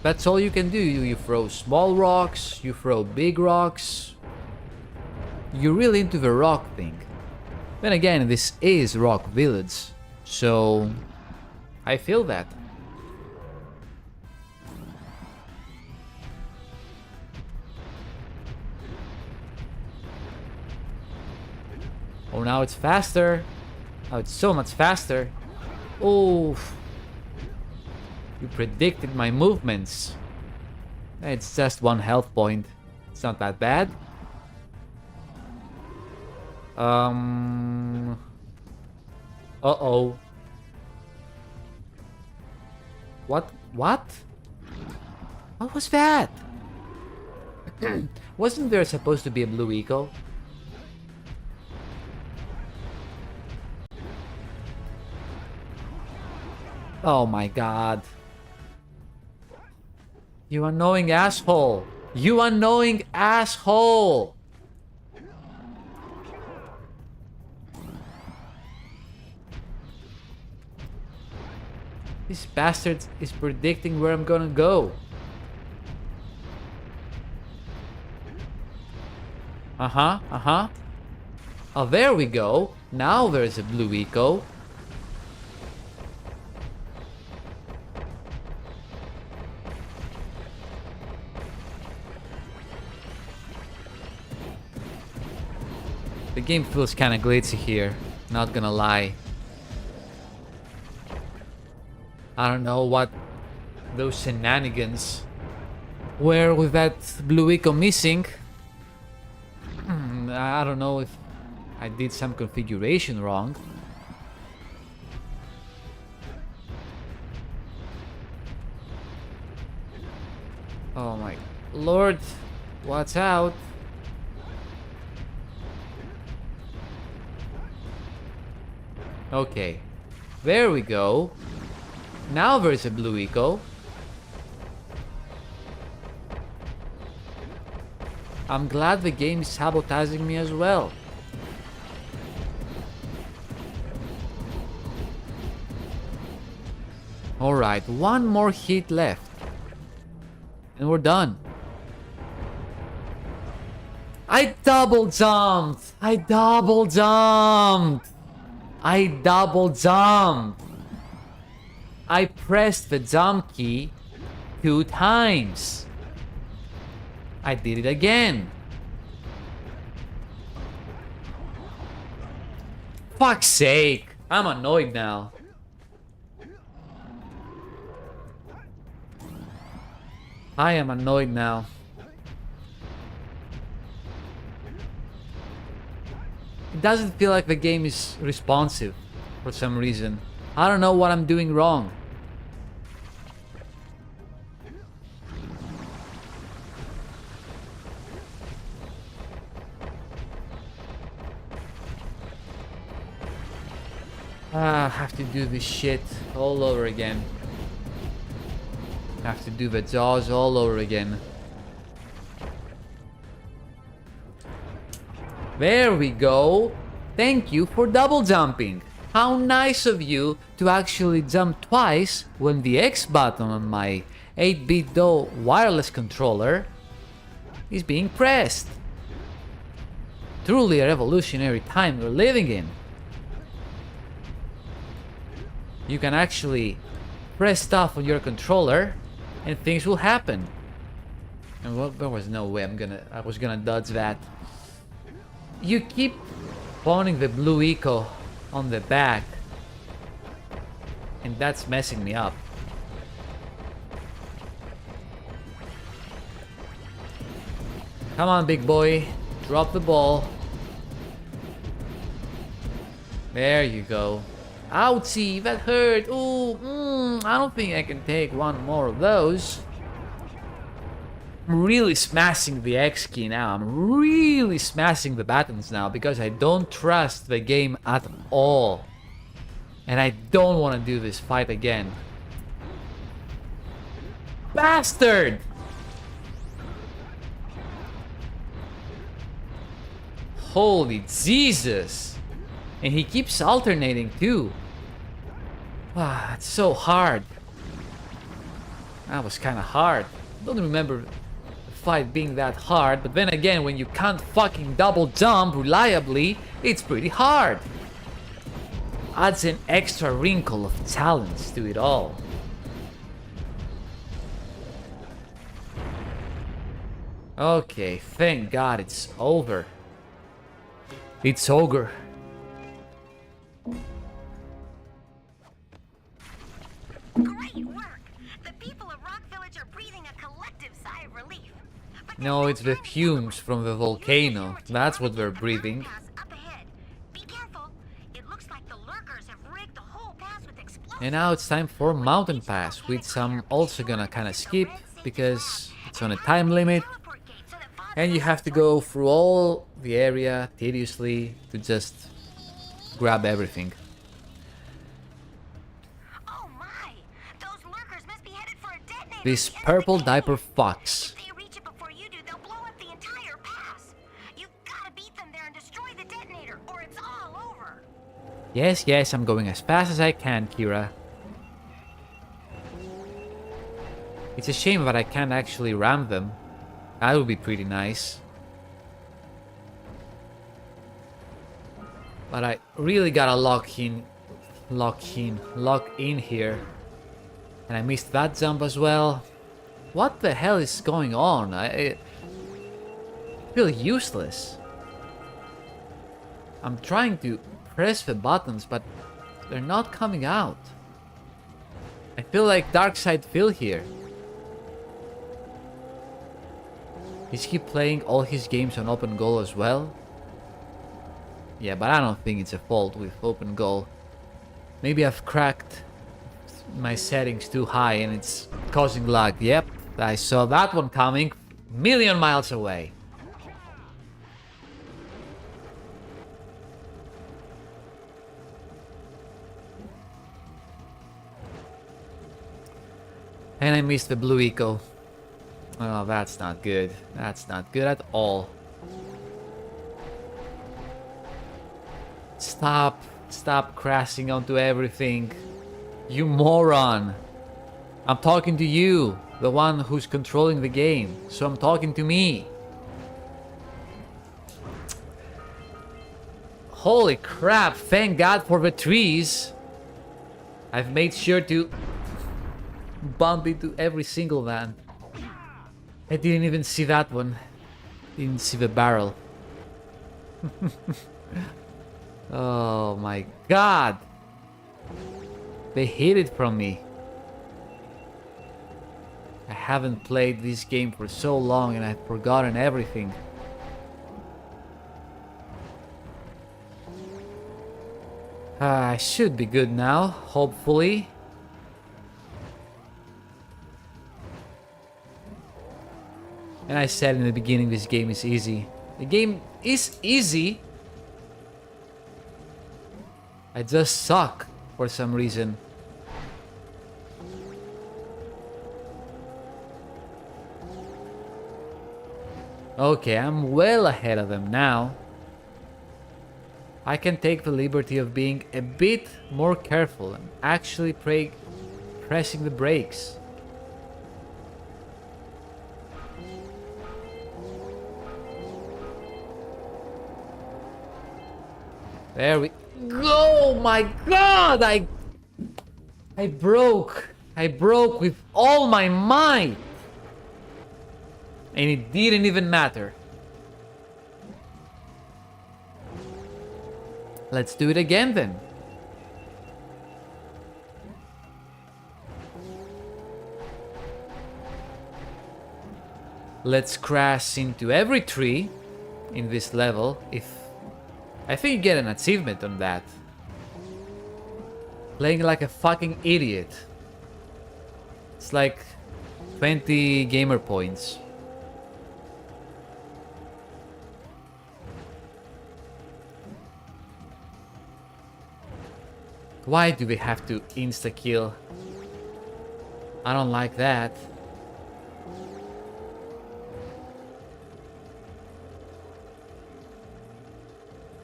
That's all you can do. You throw small rocks, you throw big rocks. You're really into the rock thing. Then again, this is Rock Village, so I feel that. Oh, now it's faster. Oh, it's so much faster. Oh, you predicted my movements. It's just 1 health point. It's not that bad. Uh-oh. What? What? What was that? Wasn't there supposed to be a blue eco? Oh my god. You annoying asshole. You annoying asshole. This bastard is predicting where I'm gonna go. Oh, there we go. Now there's a blue eco. The game feels kinda glitchy here, not gonna lie. I don't know what those shenanigans were with that blue eco missing. I don't know if I did some configuration wrong. Oh my lord, watch out. Okay, there we go. Now there's a blue eco. I'm glad the game is sabotaging me as well. Alright, one more hit left. And we're done. I double jumped! I double jumped! I double jumped! I pressed the jump key 2 times. I did it again. Fuck's sake. I'm annoyed now. I am annoyed now. It doesn't feel like the game is responsive for some reason. I don't know what I'm doing wrong. I have to do this shit all over again. Have to do the jaws all over again. There we go. Thank you for double jumping. How nice of you to actually jump twice when the X button on my 8-bit DO wireless controller is being pressed. Truly a revolutionary time we're living in. You can actually press stuff on your controller and things will happen. And well, there was no way I was gonna dodge that. You keep spawning the blue eco on the back, and that's messing me up. Come on, big boy, drop the ball. There you go. Ouchie, that hurt. Ooh, I don't think I can take one more of those. I'm really smashing the X key now. I'm really smashing the buttons now because I don't trust the game at all. And I don't want to do this fight again. Bastard! Holy Jesus! And he keeps alternating too. Wow, it's so hard. That was kind of hard. Don't remember the fight being that hard, but then again, when you can't fucking double jump reliably, it's pretty hard. Adds an extra wrinkle of challenge to it all. Okay, thank God it's over. It's over. Great work! The people of Rock Village are breathing a collective sigh of relief. But No, it's the fumes from the volcano. That's what they're breathing. up ahead. Be careful. It looks like the lurkers have rigged the whole pass with explosives. And now it's time for Mountain Pass, which I'm also gonna kinda skip because it's on a time limit. And you have to go through all the area tediously to just grab everything. Oh my! Those lurkers must be headed for a detonator. This purple diaper fox. If they reach it before you do, they'll blow up the entire pass. You've gotta beat them there and destroy the detonator, or it's all over. Yes, I'm going as fast as I can, Kira. It's a shame that I can't actually ram them. That would be pretty nice. But I really gotta lock in here. And I missed that jump as well. What the hell is going on? I feel useless. I'm trying to press the buttons, but they're not coming out. I feel like Darkside Phil here. Is he playing all his games on open goal as well? Yeah, but I don't think it's a fault with open goal. Maybe I've cracked my settings too high and it's causing lag. Yep, I saw that one coming a million miles away. And I missed the blue eco. Oh, that's not good. That's not good at all. Stop crashing onto everything. You moron. I'm talking to you, the one who's controlling the game. So I'm talking to me. Holy crap, thank God for the trees. I've made sure to bump into every single van. I didn't even see that one. Didn't see the barrel. Oh my God. They hid it from me. I haven't played this game for so long and I've forgotten everything. I should be good now, hopefully. And I said in the beginning this game is easy. The game is easy. I just suck for some reason. Okay, I'm well ahead of them now. I can take the liberty of being a bit more careful and actually pressing the brakes. There we go! My God! I broke with all my might! And it didn't even matter. Let's do it again then. Let's crash into every tree in this level. I think you get an achievement on that. Playing like a fucking idiot. It's like 20 gamer points. Why do they have to insta-kill? I don't like that.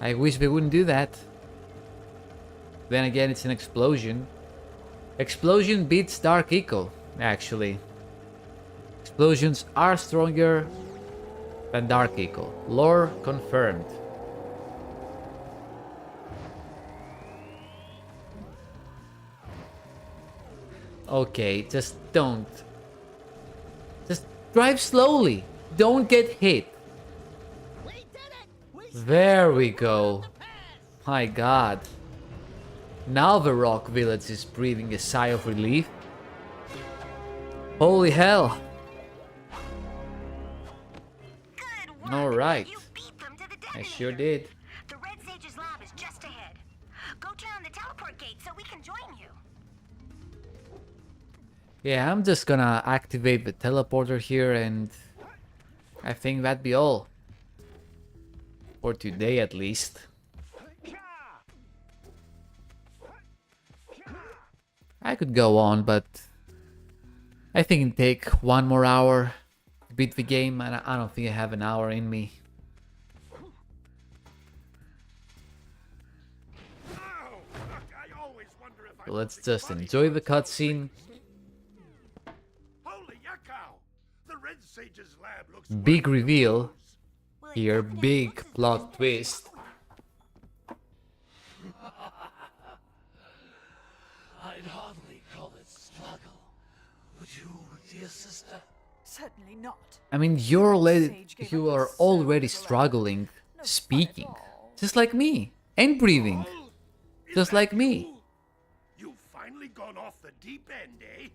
I wish they wouldn't do that. Then again, it's an explosion. Explosion beats Dark Eco, actually. Explosions are stronger than Dark Eco. Lore confirmed. Okay, just don't. Just drive slowly. Don't get hit. There we go. My God. Now the rock village is breathing a sigh of relief. Holy hell. Alright. I sure did. The Red Sage's lab is just ahead. Go turn on the teleport gate so we can join you. Yeah, I'm just gonna activate the teleporter here and I think that'd be all. For today at least. I could go on, but I think it'd take one more hour to beat the game, and I don't think I have an hour in me. So let's just enjoy the cutscene. Sage's lab looks Big worthy of reveal. those. Well, it Here, definitely big looks as plot good as twist. I'd hardly call it struggle. Would you, dear sister? Certainly not. I mean, you are already struggling speaking, just like me, and breathing, Oh, is just that like me. you? You've finally gone off the deep end, eh?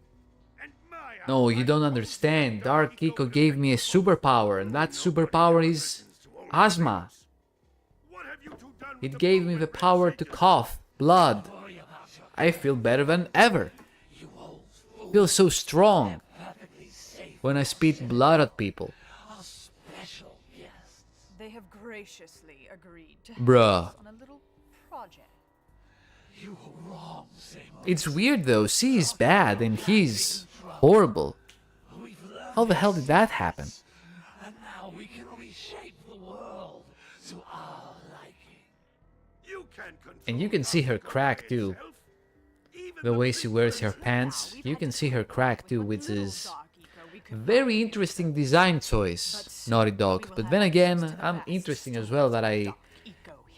And my, No, you don't my understand. most Dark Eco gave me a superpower, and that superpower is asthma. What have you two done with It the gave blue me and the red power to sages? cough blood. Worry about your I feel better than ever. you old fool. Feel so strong Perfectly safe. when I spit blood at people. Our special guests. They have graciously agreed to Bruh. help us on a little project. You were wrong, Seymour. It's weird though, C is bad and he's horrible. We've learned How the hell did that happen? and now we can reshape the world to our liking. You can control And you can see her Dark Eco crack by too. itself. Even The way she wears her pants, you can see her crack too, which is very interesting design choice, Naughty Dog. But then again, I'm interesting as well that I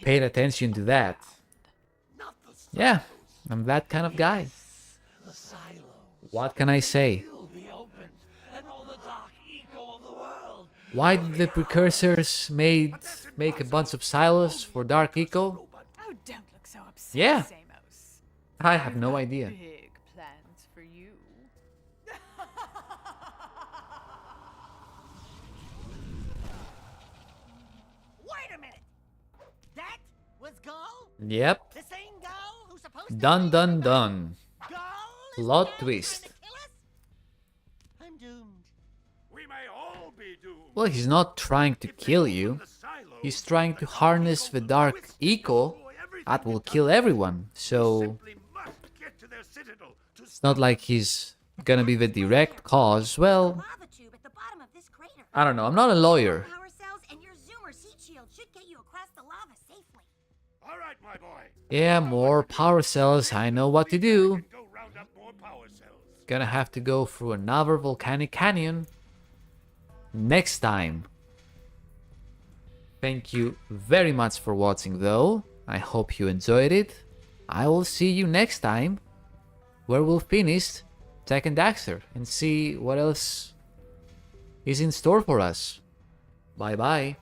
paid attention to that. not the Yeah, I'm that kind of guy. The silo What can I say? will be opened, and all the dark eco of the world. Why did the precursors make a bunch of silos for Dark Eco? Oh, don't look so upset, Yeah. Samos. I have no idea. Big plans for you. Wait a minute! That was Gull? Yep. The same Gull who's supposed to Dun save dun everybody? dun. Gull is Plot now twist. trying to kill us? I'm doomed. We may all be doomed. Well, he's not trying to If they kill open you. the silo, He's trying to the harness the Dark twist Eco destroy everything that will it kill touches. everyone. So Simply must get to their citadel to it's not like he's gonna be the direct cause. Well, lava tube at the bottom of this crater. I don't know. I'm not a lawyer. Power cells and your zoomer heat shield should get you across the lava safely. All right, my boy. Yeah, more power cells. I know what to do. Go round up more power cells. Gonna have to go through another volcanic canyon next time. Thank you very much for watching though. I hope you enjoyed it. I will see you next time where we'll finish Daxter and see what else is in store for us. Bye bye.